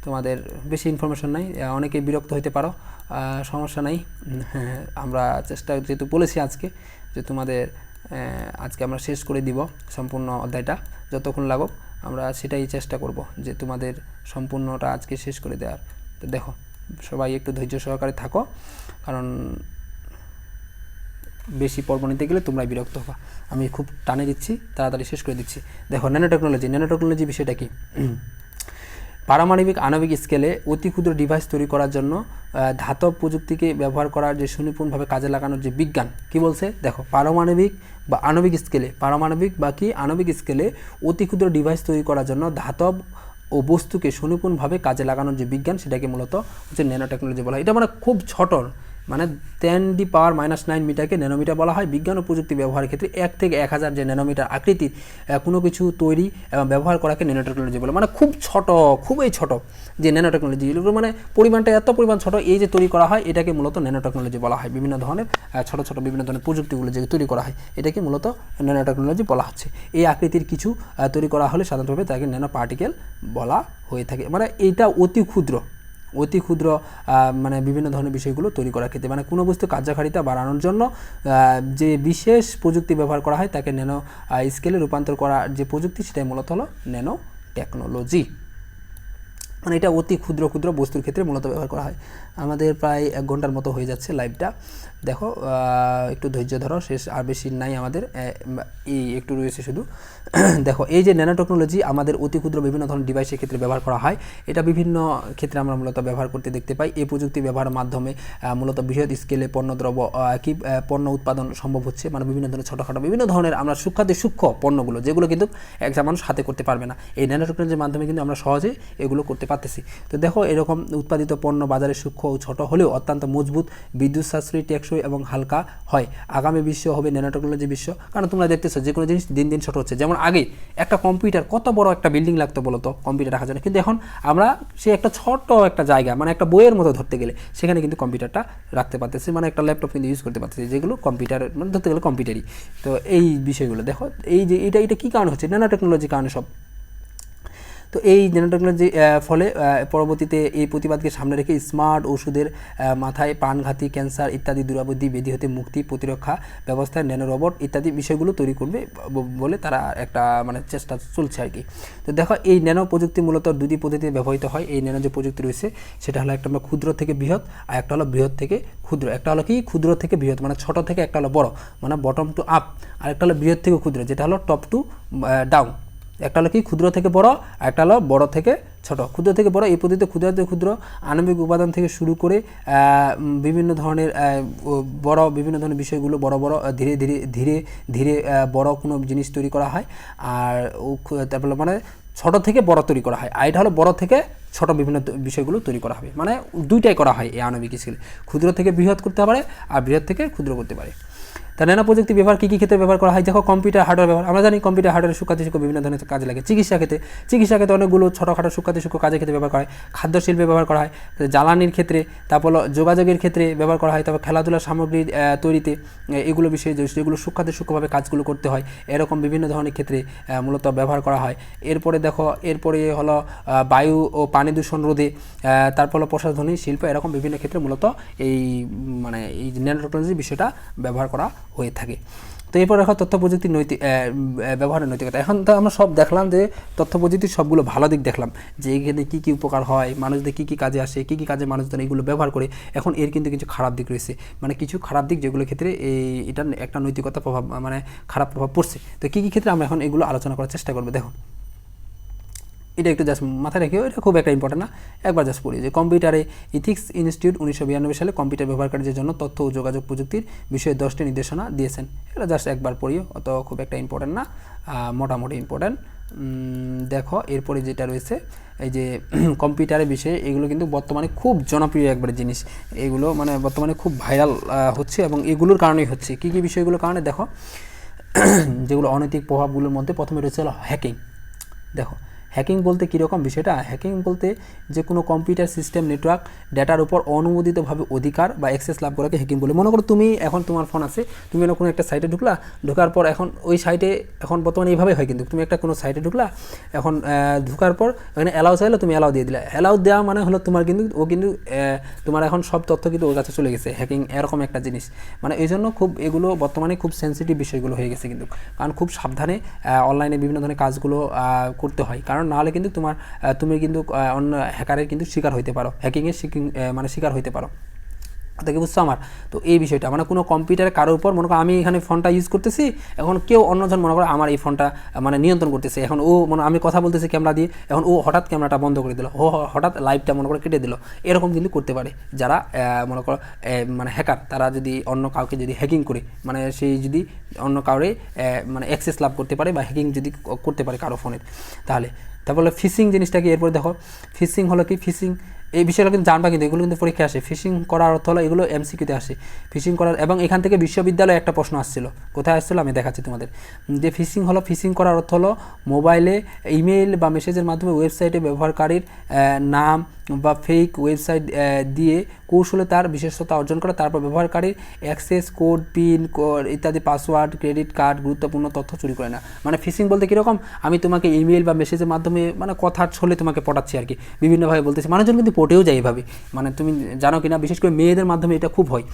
তোমাদের বেশি ইনফরমেশন নাই, অনেকেই বিরক্ত হতে পারো, সমস্যা নাই। আমরা চেষ্টা যেহেতু বলেছি আজকে যে তোমাদের আজকে আমরা শেষ করে দিব সম্পূর্ণ অধ্যায়টা, যতক্ষণ লাগুক আমরা সেটাই চেষ্টা করব যে তোমাদের সম্পূর্ণটা আজকে শেষ করে দেওয়ার। তো দেখো সবাই একটু ধৈর্য সহকারে থাকো, কারণ বেশি পর্ব নিতে গেলে তোমরাই বিরক্ত হবা, আমি খুব টানে দিচ্ছি, তাড়াতাড়ি শেষ করে দিচ্ছি। দেখো ন্যানো টেকনোলজি বিষয়টা কি, পারমাণবিক আণবিক স্কেলে অতি ক্ষুদ্র ডিভাইস তৈরি করার জন্য ধাতব প্রযুক্তিকে ব্যবহার করার যে সুনিপুণভাবে কাজে লাগানোর যে বিজ্ঞান, কি বলছে দেখো, পারমাণবিক বা আণবিক স্কেলে অতি ক্ষুদ্র ডিভাইস তৈরি করার জন্য ধাতব ও বস্তুকে সুনিপুণভাবে কাজে লাগানোর যে বিজ্ঞান, সেটাকে মূলত হচ্ছে ন্যানো টেকনোলজি বলা হয়। এটা মানে খুব ছোট, মানে 10⁻⁹ মিটারকে ন্যানোমিটার বলা হয়। বিজ্ঞান ও প্রযুক্তি ব্যবহারের ক্ষেত্রে 1 থেকে 1000 যে ন্যানোমিটার আকৃতির কোনো কিছু তৈরি এবং ব্যবহার করাকে ন্যানো টেকনোলজি বলে, মানে খুব ছোট, খুবই ছোট যে ন্যানো টেকনোলজি, এগুলো মানে পরিমাণটা এত পরিমাণ ছোট, এই যে তৈরি করা হয় এটাকে মূলত ন্যানো টেকনোলজি বলা হয়। বিভিন্ন ধরনের ছোট ছোট বিভিন্ন ধরনের প্রযুক্তিগুলো যে তৈরি করা হয় এটাকে মূলত ন্যানো টেকনোলজি বলা হচ্ছে। এই আকৃতির কিছু তৈরি করা হলে সাধারণভাবে তাকে ন্যানো পার্টিকেল বলা হয়ে থাকে, মানে এইটা অতি ক্ষুদ্র মানে বিভিন্ন ধরনের বিষয়গুলো তৈরি করার ক্ষেত্রে, মানে কোনো বস্তু কার্যকারিতা বাড়ানোর জন্য যে বিশেষ প্রযুক্তি ব্যবহার করা হয় তাকে ন্যানো স্কেলে রূপান্তর করার যে প্রযুক্তি, সেটাই মূলত হলো ন্যানো টেকনোলজি। মানে এটা অতি ক্ষুদ্র ক্ষুদ্র বস্তুর ক্ষেত্রে মূলত ব্যবহার করা হয়। আমাদের প্রায় 1 ঘন্টার মতো হয়ে যাচ্ছে লাইভটা, দেখো একটু ধৈর্য ধরো, শেষ আর বেশি নাই আমাদের, এই একটু রয়েছে শুধু। দেখো এই যে ন্যানো টেকনোলজি আমাদের অতি ক্ষুদ্র বিভিন্ন ধরনের ডিভাইসের ক্ষেত্রে ব্যবহার করা হয়, এটা বিভিন্ন ক্ষেত্রে আমরা মূলত ব্যবহার করতে দেখতে পাই। এই প্রযুক্তি ব্যবহারের মাধ্যমে মূলত বৃহৎ স্কেলে পণ্যদ্রব্য পণ্য উৎপাদন সম্ভব হচ্ছে, মানে বিভিন্ন ধরনের ছোটোখাটো বিভিন্ন ধরনের আমরা সূক্ষ্ম পণ্যগুলো যেগুলো কিন্তু একটা মানুষ হাতে করতে পারবে না, এই ন্যানো টেকনোলজির মাধ্যমে কিন্তু আমরা সহজে এগুলো করতে পারতেছি। তো দেখো এরকম উৎপাদিত পণ্য বাজারে সূক্ষ্ম ও ছোট হলেও অত্যন্ত মজবুত, বিদ্যুৎ সাশ্রয়ী, টেকসই এবং হালকা হয়। আগামী বিশ্ব হবে ন্যানো টেকনোলজি বিশ্ব, কারণ তোমরা দেখতেছো যে কোনো জিনিস দিন দিন ছোট হচ্ছে। যেমন আগে একটা কম্পিউটার কত বড় একটা বিল্ডিং লাগতো বলো তো কম্পিউটার রাখার জন্য, কিন্তু এখন আমরা সে একটা ছোট একটা জায়গা, মানে একটা বইয়ের মতো ধরতে গেলে সেখানে কিন্তু কম্পিউটারটা রাখতে পারতেছি, মানে একটা ল্যাপটপ কিন্তু ইউজ করতে পারতেছি, যেগুলো কম্পিউটার মানে ধরতে গেলে কম্পিউটারই। তো এই বিষয়গুলো দেখো, এই যে এটা কী কারণে হচ্ছে, ন্যানো টেকনোলজির কারণে সব। তো এই ন্যানো টেকনোলজি ফলে পরবর্তীতে এই প্রতিবাদকে সামনে রেখে স্মার্ট ওষুধের মাথায় প্রাণঘাতী ক্যান্সার ইত্যাদি দুরাবধি ব্যাধি হতে মুক্তি, প্রতিরক্ষা ব্যবস্থায় ন্যানো রোবট ইত্যাদি বিষয়গুলো তৈরি করবে বলে তারা একটা মানে চেষ্টা চলছে আর কি। তো দেখো এই ন্যানো প্রযুক্তি মূলত দুটি পদ্ধতিতে ব্যবহৃত হয়। এই ন্যানো যে প্রযুক্তি রয়েছে সেটা হলো একটা ক্ষুদ্র থেকে বৃহৎ, আর একটা হলো বৃহৎ থেকে ক্ষুদ্র। একটা হলো কি ক্ষুদ্র থেকে বৃহৎ, মানে ছোট থেকে একটা হলো বড়, মানে বটম টু আপ, আর একটা হলো বৃহৎ থেকে ক্ষুদ্র, যেটা হলো টপ টু ডাউন। একটা হলো কি ক্ষুদ্র থেকে বড়, আর একটা হলো বড় থেকে ছোট। ক্ষুদ্র থেকে বড় এই পদ্ধতিতে ক্ষুদ্র থেকে ক্ষুদ্র আণবিক উপাদান থেকে শুরু করে বিভিন্ন ধরনের বড় বিভিন্ন ধরনের বিষয়গুলো বড় বড় ধীরে ধীরে ধীরে ধীরে বড় কোনো জিনিস তৈরি করা হয়। আর তারপরে মানে ছোট থেকে বড় তৈরি করা হয়, আর এটা হলো বড় থেকে ছোট বিভিন্ন বিষয়গুলো তৈরি করা হবে, মানে দুইটাই করা হয় এই আণবিক স্কেলে। ক্ষুদ্র থেকে বৃহৎ করতে পারে আর বৃহৎ থেকে ক্ষুদ্র করতে পারে। তা ন্যানো প্রযুক্তি ব্যবহার কী ক্ষেত্রে ব্যবহার করা হয়, দেখো কম্পিউটার হার্ডওয়্যার ব্যবহার, আমরা জানি কম্পিউটার হার্ডওয়্যার সূক্ষ্ম বিভিন্ন ধরনের কাজে লাগে। চিকিৎসা ক্ষেত্রে অনেকগুলো ছোটোখাটো সূক্ষ্ম কাজের ক্ষেত্রে ব্যবহার করা হয়। খাদ্য শিল্পে ব্যবহার করা হয়, জ্বালানির ক্ষেত্রে, তারপর যোগাযোগের ক্ষেত্রে ব্যবহার করা হয়, তারপর খেলাধুলার সামগ্রী তৈরিতে, এগুলো বিষয়ে যেগুলো সূক্ষ্মভাবে কাজগুলো করতে হয়, এরকম বিভিন্ন ধরনের ক্ষেত্রে মূলত ব্যবহার করা হয়। এরপরে দেখো এরপরে হলো বায়ু ও পানি দূষণ রোধে, তারপর হলো প্রশাসনিক শিল্প, এরকম বিভিন্ন ক্ষেত্রে মূলত এই মানে এই ন্যানো টেকনোলজির বিষয়টা ব্যবহার করা হয়ে থাকে। তো এরপর দেখো তথ্য প্রযুক্তির ব্যবহারের নৈতিকতা। এখন তো আমরা সব দেখলাম যে তথ্য প্রযুক্তির সবগুলো ভালো দিক দেখলাম, যে এখানে কী কী উপকার হয়, মানুষদের কী কী কাজে আসে, কী কী কাজে মানুষজন এগুলো ব্যবহার করে। এখন এর কিন্তু কিছু খারাপ দিক রয়েছে, মানে কিছু খারাপ দিক যেগুলোর ক্ষেত্রে এটা একটা নৈতিকতা প্রভাব মানে খারাপ প্রভাব পড়ছে। তো কী কী ক্ষেত্রে আমরা এখন এগুলো আলোচনা করার চেষ্টা করবো। দেখো এটা একটু জাস্ট মাথায় রেখেও, এটা খুব একটা ইম্পর্টেন্ট না, একবার জাস্ট পড়ি যে কম্পিউটারে ইথিক্স ইনস্টিটিউট 1992 সালে কম্পিউটার ব্যবহারকারীদের জন্য তথ্য ও যোগাযোগ প্রযুক্তির বিষয়ে 10টি নির্দেশনা দিয়েছেন। এটা জাস্ট একবার পড়িও, অত খুব একটা ইম্পর্টেন্ট না, মোটামুটি ইম্পর্টেন্ট। দেখো এরপরে যেটা রয়েছে এই যে কম্পিউটারের বিষয়ে, এগুলো কিন্তু বর্তমানে খুব জনপ্রিয় একবার জিনিস, এগুলো মানে বর্তমানে খুব ভাইরাল হচ্ছে এবং এগুলোর কারণেই হচ্ছে। কী কী বিষয়গুলোর কারণে দেখো, যেগুলো অনৈতিক প্রভাবগুলোর মধ্যে প্রথমে রয়েছে হলো হ্যাকিং। দেখো হ্যাকিং বলতে কীরকম বিষয়টা, হ্যাকিং বলতে যে কোনো কম্পিউটার সিস্টেম নেটওয়ার্ক ডেটার উপর অনুমোদিতভাবে অধিকার বা অ্যাক্সেস লাভ করাকে হ্যাকিং বলে। মনে করো তুমি এখন তোমার ফোন আছে, তুমি কোনো একটা সাইটে ঢোকার পর এখন ওই সাইটে এখন বর্তমানে এইভাবে হয়, কিন্তু তুমি একটা কোনো সাইটে এখন ঢোকার পর ওখানে অ্যালাউ চাইলে তুমি অ্যালাউ দিয়ে দিলে, অ্যালাউ দেওয়া মানে হলো তোমার কিন্তু ও কিন্তু তোমার এখন সব তথ্য কিন্তু ওর কাছে চলে গেছে, হ্যাকিং এরকম একটা জিনিস। মানে এই জন্য খুব এগুলো বর্তমানে খুব সেন্সিটিভ বিষয়গুলো হয়ে গেছে কিন্তু, কারণ খুব সাবধানে অনলাইনে বিভিন্ন ধরনের কাজগুলো করতে হয়, কারণ নাহলে কিন্তু তুমি কিন্তু অন্য হ্যাকারের কিন্তু শিকার হইতে পারো, হ্যাকিংয়ের শিকার হইতে পারো। তাকে বুঝছো আমার। তো এই বিষয়টা মানে কোনো কম্পিউটারে কারোর উপর মনে করো আমি এখানে ফোনটা ইউজ করতেছি, এখন কেউ অন্যজন মনে করো আমার এই ফোনটা মানে নিয়ন্ত্রণ করতেছে, এখন ও আমি কথা বলতেছি ক্যামেরা দিয়ে, এখন ও হঠাৎ ক্যামেরাটা বন্ধ করে দিল, হঠাৎ লাইভটা মনে করো কেটে দিল, এরকম কিন্তু করতে পারে যারা মনে করো মানে হ্যাকার, তারা যদি অন্য কাউকে যদি হ্যাকিং করে, মানে সেই যদি অন্য কাউরে মানে অ্যাক্সেস লাভ করতে পারে বা হ্যাকিং যদি করতে পারে কারো ফোনের, তারপরে ফিশিং জিনিসটা কি। এরপর দেখো ফিশিং হলো কি, ফিশিং এই বিষয়টা কিন্তু জানবা, কিন্তু এগুলো কিন্তু পরীক্ষায় আসে। ফিশিং করার অর্থ হলো, এগুলো এমসিকিউতে আসে ফিশিং করার, এবং এখান থেকে বিশ্ববিদ্যালয়ে একটা প্রশ্ন আসছিল, কোথায় আসছিলো আমি দেখাচ্ছি তোমাদের। যে ফিশিং করার অর্থ হলো মোবাইলে ইমেইল বা মেসেজের মাধ্যমে ওয়েবসাইটে ব্যবহারকারীর নাম বা ফেক ওয়েবসাইট দিয়ে কৌশলে তার বিশেষতা অর্জন করা, তারপর ব্যবহারকারীর অ্যাক্সেস কোড, পিন কোড ইত্যাদি, পাসওয়ার্ড, ক্রেডিট কার্ড, গুরুত্বপূর্ণ তথ্য চুরি করে না। মানে ফিশিং বলতে কীরকম, আমি তোমাকে ইমেইল বা মেসেজের মাধ্যমে মানে কথার ছলে তোমাকে পটাচ্ছি আর কি, বিভিন্নভাবে বলতেছি, মানুষজন কিন্তু পটেও যায় এভাবে, মানে তুমি জানো কিনা, বিশেষ করে মেয়েদের মাধ্যমে এটা খুব হয়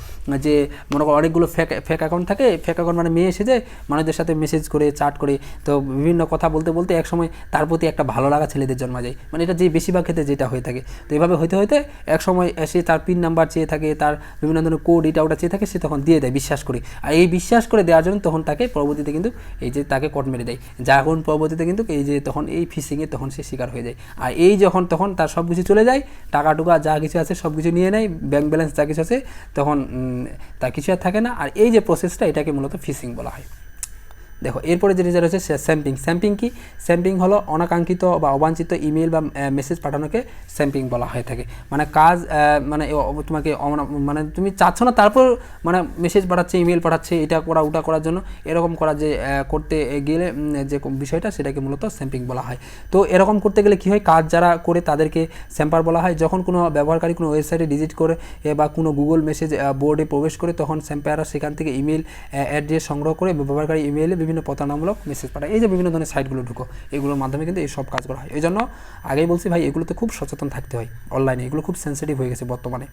যে মনে করো অনেকগুলো ফেক অ্যাকাউন্ট থাকে, ফেক অ্যাকাউন্ট মানে মেয়ে এসে যায় মানুষদের সাথে মেসেজ করে চাট করে, তো বিভিন্ন কথা বলতে বলতে এক সময় তার প্রতি একটা ভালো লাগা ছেলেদের জন্মা যায়, মানে এটা যে বেশিরভাগ ক্ষেত্রে যেটা হয়ে থাকে। তো এইভাবে হইতে হইতে এক সময় সে তার পিন নাম্বার চেয়ে থাকে, তার বিভিন্ন ধরনের কোড এটা ওটা চেয়ে থাকে, সে তখন দিয়ে দেয় বিশ্বাস করে। আর এই বিশ্বাস করে দেওয়ার জন্য তখন তাকে পরবর্তীতে কিন্তু এই যে তাকে কট মেরে দেয়, যার পরবর্তীতে কিন্তু এই যে তখন এই ফিশিংয়ে তখন সে শিকার হয়ে যায়। আর এই যখন তখন তার সব কিছু চলে যায়, টাকা টুকা যা কিছু আছে সব কিছু নিয়ে নেয়, ব্যাংক ব্যালেন্স যা কিছু আছে, তখন তার কিছু আর থাকে না। আর এই যে প্রসেসটা, এটাকে মূলত ফিশিং বলা হয়। দেখো এরপরে যে রেজাল্ট হচ্ছে স্যাম্পিং। স্যাম্পিং কি? স্যাম্পিং হলো অনাকাঙ্ক্ষিত বা অবাঞ্ছিত ইমেল বা মেসেজ পাঠানোকে স্যাম্পিং বলা হয়ে থাকে। মানে কাজ মানে তোমাকে মানে তুমি চাচ্ছ না, তারপর মানে মেসেজ পাঠাচ্ছে, ইমেল পাঠাচ্ছে, এটা করা ওটা করার জন্য, এরকম করা যে করতে গেলে যে বিষয়টা, সেটাকে মূলত স্যাম্পিং বলা হয়। তো এরকম করতে গেলে কী হয়, কাজ যারা করে তাদেরকে স্যাম্পার বলা হয়। যখন কোনো ব্যবহারকারী কোনো ওয়েবসাইটে ভিজিট করে বা কোনো গুগল মেসেজ বোর্ডে প্রবেশ করে, তখন স্যাম্পাররা সেখান থেকে ইমেল অ্যাড্রেস সংগ্রহ করে ব্যবহারকারী ইমেলে বিভিন্ন প্রতারণামূলক মেসেজ পাঠায়। এই যে বিভিন্ন ধরনের সাইটগুলো ঢুকো, এগুলোর মাধ্যমে কিন্তু এই সব কাজ করা হয়। এই জন্য আগেই বলছি ভাই, এগুলোতে খুব সচেতন থাকতে হয়। অনলাইনে এগুলো খুব সেন্সিটিভ হয়ে গেছে বর্তমানে।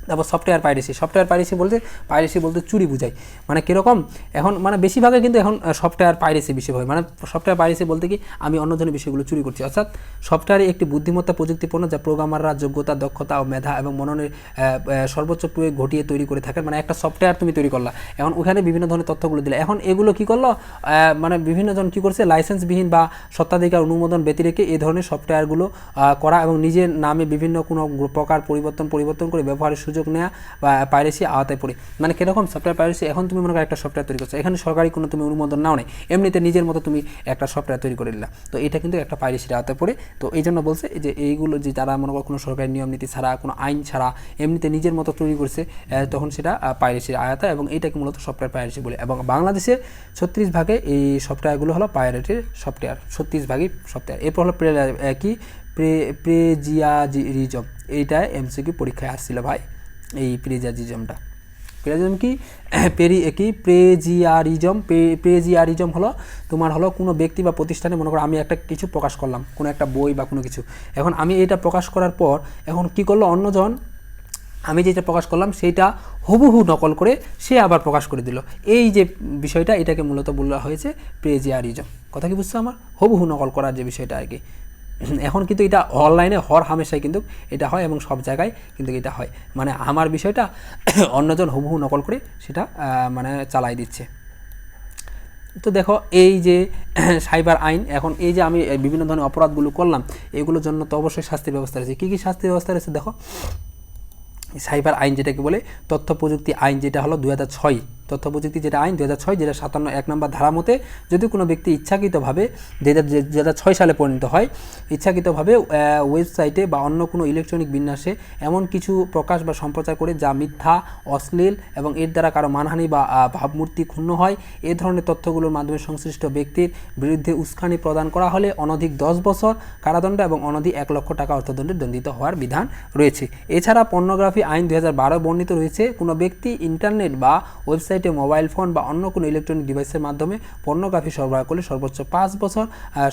তারপর সফটওয়্যার পাইরেসি। সফটওয়্যার পাইরেসি বলতে চুরি বুঝায়। মানে কীরকম, এখন মানে বেশিরভাগে কিন্তু এখন সফটওয়্যার পাইরেসি বিষয় হয়। মানে সফটওয়্যার পাইরেসি বলতে কি, আমি অন্যজনের বিষয়গুলো চুরি করছি। অর্থাৎ সফটওয়্যারে একটি বুদ্ধিমত্তা প্রযুক্তিপূর্ণ যা প্রোগ্রামাররা যোগ্যতা, দক্ষতা ও মেধা এবং মননের সর্বোচ্চ প্রয়োগ ঘটিয়ে তৈরি করে থাকেন। মানে একটা সফটওয়্যার তুমি তৈরি করলা, এখন ওখানে বিভিন্ন ধরনের তথ্যগুলো দিলে, এখন এগুলো কী করলো, মানে বিভিন্নজন কী করছে, লাইসেন্সবিহীন বা সত্ত্বাধিকার অনুমোদন ব্যতি রেখে এই ধরনের সফটওয়্যারগুলো করা এবং নিজের নামে বিভিন্ন কোনো প্রকার পরিবর্তন করে ব্যবহারের সুযোগ নেওয়া বা পাইরেসি আওতায় পড়ে। মানে কীরকম সফটওয়্যার পাইরেসি, এখন তুমি মনে করো একটা সফটওয়্যার তৈরি করছো, এখানে সরকারি কোনো তুমি অনুমোদন নাও নেই, এমনিতে নিজের মতো তুমি একটা সফটওয়্যার তৈরি করে দিলা, তো এটা কিন্তু একটা পাইরেসির আওতায় পড়ে। তো এই জন্য বলছে যে এইগুলো যে তারা মনে করো কোনো সরকারি নিয়ম নীতি ছাড়া, কোনো আইন ছাড়া এমনিতে নিজের মতো তৈরি করছে, তখন সেটা পাইরেসির আওতায়, এবং এইটাকে মূলত সফটওয়্যার পাইরেসি বলে। এবং বাংলাদেশের 36% এই সফটওয়্যারগুলো হলো পাইরেটের সফটওয়্যার, 36% সফটওয়্যার। এরপর হলো কি প্লেজিয়ারিজম। এইটা এমসিকিউ পরীক্ষায় আসছিল ভাই, এই প্লেজিয়ারিজম কি প্লেজিয়ারিজম হলো তোমার হলো কোনো ব্যক্তি বা প্রতিষ্ঠানে, মনে করো আমি একটা কিছু প্রকাশ করলাম, কোনো একটা বই বা কোনো কিছু, এখন আমি এটা প্রকাশ করার পর এখন কি করলো অন্যজন, আমি যেটা প্রকাশ করলাম সেইটা হুবহু নকল করে সে আবার প্রকাশ করে দিল। এই যে বিষয়টা, এটাকে মূলত বলা হয়েছে প্লেজিয়ারিজম। কথা কি বুঝছো আমার? হুবহু নকল করার যে বিষয়টা আর কি। এখন কিন্তু এটা অনলাইনে হামেশাই কিন্তু এটা হয়, এবং সব জায়গায় কিন্তু এটা হয়। মানে আমার বিষয়টা অন্যজন হুবহু নকল করে সেটা মানে চালাই দিচ্ছে। তো দেখো এই যে সাইবার আইন, এখন এই যে আমি বিভিন্ন ধরনের অপরাধগুলো করলাম, এগুলোর জন্য তো অবশ্যই শাস্তির ব্যবস্থা রয়েছে। কী কী শাস্তির ব্যবস্থা রয়েছে দেখো। সাইবার আইন যেটাকে বলে, তথ্য প্রযুক্তি আইন যেটা হলো 2006, তথ্য প্রযুক্তি যেটা আইন 2006, যেটা 57 1 নম্বর ধারা মতে যদি কোনো ব্যক্তি ইচ্ছাকৃতভাবে, 2006 সালে পরিণত হয়, ইচ্ছাকৃতভাবে ওয়েবসাইটে বা অন্য কোনো ইলেকট্রনিক বিন্যাসে এমন কিছু প্রকাশ বা সম্প্রচার করে যা মিথ্যা, অশ্লীল এবং এর দ্বারা কারো মানহানি বা ভাবমূর্তি ক্ষুণ্ণ হয়, এ ধরনের তথ্যগুলোর মাধ্যমে সংশ্লিষ্ট ব্যক্তির বিরুদ্ধে উস্কানি প্রদান করা হলে অনধিক 10 বছর কারাদণ্ড এবং অনধিক 1 লক্ষ টাকা অর্থদণ্ডে দণ্ডিত হওয়ার বিধান রয়েছে। এছাড়া পর্নোগ্রাফি আইন 2012 বর্ণিত রয়েছে, কোনো ব্যক্তি ইন্টারনেট বা ওয়েবসাইটে, মোবাইল ফোন বা অন্য কোনো ইলেকট্রনিক ডিভাইসের মাধ্যমে পর্নোগ্রাফি সরবরাহ করলে সর্বোচ্চ 5 বছর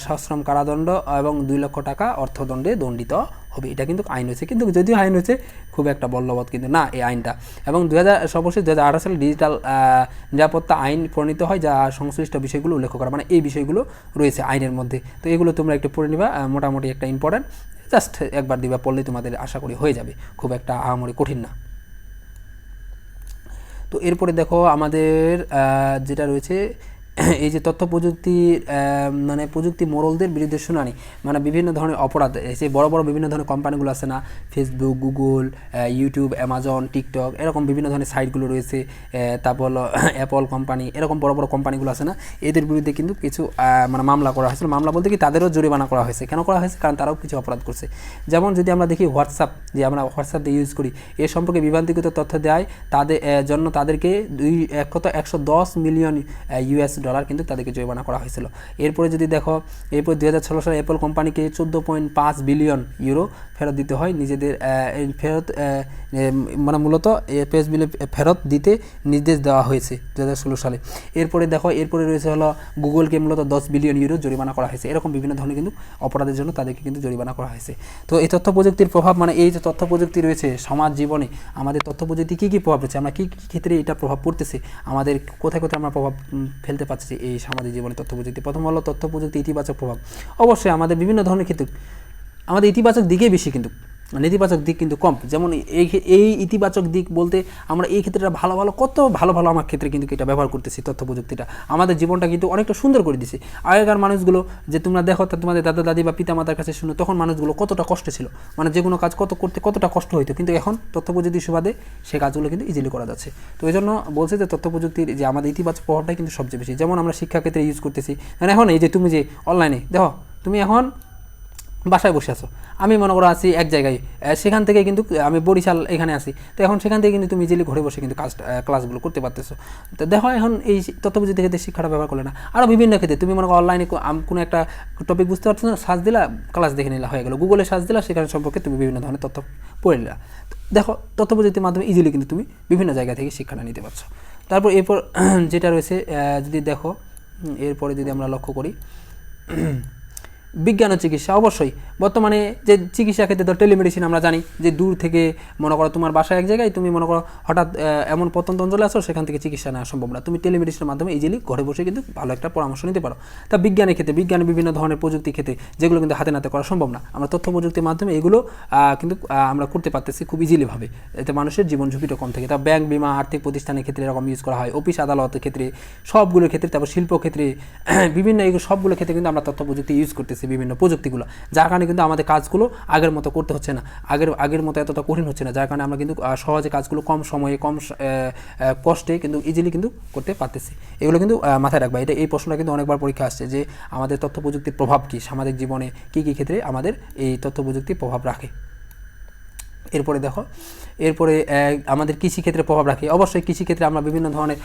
সশ্রম কারাদণ্ড এবং 2 লক্ষ টাকা অর্থদণ্ডে দণ্ডিত হবে। এটা কিন্তু আইন হয়েছে, কিন্তু যদিও আইন হয়েছে খুব একটা বলবৎ কিন্তু না এই আইনটা। এবং সর্বশেষ 2018 সালে ডিজিটাল নিরাপত্তা আইন প্রণীত হয়, যা সংশ্লিষ্ট বিষয়গুলো উল্লেখ করা, মানে এই বিষয়গুলো রয়েছে আইনের মধ্যে। তো এগুলো তোমরা একটু পড়ে নিবা, মোটামুটি একটা ইম্পর্টেন্ট, জাস্ট একবার দিবা, পড়লেই তোমাদের আশা করি হয়ে যাবে, খুব একটা আহামরি কঠিন না। তো এরপরে দেখো আমাদের যেটা রয়েছে, এই যে তথ্য প্রযুক্তির মানে প্রযুক্তি মোড়লদের বিরুদ্ধে শুনানি, মানে বিভিন্ন ধরনের অপরাধ, যে বড় বড় বিভিন্ন ধরনের কোম্পানিগুলো আছে না, Facebook, Google, YouTube, Amazon, TikTok, এরকম বিভিন্ন ধরনের সাইটগুলো রয়েছে, তারপর অ্যাপল কোম্পানি, এরকম বড় বড় কোম্পানিগুলো আছে না, এদের বিরুদ্ধে কিন্তু কিছু মানে মামলা করা হয়েছিল। মামলা বলতে কি, তাদেরও জরিমানা করা হয়েছে। কেন করা হয়েছে? কারণ তারাও কিছু অপরাধ করছে। যেমন যদি আমরা দেখি হোয়াটসঅ্যাপ, যে আমরা হোয়াটসঅ্যাপ দিয়ে ইউজ করি, এ সম্পর্কে বিভ্রান্তিকৃত তথ্য দেয় তাদের জন্য তাদেরকে 110 মিলিয়ন US $5 কিন্তু তাদেরকে জরিমানা করা হয়েছিল। এরপরে যদি দেখো, এরপর 2016 সালে অ্যাপল কোম্পানিকে 14.5 বিলিয়ন ইউরো ফেরত দিতে হয় নিজেদের ফেরত মানে মূলত পেজ বিলে ফেরত দিতে নির্দেশ দেওয়া হয়েছে 2016 সালে। এরপরে দেখো, এরপরে রয়েছে হলো গুগলকে মূলত 10 বিলিয়ন ইউরো জরিমানা করা হয়েছে। এরকম বিভিন্ন ধরনের কিন্তু অপরাধের জন্য তাদেরকে কিন্তু জরিমানা করা হয়েছে। তো এই তথ্য প্রযুক্তির প্রভাব, মানে এই যে তথ্য প্রযুক্তি রয়েছে সমাজ জীবনে, আমাদের তথ্য প্রযুক্তি কী কী প্রভাব রয়েছে, আমরা কী কী ক্ষেত্রে এটা প্রভাব পড়তেছে, আমাদের কোথায় কোথায় আমরা প্রভাব ফেলতে পারছি এই সামাজিক জীবনে তথ্য প্রযুক্তি। প্রথম হলো তথ্য প্রযুক্তি ইতিবাচক প্রভাব। অবশ্যই আমাদের বিভিন্ন ধরনের ক্ষেত্রে আমাদের ইতিবাচক দিকেই বেশি, কিন্তু নেতিবাচক দিক কিন্তু কম। যেমন এই ইতিবাচক দিক বলতে আমরা এই ক্ষেত্রে কত ভালো আমার ক্ষেত্রে কিন্তু এটা ব্যবহার করতেছি। তথ্য প্রযুক্তিটা আমাদের জীবনটা কিন্তু অনেকটা সুন্দর করে দিছে। আগেকার মানুষগুলো যে তোমরা দেখো, তোমাদের দাদা দাদি বা পিতা মাতার কাছে শুনো, তখন মানুষগুলো কতটা কষ্ট ছিল, মানে যে কোনো কাজ করতে কতটা কষ্ট হইতো, কিন্তু এখন তথ্য প্রযুক্তির সুবাদে সেই কাজগুলো কিন্তু ইজিলি করা যাচ্ছে। তো এই জন্য বলছে যে তথ্য প্রযুক্তির যে আমাদের ইতিবাচক প্রভাবটাই কিন্তু সবচেয়ে বেশি। যেমন আমরা শিক্ষাক্ষেত্রে ইউজ করতেছি, মানে এখন এই যে তুমি যে অনলাইনে দেখো, তুমি এখন বাসায় বসে আছো, আমি মনে করো আছি এক জায়গায়, সেখান থেকে কিন্তু আমি বরিশাল এখানে আসি, তো এখন সেখান থেকে কিন্তু তুমি ইজিলি ঘরে বসে কিন্তু ক্লাসগুলো করতে পারতেছো। তো দেখো এখন এই তথ্য প্রযুক্তি ক্ষেত্রে শিক্ষাটা ব্যবহার করলে না, আরও বিভিন্ন ক্ষেত্রে তুমি মনে করো অনলাইনে কোনো একটা টপিক বুঝতে পারছো না, সার্চ দিলা, ক্লাস দেখে নিলা, হয়ে গেলো। গুগলে সার্চ দিলা, সেখানে সম্পর্কে তুমি বিভিন্ন ধরনের তথ্য পড়ে নিলা। দেখো তথ্য প্রযুক্তির মাধ্যমে ইজিলি কিন্তু তুমি বিভিন্ন জায়গা থেকে শিক্ষাটা নিতে পারছো। তারপর এরপর যেটা রয়েছে, যদি দেখো এরপরে যদি আমরা লক্ষ্য করি, বিজ্ঞান ও চিকিৎসা। অবশ্যই বর্তমানে যে চিকিৎসা ক্ষেত্রে তো টেলিমেডিসিন আমরা জানি, যে দূর থেকে মনে করো তোমার বাসা এক জায়গায়, তুমি মনে করো হঠাৎ এমন প্রত্যন্ত অঞ্চলে আসো, সেখান থেকে চিকিৎসা নেওয়া সম্ভব না, তুমি টেলিমেডিসিনের মাধ্যমে ইজিলি ঘরে বসে কিন্তু ভালো একটা পরামর্শ নিতে পারো। তা বিজ্ঞানের ক্ষেত্রে, বিজ্ঞানের বিভিন্ন ধরনের প্রযুক্তি ক্ষেত্রে যেগুলো কিন্তু হাতে নাতে করা সম্ভব না, আমরা তথ্য প্রযুক্তির মাধ্যমে এগুলো কিন্তু আমরা করতে পারতেছি খুব ইজিলিভাবে, এতে মানুষের জীবন ঝুঁকিটা কম থাকে। তা ব্যাংক, বিমা, আর্থিক প্রতিষ্ঠানের ক্ষেত্রে এরকম ইউজ করা হয়, অফিস আদালতের ক্ষেত্রে, সবগুলোর ক্ষেত্রে, তারপর শিল্প ক্ষেত্রে, বিভিন্ন এগুলো সবগুলো ক্ষেত্রে কিন্তু আমরা তথ্য প্রযুক্তি ইউজ করতেছি, বিভিন্ন প্রযুক্তিগুলো, যার কারণে কিন্তু আমাদের কাজগুলো আগের মতো করতে হচ্ছে না, আগের মতো এতটা কঠিন হচ্ছে না, যার কারণে আমরা কিন্তু সহজে কাজগুলো কম সময়ে কম কষ্টে কিন্তু ইজিলি কিন্তু করতে পারতেছি। এগুলো কিন্তু মাথায় রাখবা। এই প্রশ্নটা কিন্তু অনেকবার পরীক্ষা আসছে, যে আমাদের তথ্য প্রযুক্তির প্রভাব কী সামাজিক জীবনে, কী কী ক্ষেত্রে আমাদের এই তথ্য প্রযুক্তির প্রভাব রাখে। এরপরে দেখো, এরপরে আমাদের কৃষিক্ষেত্রে প্রভাব রাখে। অবশ্যই কৃষিক্ষেত্রে আমরা বিভিন্ন ধরনের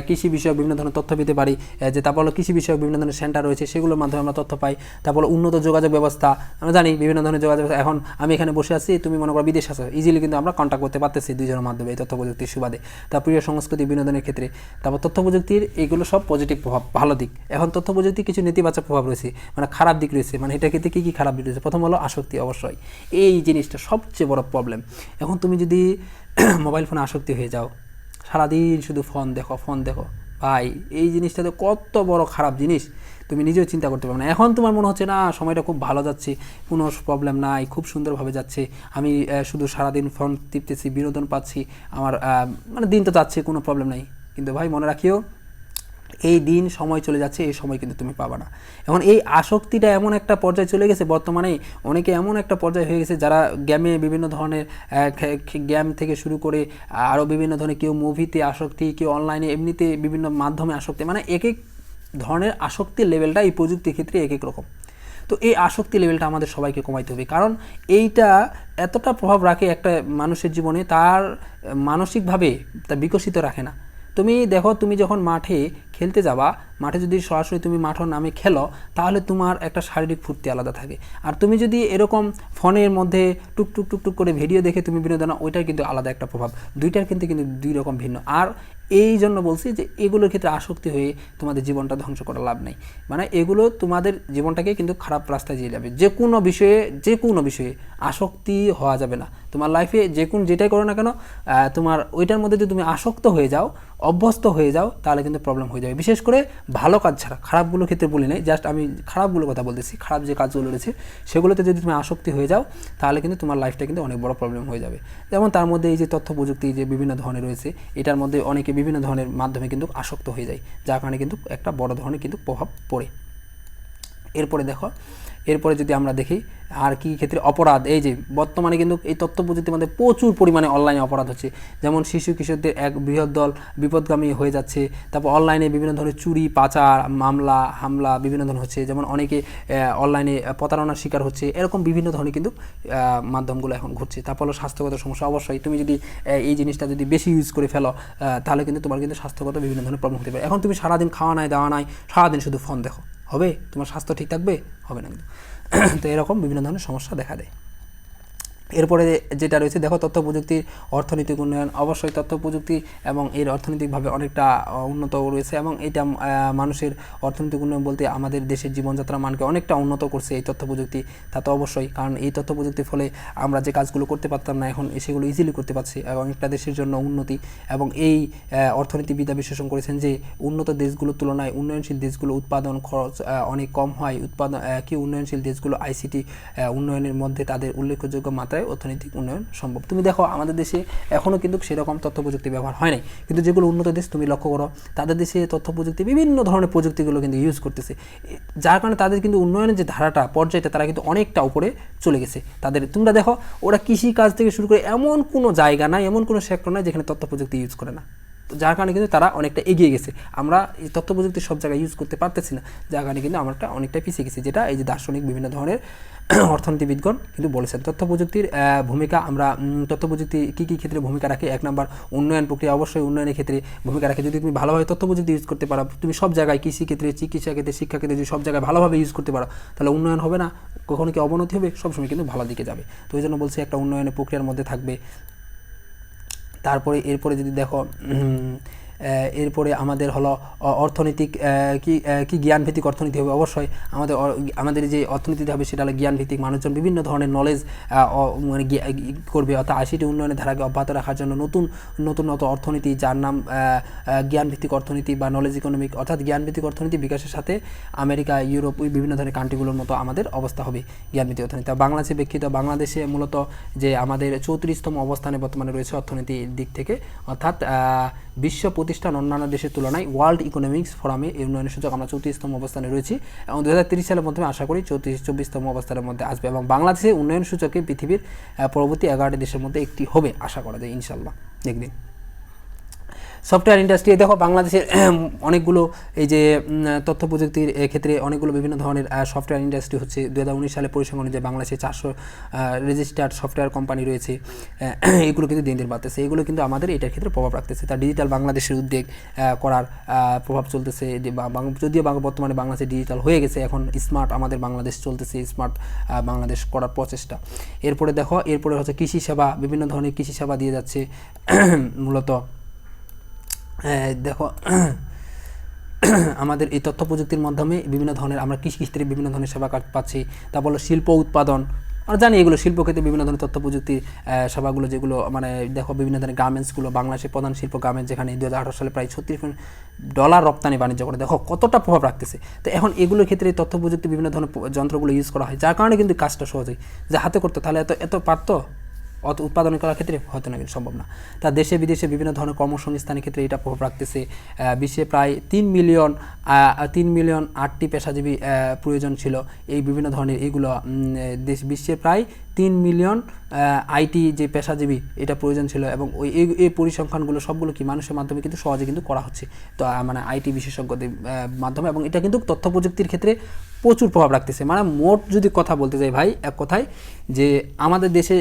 কৃষি বিষয়ক বিভিন্ন ধরনের তথ্য পেতে পারি, যে তারপর হলো কৃষি বিষয়ক বিভিন্ন ধরনের সেন্টার রয়েছে, সেগুলোর মাধ্যমে আমরা তথ্য পাই। তারপর উন্নত যোগাযোগ ব্যবস্থা, আমরা জানি বিভিন্ন ধরনের যোগাযোগ, এখন আমি এখানে বসে আছি, তুমি মনে করো বিদেশ আছো, ইজিলি কিন্তু আমরা কন্ট্যাক্ট করতে পারতেছি দুইজনের মাধ্যমে এই তথ্য প্রযুক্তির সুবাদে। তারপর প্রিয় সংস্কৃতি বিনোদনের ক্ষেত্রে, তারপর তথ্য প্রযুক্তির এগুলো সব পজিটিভ প্রভাব, ভালো দিক। এখন তথ্য প্রযুক্তির কিছু নেতিবাচক প্রভাব রয়েছে, মানে খারাপ দিক রয়েছে, মানে এটার ক্ষেত্রে কী কী খারাপ দিক রয়েছে। প্রথম হলো আসক্তি। অবশ্যই এই জিনিসটা সবচেয়ে বড় প্রবলেম। এখন তুমি যদি মোবাইল ফোনে আসক্তি হয়ে যাও, সারাদিন শুধু ফোন দেখো ভাই, এই জিনিসটা তো কত বড় খারাপ জিনিস, তুমি নিজেও চিন্তা করতে পারবে না। এখন তোমার মনে হচ্ছে না সময়টা খুব ভালো যাচ্ছে, কোনো প্রবলেম নাই, খুব সুন্দরভাবে যাচ্ছে, আমি শুধু সারাদিন ফোন টিপতেছি, বিনোদন পাচ্ছি, আমার মানে দিন তো যাচ্ছে, কোনো প্রবলেম নাই। কিন্তু ভাই মনে রাখিও, এই দিন সময় চলে যাচ্ছে, এই সময় কিন্তু তুমি পাবা না। এখন এই আসক্তিটা এমন একটা পর্যায়ে চলে গেছে, বর্তমানে অনেকে এমন একটা পর্যায়ে হয়ে গেছে, যারা গেমে বিভিন্ন ধরনের গেম থেকে শুরু করে আরও বিভিন্ন ধরনের, কেউ মুভিতে আসক্তি, কেউ অনলাইনে এমনিতে বিভিন্ন মাধ্যমে আসক্তি, মানে এক এক ধরনের আসক্তির লেভেলটা এই প্রযুক্তির ক্ষেত্রে এক এক রকম। তো এই আসক্তি লেভেলটা আমাদের সবাইকে কমাইতে হবে, কারণ এইটা এতটা প্রভাব রাখে একটা মানুষের জীবনে, তার মানসিকভাবে তা বিকশিত রাখে না। তুমি দেখো, তুমি যখন মাঠে খেলতে যাবা, মাঠে যদি সরাসরি তুমি মাঠের নামে খেলো, তাহলে তোমার একটা শারীরিক ফুর্তি আলাদা থাকে। আর তুমি যদি এরকম ফোনের মধ্যে টুক করে ভিডিও দেখে তুমি বিনোদন, ওইটার কিন্তু আলাদা একটা প্রভাব, দুইটার কিন্তু দুই রকম ভিন্ন। আর এই জন্য বলছি যে এগুলোর ক্ষেত্রে আসক্তি হয়ে তোমাদের জীবনটা ধ্বংস করা লাভ নেই, মানে এগুলো তোমাদের জীবনটাকে কিন্তু খারাপ রাস্তায় দিয়ে যাবে। যে কোনো বিষয়ে আসক্তি হওয়া যাবে না। তোমার লাইফে যেটাই করো না কেন, তোমার ওইটার মধ্যে যদি তুমি আসক্ত হয়ে যাও, অভ্যস্ত হয়ে যাও, তাহলে কিন্তু প্রবলেম হয়ে যাবে। বিশেষ করে ভালো কাজ ছাড়া, খারাপগুলোর ক্ষেত্রে বলি নাই, জাস্ট আমি খারাপগুলোর কথা বলতেছি। খারাপ যে কাজগুলো রয়েছে সেগুলোতে যদি তুমি আসক্তি হয়ে যাও, তাহলে কিন্তু তোমার লাইফটা কিন্তু অনেক বড় প্রবলেম হয়ে যাবে। যেমন তার মধ্যে এই যে তথ্য প্রযুক্তি যে বিভিন্ন ধরনের রয়েছে, এটার মধ্যে অনেকে বিভিন্ন ধরনের মাধ্যমে কিন্তু আসক্ত হয়ে যায়, যার কারণে কিন্তু একটা বড় ধরনের কিন্তু প্রভাব পড়ে। এরপরে দেখো, এরপরে যদি আমরা দেখি আর কি ক্ষেত্রে অপরাধ, এই যে বর্তমানে কিন্তু এই তথ্য প্রযুক্তির মধ্যে প্রচুর পরিমাণে অনলাইনে অপরাধ হচ্ছে, যেমন শিশু কিশোরদের এক বৃহৎ দল বিপদগামী হয়ে যাচ্ছে। তারপর অনলাইনে বিভিন্ন ধরনের চুরি, পাচার, মামলা, হামলা বিভিন্ন ধরনের হচ্ছে, যেমন অনেকে অনলাইনে প্রতারণার শিকার হচ্ছে। এরকম বিভিন্ন ধরনের কিন্তু মাধ্যমগুলো এখন ঘটছে। তারপর হলো স্বাস্থ্যগত সমস্যা। অবশ্যই তুমি যদি এই জিনিসটা যদি বেশি ইউজ করে ফেলো তাহলে কিন্তু তোমার কিন্তু স্বাস্থ্যগত বিভিন্ন ধরনের প্রবলেম হতে পারে। এখন তুমি সারাদিন খাওয়া নাই, দাওয়া নাই, সারাদিন শুধু ফোন দেখো, হবে? তোমার স্বাস্থ্য ঠিক থাকবে? হবে না কিন্তু। তো এরকম বিভিন্ন ধরনের সমস্যা দেখা দেয়। এরপরে যেটা রয়েছে দেখো, তথ্য প্রযুক্তির অর্থনৈতিক উন্নয়ন। অবশ্যই তথ্য প্রযুক্তি এবং এর অর্থনৈতিকভাবে অনেকটা উন্নত রয়েছে, এবং এটা মানুষের অর্থনৈতিক উন্নয়ন বলতে আমাদের দেশের জীবনযাত্রার মানকে অনেকটা উন্নত করছে এই তথ্য প্রযুক্তি। তা তো অবশ্যই, কারণ এই তথ্য প্রযুক্তির ফলে আমরা যে কাজগুলো করতে পারতাম না এখন সেগুলো ইজিলি করতে পারছি, এবং একটা দেশের জন্য উন্নতি। এবং এই অর্থনীতিবিদরা বিশ্লেষণ করেছেন যে উন্নত দেশগুলোর তুলনায় উন্নয়নশীল দেশগুলো উৎপাদন খরচ অনেক কম হয়। উন্নয়নশীল দেশগুলো আইসিটি উন্নয়নের মধ্যে তাদের উল্লেখযোগ্য মাত্রায় অর্থনৈতিক উন্নয়ন সম্ভব। তুমি দেখো আমাদের দেশে এখনও কিন্তু সেরকম তথ্য প্রযুক্তি ব্যবহার হয় নাই, কিন্তু যেগুলো উন্নত দেশ তুমি লক্ষ্য করো তাদের দেশে তথ্য প্রযুক্তি বিভিন্ন ধরনের প্রযুক্তিগুলো কিন্তু ইউজ করতেছে, যার কারণে তাদের কিন্তু উন্নয়নের যে ধারাটা পর্যায়টা তারা কিন্তু অনেকটা উপরে চলে গেছে। তাদের তোমরা দেখো ওরা কৃষি কাজ থেকে শুরু করে এমন কোনো জায়গা নাই, এমন কোনো সেক্টর নাই যেখানে তথ্য প্রযুক্তি ইউজ করে না, যার কারণে কিন্তু তারা অনেকটা এগিয়ে গেছে। আমরা এই তথ্য প্রযুক্তি সব জায়গায় ইউজ করতে পারতেছি না, যার কারণে কিন্তু আমরা অনেকটা পিছিয়ে গেছি, যেটা এই যে দার্শনিক বিভিন্ন ধরনের অর্থনীতিবিদগণ কিন্তু বলেছেন। তথ্য প্রযুক্তির ভূমিকা, আমরা তথ্য প্রযুক্তি কী কী ক্ষেত্রে ভূমিকা রাখে? 1 নম্বর উন্নয়ন প্রক্রিয়া, অবশ্যই উন্নয়নের ক্ষেত্রে ভূমিকা রাখে। যদি তুমি ভালোভাবে তথ্য প্রযুক্তি ইউজ করতে পারো, তুমি সব জায়গায় কৃষি ক্ষেত্রে, চিকিৎসা ক্ষেত্রে, শিক্ষা ক্ষেত্রে যদি সব জায়গায় ভালোভাবে ইউজ করতে পারো তাহলে উন্নয়ন হবে না, কখনো কি অবনতি হবে? সবসময় কিন্তু ভালো দিকে যাবে। তো এই জন্য বলছি একটা উন্নয়নের প্রক্রিয়ার মধ্যে থাকবে। তারপরে এরপরে যদি দেখো এরপরে আমাদের হলো অর্থনৈতিক কি জ্ঞানভিত্তিক অর্থনীতি হবে। অবশ্যই আমাদের যে অর্থনীতি হবে সেটা হলো জ্ঞানভিত্তিক। মানুষজন বিভিন্ন ধরনের নলেজ মানে করবে, অর্থাৎ আইসিটি উন্নয়নের ধারাকে অব্যাহত রাখার জন্য নতুন অর্থনীতি, যার নাম জ্ঞানভিত্তিক অর্থনীতি বা নলেজ ইকোনমিক, অর্থাৎ জ্ঞানভিত্তিক অর্থনীতি বিকাশের সাথে আমেরিকা, ইউরোপ, ওই বিভিন্ন ধরনের কান্ট্রিগুলোর মতো আমাদের অবস্থা হবে জ্ঞানভিত্তিক অর্থনীতি। বাংলাদেশে প্রেক্ষিত বাংলাদেশে মূলত যে আমাদের 34তম অবস্থানে বর্তমানে রয়েছে অর্থনীতির দিক থেকে, অর্থাৎ বিশ্ব প্রতিষ্ঠান অন্যান্য দেশের তুলনায় ওয়ার্ল্ড ইকোনমিক্স ফোরামে এই উন্নয়নের সূচক আমরা 34তম অবস্থানে রয়েছি, এবং 2030 সালের মধ্যে আশা করি 24তম অবস্থানের মধ্যে আসবে, এবং বাংলাদেশে উন্নয়ন সূচকে পৃথিবীর পরবর্তী 11টি দেশের মধ্যে একটি হবে আশা করা যায় ইনশাল্লাহ একদিন। সফটওয়্যার ইন্ডাস্ট্রি, দেখো বাংলাদেশের অনেকগুলো এই যে তথ্য প্রযুক্তির ক্ষেত্রে অনেকগুলো বিভিন্ন ধরনের সফটওয়্যার ইন্ডাস্ট্রি হচ্ছে। 2019 সালে পরিসংখ্যান অনুযায়ী বাংলাদেশে 400 রেজিস্টার্ড সফটওয়্যার কোম্পানি রয়েছে। এগুলো কিন্তু দিন দিন বাড়তেছে, এগুলো কিন্তু আমাদের এটার ক্ষেত্রে প্রভাব রাখতেছে। তার ডিজিটাল বাংলাদেশের উদ্যোগ করার প্রভাব চলতেছে, যদিও বর্তমানে বাংলাদেশে ডিজিটাল হয়ে গেছে, এখন স্মার্ট আমাদের বাংলাদেশ চলতেছে, স্মার্ট বাংলাদেশ করার প্রচেষ্টা। এরপরে দেখো, এরপরে হচ্ছে কৃষি সেবা, বিভিন্ন ধরনের কৃষি সেবা দিয়ে যাচ্ছে মূলত। দেখো আমাদের এই তথ্য প্রযুক্তির মাধ্যমে বিভিন্ন ধরনের আমরা কৃষি ক্ষেত্রে বিভিন্ন ধরনের সেবা পাচ্ছি। তারপর শিল্প উৎপাদন, আমরা জানি এগুলো শিল্প ক্ষেত্রে বিভিন্ন ধরনের তথ্য প্রযুক্তির সেবাগুলো, যেগুলো মানে দেখো বিভিন্ন ধরনের গার্মেন্টসগুলো, বাংলাদেশের প্রধান শিল্প গার্মেন্টস, যেখানে 2018 সালে প্রায় $36 রপ্তানি বাণিজ্য করে, দেখো কতটা প্রভাব রাখতেছে। তো এখন এগুলোর ক্ষেত্রে তথ্য প্রযুক্তি বিভিন্ন ধরনের যন্ত্রগুলো ইউজ করা হয়, যার কারণে কিন্তু কাজটা সহজ হয়। যে হাতে করতো তাহলে এত পারতো উৎপাদন করার ক্ষেত্রে হয়তো না, কিন্তু সম্ভব না। তা দেশে বিদেশে বিভিন্ন ধরনের কর্মসংস্থানের ক্ষেত্রে এটা প্রভাব রাখতেছে। বিশ্বে প্রায় 3 মিলিয়ন 8টি পেশাজীবী প্রয়োজন ছিল, এই বিভিন্ন ধরনের এগুলো বিশ্বে প্রায় 3 মিলিয়ন আইটি যে পেশাজীবী এটা প্রয়োজন ছিল, এবং এই পরিসংখ্যানগুলো সবগুলো কি মানুষের মাধ্যমে কিন্তু সহজে কিন্তু করা হচ্ছে, তো মানে আইটি বিশেষজ্ঞদের মাধ্যমে, এবং এটা কিন্তু তথ্য প্রযুক্তির ক্ষেত্রে প্রচুর প্রভাব রাখতেছে। মানে মোট যদি কথা বলতে যাই ভাই, এক কথায় যে আমাদের দেশে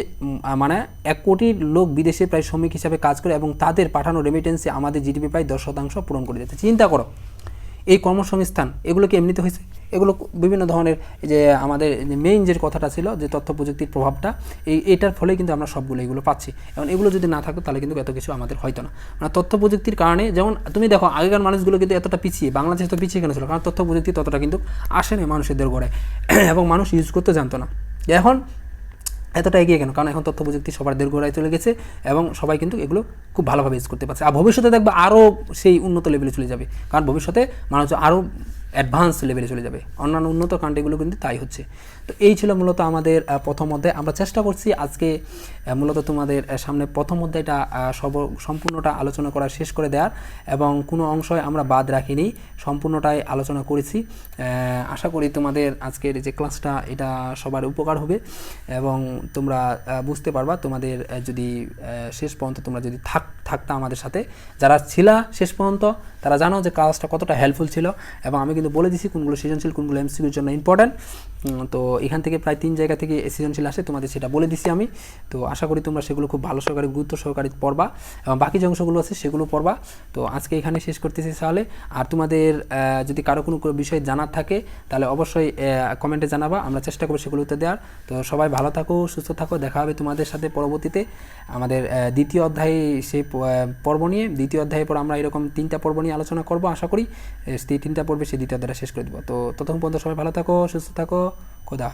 মানে 1 কোটি লোক বিদেশে প্রায় শ্রমিক হিসাবে কাজ করে, এবং তাদের পাঠানো রেমিটেন্সে আমাদের জিডিপি প্রায় 10% পূরণ করে যাচ্ছে। চিন্তা করো এই কর্মসংস্থান, এগুলো কি এমনিতে হয়েছে? এগুলো বিভিন্ন ধরনের যে আমাদের মেইন যে কথাটা ছিল যে তথ্য প্রযুক্তির প্রভাবটা, এটার ফলে কিন্তু আমরা সবগুলো এগুলো পাচ্ছি। এবং এগুলো যদি না থাকতো তাহলে কিন্তু এত কিছু আমাদের হয়তো না। মানে তথ্য প্রযুক্তির কারণে, যেমন তুমি দেখো আগেকার মানুষগুলো কিন্তু এতটা পিছিয়ে, বাংলাদেশ তো পিছিয়ে কেন ছিল? কারণ তথ্য প্রযুক্তি ততটা কিন্তু আসে না মানুষদের গড়ায়, এবং মানুষ ইউজ করতে জানতো না। এখন এতটা এগিয়ে কেন? কারণ এখন তথ্য প্রযুক্তি সবার দীর্ঘরায় চলে গেছে, এবং সবাই কিন্তু এগুলো খুব ভালোভাবে ইউজ করতে পারছে। আর ভবিষ্যতে দেখবে আরও সেই উন্নত লেভেলে চলে যাবে, কারণ ভবিষ্যতে মানুষ আরও অ্যাডভান্স লেভেলে চলে যাবে। অন্যান্য উন্নত কান্ট্রিগুলো কিন্তু তাই হচ্ছে। তো এই ছিল মূলত আমাদের প্রথম অধ্যায়। আমরা চেষ্টা করছি আজকে মূলত তোমাদের সামনে প্রথম অধ্যায়টা সম্পূর্ণটা আলোচনা করা শেষ করে দেওয়ার, এবং কোনো অংশই আমরা বাদ রাখিনি, সম্পূর্ণটাই আলোচনা করেছি। আশা করি তোমাদের আজকের যে ক্লাসটা এটা সবার উপকার হবে এবং তোমরা বুঝতে পারবা। তোমাদের যদি শেষ পর্যন্ত তোমরা যদি থাকতা আমাদের সাথে, যারা ছিলা শেষ পর্যন্ত তারা জানো যে ক্লাসটা কতটা হেল্পফুল ছিল, এবং আমি কিন্তু বলে দিছি কোনগুলো সৃজনশীল কোনগুলো এমসিকিউর জন্য ইম্পর্ট্যান্ট। তো এখান থেকে প্রায় 3 জায়গা থেকে সৃজনশীল আসে, তোমাদের সেটা বলে দিছি আমি। তো আশা করি তোমরা সেগুলো খুব ভালো সহকারে গুরুত্ব সহকারে পড়বা, এবং বাকি যে অংশগুলো আছে সেগুলো পড়বা। তো আজকে এখানে শেষ করতেছি তাহলে। আর তোমাদের যদি কারো কোনো বিষয় জানার থাকে তাহলে অবশ্যই কমেন্টে জানাবা, আমরা চেষ্টা করবো সেগুলো উত্তর দেওয়ার। তো সবাই ভালো থাকো, সুস্থ থাকো, দেখা হবে তোমাদের সাথে পরবর্তীতে আমাদের দ্বিতীয় অধ্যায়ে সেই পর্ব নিয়ে। দ্বিতীয় অধ্যায়ের পর আমরা এরকম 3টা পর্ব নিয়ে আলোচনা করবো, আশা করি সেই 3টা পর্বে সেই দ্বিতীয় অধ্যায়টা শেষ করে দেবো। তো ততক্ষণ পর্যন্ত সবাই ভালো থাকো, সুস্থ থাকো, খোদা।